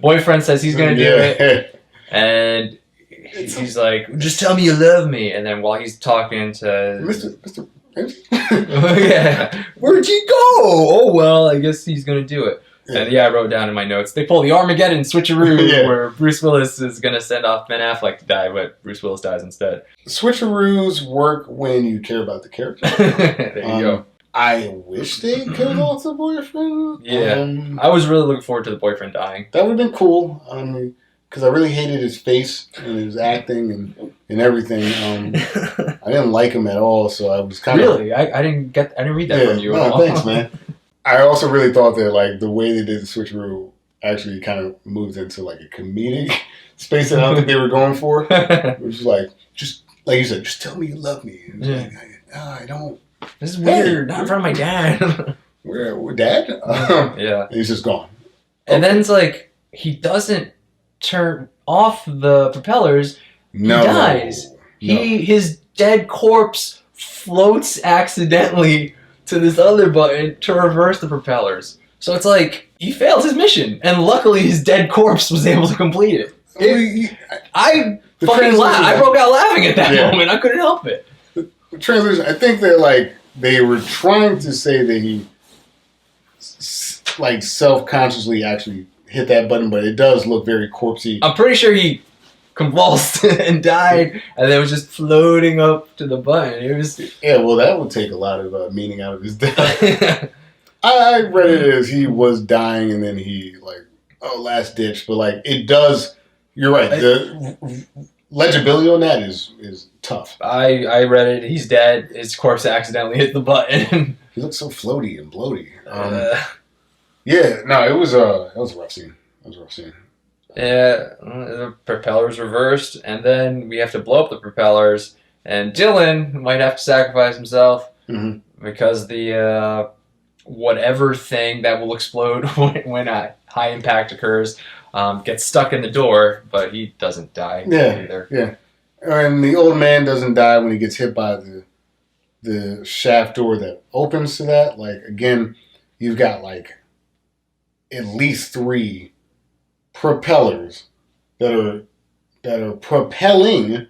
Speaker 1: boyfriend says he's going to do it. And he's like, just tell me you love me. And then while he's talking to...
Speaker 2: Mr.
Speaker 1: Where'd you go? Oh, well, I guess he's going to do it. And I wrote down in my notes, they pull the Armageddon switcheroo where Bruce Willis is going to send off Ben Affleck to die, but Bruce Willis dies instead.
Speaker 2: Switcheroos work when you care about the character.
Speaker 1: There you go.
Speaker 2: I wish they killed off the boyfriend.
Speaker 1: Yeah. I was really looking forward to the boyfriend dying.
Speaker 2: That would have been cool. Because I really hated his face and his acting and everything. I didn't like him at all, so I was kind of...
Speaker 1: Really? I didn't read that from you.
Speaker 2: No, thanks, man. I also really thought that, like, the way they did the switcheroo actually kind of moved into, like, a comedic space that I don't think they were going for. It was like, just, like you said, just tell me you love me. And I don't...
Speaker 1: This is weird. Not in front of my dad.
Speaker 2: Where Dad? He's just gone.
Speaker 1: And then it's like, he doesn't turn off the propellers.
Speaker 2: No.
Speaker 1: He dies. His dead corpse floats accidentally to this other button to reverse the propellers. So it's like, he failed his mission. And luckily his dead corpse was able to complete it. I fucking laughed. I broke out laughing at that moment. I couldn't help it.
Speaker 2: The translation, I think that, like, they were trying to say that he, like, self-consciously actually hit that button, but it does look very corpsey.
Speaker 1: I'm pretty sure he convulsed and died, and then was just floating up to the button. It was...
Speaker 2: Yeah, well, that would take a lot of meaning out of his death. I read it as he was dying, and then he, like, last ditch. But, like, it does... You're right. The legibility on that is tough.
Speaker 1: I read it. He's dead. His corpse accidentally hit the button.
Speaker 2: He looks so floaty and bloaty. It was a rough scene.
Speaker 1: Yeah, the propellers reversed, and then we have to blow up the propellers, and Dylan might have to sacrifice himself because the whatever thing that will explode when a high impact occurs gets stuck in the door, but he doesn't die either.
Speaker 2: Yeah, and the old man doesn't die when he gets hit by the shaft door that opens to that. Like, again, you've got, like, at least 3 propellers that are propelling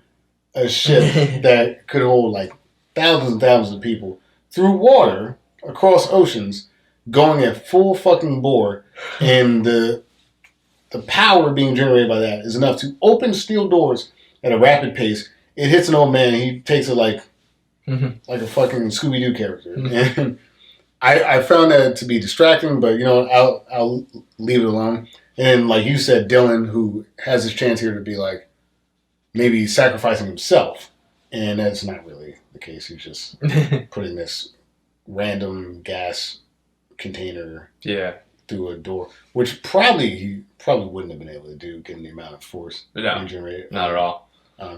Speaker 2: a ship that could hold, like, thousands and thousands of people through water across oceans, going at full fucking bore, and the power being generated by that is enough to open steel doors at a rapid pace. It hits an old man, and he takes it like a fucking Scooby-Doo character. And I found that to be distracting, but, I'll leave it alone. And like you said, Dylan, who has his chance here to be, like, maybe sacrificing himself. And that's not really the case. He's just putting this random gas container through a door, which he probably wouldn't have been able to do given the amount of force being generated.
Speaker 1: Not at all.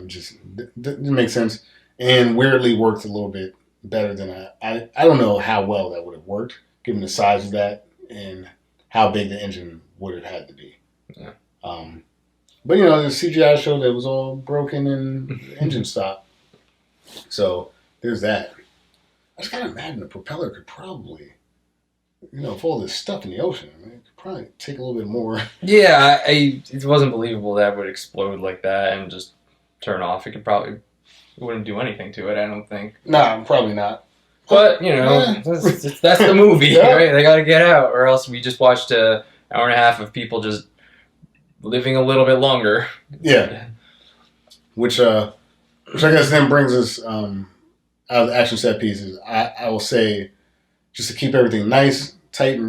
Speaker 2: Just didn't make sense. And weirdly worked a little bit better than I don't know how well that would have worked, given the size of that and how big the engine would have had to be. Yeah. But, the CGI showed that it was all broken and the engine stopped. So, there's that. I just gotta imagine the propeller could probably, with all this stuff in the ocean, it could probably take a little bit more.
Speaker 1: Yeah, it wasn't believable that it would explode like that and just turn off. It wouldn't do anything to it, I don't think.
Speaker 2: Nah, probably not.
Speaker 1: But, that's the movie,
Speaker 2: yeah.
Speaker 1: Right? They gotta get out, or else we just watched an hour and a half of people just living a little bit longer.
Speaker 2: Yeah. Which I guess then brings us out of the action set pieces. I will say, just to keep everything nice, tight,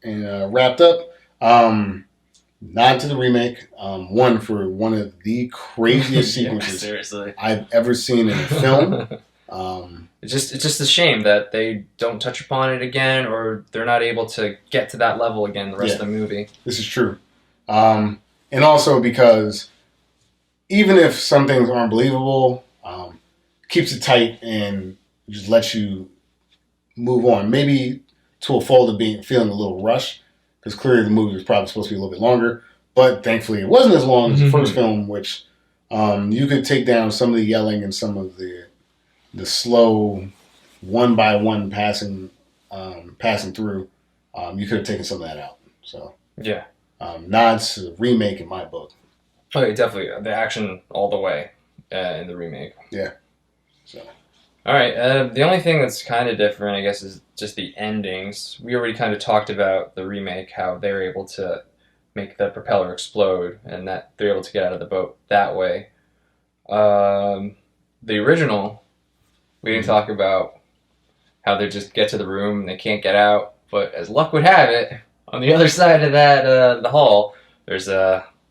Speaker 2: and wrapped up, nod to the remake. One for one of the craziest sequences
Speaker 1: seriously
Speaker 2: I've ever seen in a film.
Speaker 1: It's just a shame that they don't touch upon it again, or they're not able to get to that level again the rest of the movie.
Speaker 2: This is true. And also because even if some things aren't believable, keeps it tight and just lets you move on. Maybe to a fault of feeling a little rushed, because clearly the movie was probably supposed to be a little bit longer. But thankfully it wasn't as long as the first film, which you could take down some of the yelling and some of the slow one by one passing through. You could have taken some of that out. So
Speaker 1: yeah.
Speaker 2: Nods to the remake in my book.
Speaker 1: Okay, definitely. The action all the way in the remake.
Speaker 2: Yeah. So.
Speaker 1: All right. The only thing that's kind of different, I guess, is just the endings. We already kind of talked about the remake, how they were able to make the propeller explode and that they're able to get out of the boat that way. The original, we didn't talk about how they just get to the room and they can't get out. But as luck would have it, on the other side of that, the hall, there's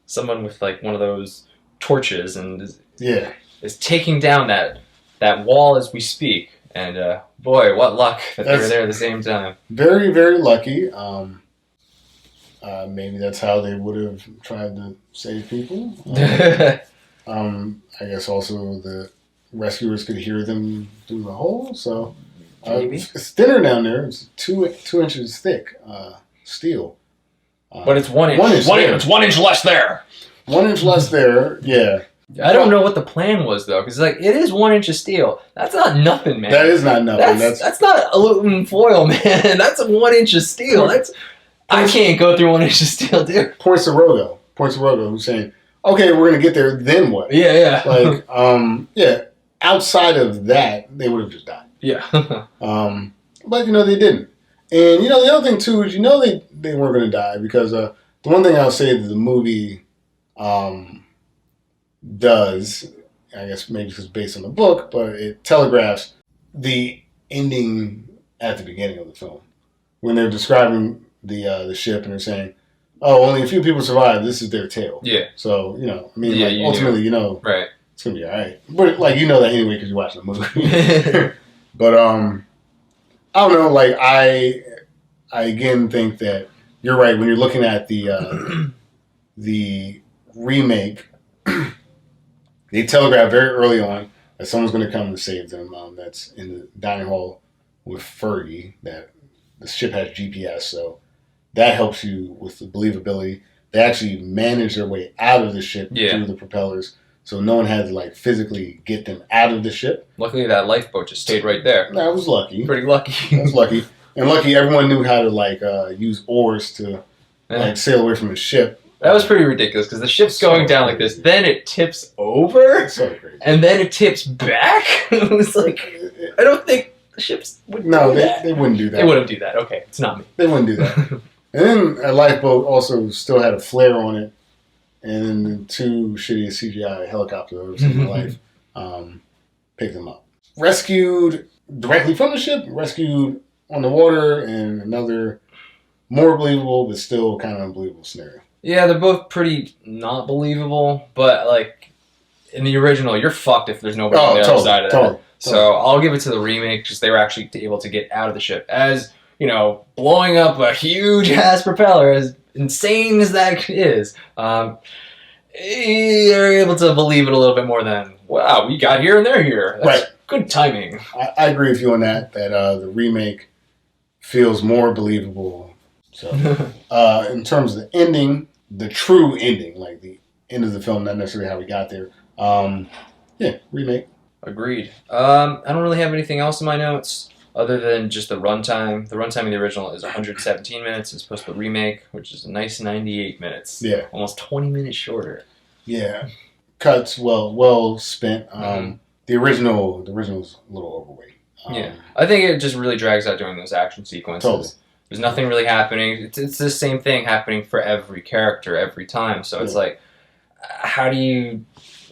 Speaker 1: someone with like one of those torches and is taking down that wall as we speak. And boy, what luck that they were there at the same time.
Speaker 2: Very, very lucky. Maybe that's how they would have tried to save people. I guess also the rescuers could hear them through the hole. So it's thinner down there. It's two inches thick. Steel.
Speaker 1: But it's 1 inch. It's 1 inch less there.
Speaker 2: 1 inch less there, yeah.
Speaker 1: I don't know what the plan was though, because it is 1 inch of steel. That's not nothing, man.
Speaker 2: That is not nothing.
Speaker 1: That's not aluminum foil, man. That's 1 inch of steel. I can't go through 1 inch of steel, dude.
Speaker 2: Points to Rogo, who's saying, "Okay, we're gonna get there. Then what?"
Speaker 1: Yeah.
Speaker 2: Like, outside of that, they would have just died.
Speaker 1: Yeah.
Speaker 2: But they didn't. And the other thing too is they weren't going to die because the one thing I'll say that the movie does, I guess maybe because it's based on the book, but it telegraphs the ending at the beginning of the film when they're describing the ship and they're saying, "Oh, only a few people survived. This is their tale."
Speaker 1: Yeah.
Speaker 2: So ultimately,
Speaker 1: right,
Speaker 2: it's gonna be all right. But that anyway because you're watching the movie. But I don't know, like I again think that you're right when you're looking at the remake. They telegraph very early on that someone's going to come and save them. That's in the dining hall with Fergie. That the ship has GPS, so that helps you with the believability. They actually manage their way out of the ship through the propellers, so no one had to physically get them out of the ship.
Speaker 1: Luckily, that lifeboat just stayed right there.
Speaker 2: I was lucky.
Speaker 1: Pretty lucky.
Speaker 2: I was lucky. And lucky everyone knew how to use oars to sail away from the ship.
Speaker 1: That was pretty ridiculous because the ship's going down like this, then it tips over, and then it tips back. It was like, I don't think the ships would do that.
Speaker 2: They wouldn't do that.
Speaker 1: They wouldn't do that. Okay, it's not me.
Speaker 2: They wouldn't do that. And then a lifeboat also still had a flare on it, and then the two shitty CGI helicopters I've ever seen in my life picked them up. Rescued directly from the ship, rescued on the water, and another more believable but still kind of unbelievable scenario.
Speaker 1: Yeah, they're both pretty not believable, but in the original, you're fucked if there's nobody on the other side of that. So I'll give it to the remake because they were actually able to get out of the ship. As, blowing up a huge ass propeller, as insane as that is, you're able to believe it a little bit more than, wow, we got here and they're here. That's good timing.
Speaker 2: I agree with you on that the remake feels more believable. So, in terms of the ending, the true ending, like the end of the film, not necessarily how we got there. Yeah, remake.
Speaker 1: Agreed. I don't really have anything else in my notes other than just the runtime. The runtime of the original is 117 minutes as opposed to the remake, which is a nice 98 minutes.
Speaker 2: Yeah.
Speaker 1: Almost 20 minutes shorter.
Speaker 2: Yeah. Cuts well spent. The original's a little overweight.
Speaker 1: Yeah. I think it just really drags out during those action sequences.
Speaker 2: Totally.
Speaker 1: There's nothing really happening. It's the same thing happening for every character every time. So it's like, how do you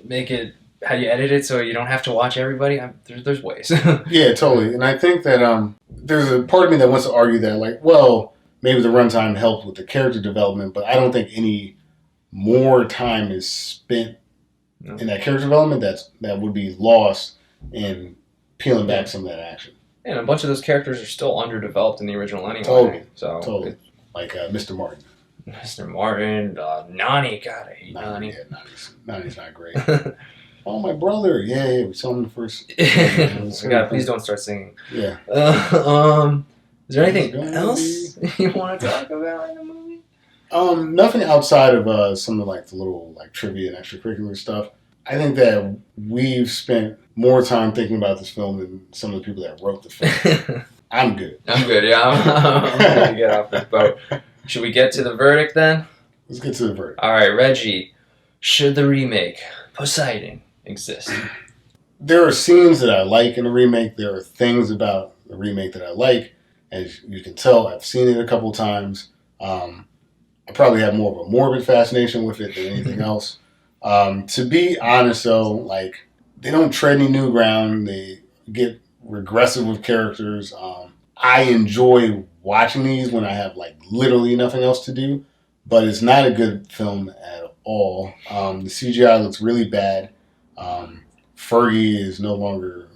Speaker 1: make it? How do you edit it so you don't have to watch everybody? There's ways.
Speaker 2: Yeah, totally. And I think that there's a part of me that wants to argue that, like, well, maybe the runtime helped with the character development, but I don't think any more time is spent in that character development that would be lost in peeling back some of that action.
Speaker 1: And a bunch of those characters are still underdeveloped in the original anyway.
Speaker 2: Totally. Like Mr. Martin.
Speaker 1: Mr. Martin, Nani. God, I hate Nani.
Speaker 2: Yeah, Nani's not great. Oh, my brother. Yeah, we saw him in the first.
Speaker 1: God, please don't start singing.
Speaker 2: Yeah.
Speaker 1: Is there anything else you want to talk about in the movie?
Speaker 2: Nothing outside of some of like the little like trivia and extracurricular stuff. I think that we've spent more time thinking about this film than some of the people that wrote the film. I'm good.
Speaker 1: I'm good, yeah. I'm going to get off this boat. Should we get to the verdict then?
Speaker 2: Let's get to the verdict.
Speaker 1: All right, Reggie. Should the remake, Poseidon, exist?
Speaker 2: There are scenes that I like in the remake. There are things about the remake that I like. As you can tell, I've seen it a couple times. I probably have more of a morbid fascination with it than anything else. To be honest, though, like, they don't tread any new ground. They get regressive with characters. I enjoy watching these when I have like literally nothing else to do, but it's not a good film at all. The CGI looks really bad. Fergie is no longer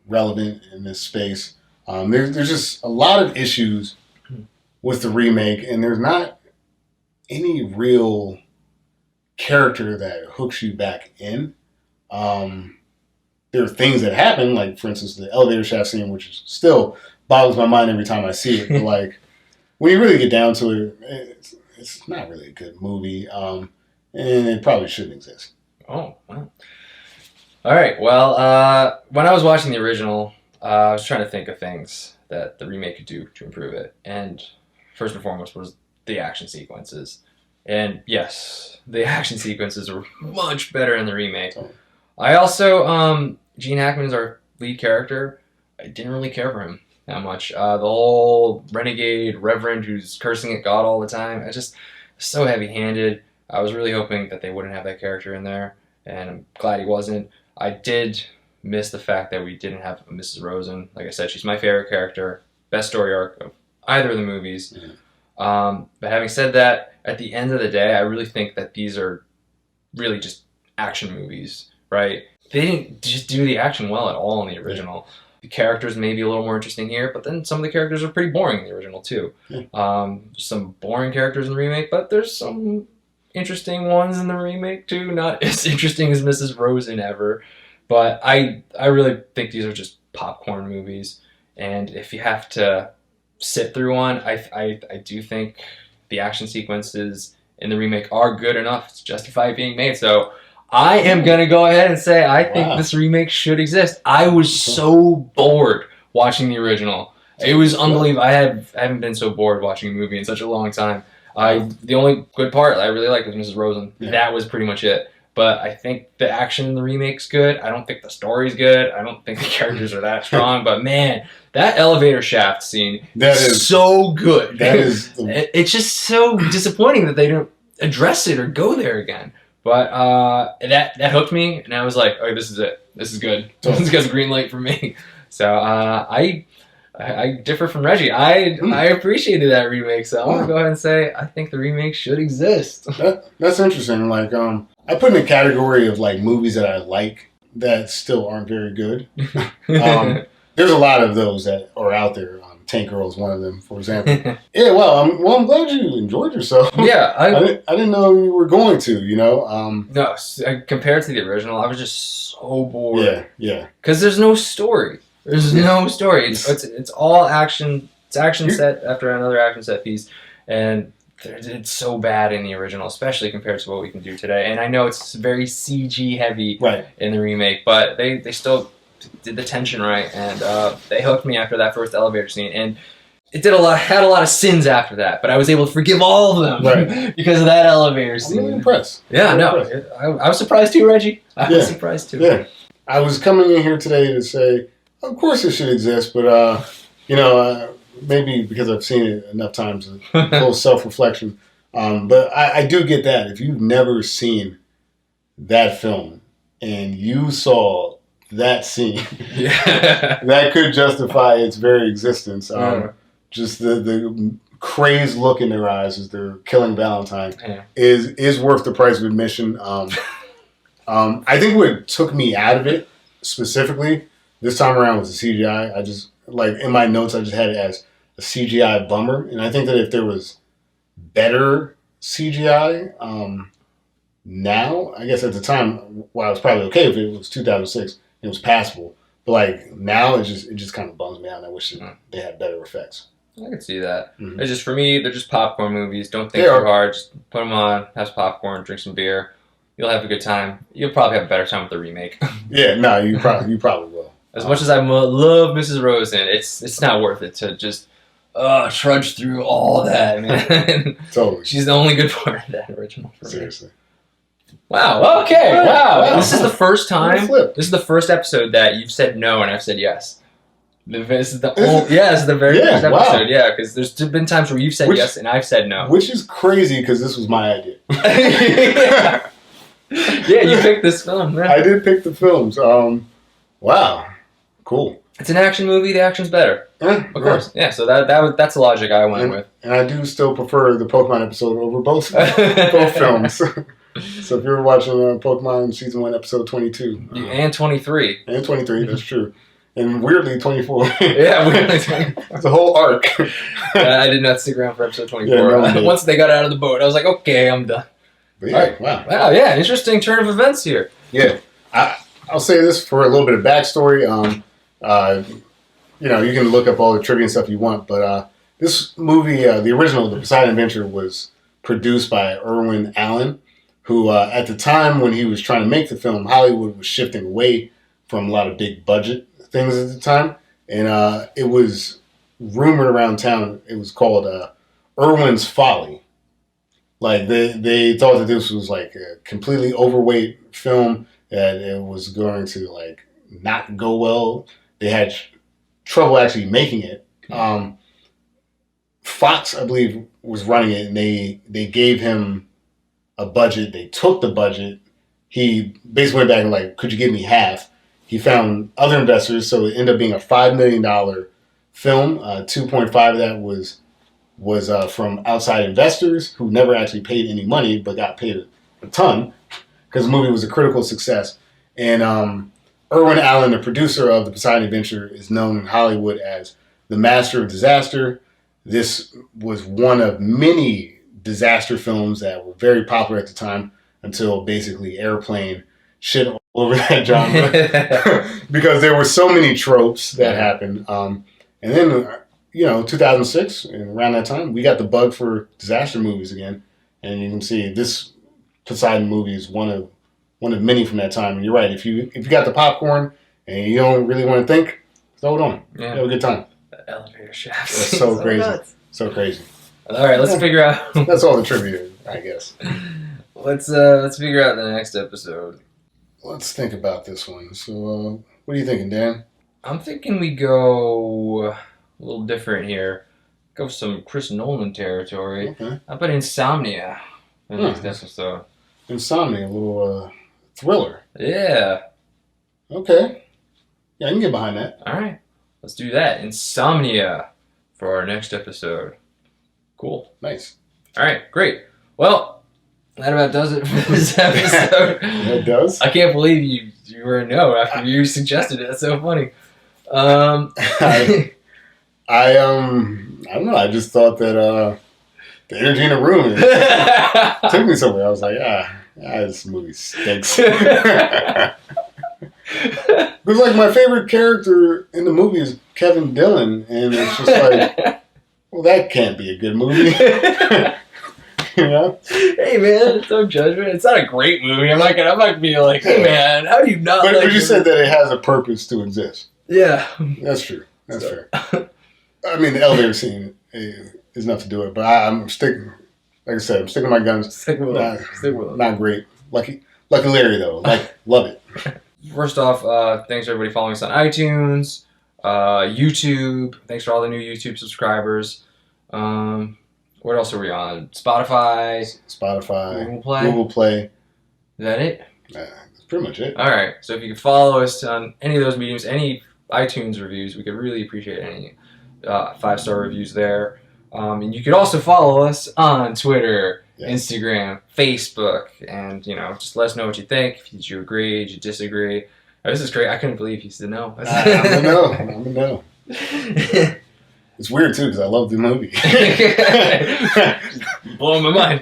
Speaker 2: relevant in this space. There's just a lot of issues with the remake, and there's not any real character that hooks you back in. There are things that happen, like, for instance, the elevator shaft scene, which is still boggles my mind every time I see it. But, like, when you really get down to it, it's not really a good movie, and it probably shouldn't exist.
Speaker 1: Oh, wow. All right, well, when I was watching the original, I was trying to think of things that the remake could do to improve it. And first and foremost was the action sequences. And yes, the action sequences are much better in the remake. I also, Gene Hackman is our lead character. I didn't really care for him that much. The whole renegade reverend who's cursing at God all the time, I just so heavy-handed. I was really hoping that they wouldn't have that character in there, and I'm glad he wasn't. I did miss the fact that we didn't have Mrs. Rosen. Like I said, she's my favorite character, best story arc of either of the movies. But having said that, at the end of the day, I really think that these are really just action movies, right? They didn't just do the action well at all in the original. The characters may be a little more interesting here, but then some of the characters are pretty boring in the original too. Some boring characters in the remake, but there's some interesting ones in the remake too. Not as interesting as Mrs. Rosen ever, but I really think these are just popcorn movies. And if you have to sit through one, I do think the action sequences in the remake are good enough to justify being made. So I am going to go ahead and say I think this remake should exist. I was so bored watching the original. It was unbelievable. I haven't been so bored watching a movie in such a long time. The only good part I really liked was Mrs. Rosen. That was pretty much it. But I think the action in the remake's good. I don't think the story's good. I don't think the characters are that strong. But man, that elevator shaft scene is so good. It's just so disappointing that they don't address it or go there again. But that hooked me, and I was like, "Oh, this is it. This is good. This is a green light for me." So I differ from Reggie. I appreciated that remake, so I'm gonna go ahead and say I think the remake should exist.
Speaker 2: That's interesting. Like, I put in a category of like movies that I like that still aren't very good. There's a lot of those that are out there. Tank Girl is one of them, for example. Yeah, well, I'm glad you enjoyed yourself.
Speaker 1: Yeah,
Speaker 2: I didn't know you were going to. You know,
Speaker 1: no, compared to the original, I was just so bored.
Speaker 2: Yeah.
Speaker 1: Because there's no story. There's no story. It's all action. It's action set after another action set piece, and it's so bad in the original, especially compared to what we can do today. And I know it's very CG heavy in the remake, but they still did the tension right, and they hooked me after that first elevator scene. And it had a lot of sins after that, but I was able to forgive all of them because of that elevator scene.
Speaker 2: I'm really impressed.
Speaker 1: Yeah, I was surprised too, Reggie. I was surprised too.
Speaker 2: Yeah, I was coming in here today to say, of course it should exist, but maybe because I've seen it enough times, a little self-reflection. But I do get that. If you've never seen that film and you saw that scene, that could justify its very existence. Just the crazed look in their eyes as they're killing Valentine is worth the price of admission. I think what took me out of it specifically this time around was the CGI. I just, like, in my notes, I just had it as a CGI bummer. And I think that if there was better CGI now, I guess at the time, well, I was probably okay if it was 2006, it was passable. But like now, it just kind of bums me out. I wish they had better effects.
Speaker 1: I can see that. It's just, for me, they're just popcorn movies. Don't think too hard. Just put them on, have some popcorn, drink some beer. You'll have a good time. You'll probably have a better time with the remake.
Speaker 2: You probably will.
Speaker 1: As much as I love Mrs. Rosen, it's not worth it to just trudge through all that, man.
Speaker 2: Totally.
Speaker 1: She's the only good part of that original for
Speaker 2: Seriously.
Speaker 1: me. Wow. Okay. Wow. This is the first time. This is the first episode that you've said no and I've said yes. This is the very first episode. Yeah, because there's been times where you've said yes and I've said no.
Speaker 2: Which is crazy because this was my idea.
Speaker 1: Yeah, you picked this film. Man.
Speaker 2: I did pick the films. Wow. Cool.
Speaker 1: It's an action movie. The action's better. Of course. Yeah, so that's the logic I went with.
Speaker 2: And I do still prefer the Pokemon episode over both films. So if you're watching Pokemon Season 1, Episode 22.
Speaker 1: And 23.
Speaker 2: And 23, that's true. And weirdly, 24.
Speaker 1: Yeah, weirdly 24.
Speaker 2: It's a whole arc.
Speaker 1: I did not stick around for episode 24. Once they got out of the boat, I was like, okay, I'm done.
Speaker 2: But yeah, wow.
Speaker 1: Wow, yeah, interesting turn of events here.
Speaker 2: Yeah. I'll say this for a little bit of backstory. You can look up all the trivia and stuff you want, but this movie, the original, The Poseidon Adventure, was produced by Irwin Allen, who at the time when he was trying to make the film, Hollywood was shifting away from a lot of big budget things at the time, and it was rumored around town. It was called Irwin's Folly. Like they thought that this was like a completely overweight film, that it was going to like not go well. They had trouble actually making it. Fox, I believe, was running it, and they gave him a budget. They took the budget. He basically went back and like, could you give me half? He found other investors, so it ended up being a $5 million film. 2.5 of that was from outside investors who never actually paid any money, but got paid a ton because the movie was a critical success. And Irwin Allen, the producer of The Poseidon Adventure, is known in Hollywood as the master of disaster. This was one of many disaster films that were very popular at the time until basically Airplane shit all over that genre because there were so many tropes that happened. And then, 2006, and around that time, we got the bug for disaster movies again. And you can see this Poseidon movie is one of many from that time. And you're right, if you got the popcorn and you don't really want to think, throw it on. Yeah. Have a good time.
Speaker 1: The elevator shaft.
Speaker 2: That's so crazy. Nuts. So crazy.
Speaker 1: All right, let's figure out.
Speaker 2: That's all the trivia, I guess.
Speaker 1: Let's figure out the next episode.
Speaker 2: Let's think about this one. So, what are you thinking, Dan?
Speaker 1: I'm thinking we go a little different here. Go some Chris Nolan territory.
Speaker 2: Okay.
Speaker 1: How about Insomnia? The next episode.
Speaker 2: Insomnia, a little thriller.
Speaker 1: Yeah.
Speaker 2: Okay. Yeah, I can get behind that.
Speaker 1: All right. Let's do that. Insomnia for our next episode. Cool.
Speaker 2: Nice.
Speaker 1: All right. Great. Well, that about does it for this episode.
Speaker 2: It does?
Speaker 1: I can't believe you were a no after you suggested it. That's so funny.
Speaker 2: I don't know. I just thought that the energy in the room took me somewhere. I was like, this movie stinks. Because like my favorite character in the movie is Kevin Dillon, and it's just like, well, that can't be a good movie. You know?
Speaker 1: Hey man, it's no judgment. It's not a great movie. I'm not gonna be like, hey man, how do you not like
Speaker 2: But you said that it has a purpose to exist.
Speaker 1: Yeah.
Speaker 2: That's true. That's fair. I mean, the elevator scene is enough to do it, but I'm sticking, like I said, I'm sticking my guns.
Speaker 1: Stick with it.
Speaker 2: Not great. Lucky Larry, though. Love it.
Speaker 1: First off, thanks for everybody following us on iTunes, YouTube. Thanks for all the new YouTube subscribers. What else are we on? Spotify, Google Play. Is that it?
Speaker 2: That's pretty much it.
Speaker 1: All right. So if you could follow us on any of those mediums, any iTunes reviews, we could really appreciate any 5-star reviews there. And you could also follow us on Twitter, Instagram, Facebook, and just let us know what you think. If you agree, if you disagree. Oh, this is great. I couldn't believe he said no.
Speaker 2: I'm a no. It's weird too because I love the movie.
Speaker 1: Blowing my mind.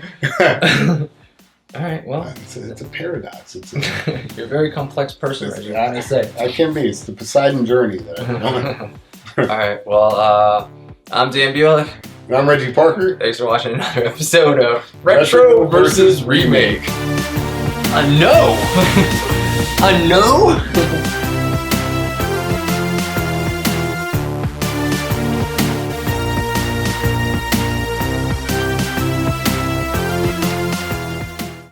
Speaker 1: All right, well,
Speaker 2: it's a paradox.
Speaker 1: You're a very complex person, Reggie. What can I say?
Speaker 2: I can be. It's the Poseidon journey that I'm on.
Speaker 1: All right, well, I'm Dan Bueller.
Speaker 2: And I'm Reggie Parker.
Speaker 1: Thanks for watching another episode of Retro versus Remake. A no? A no?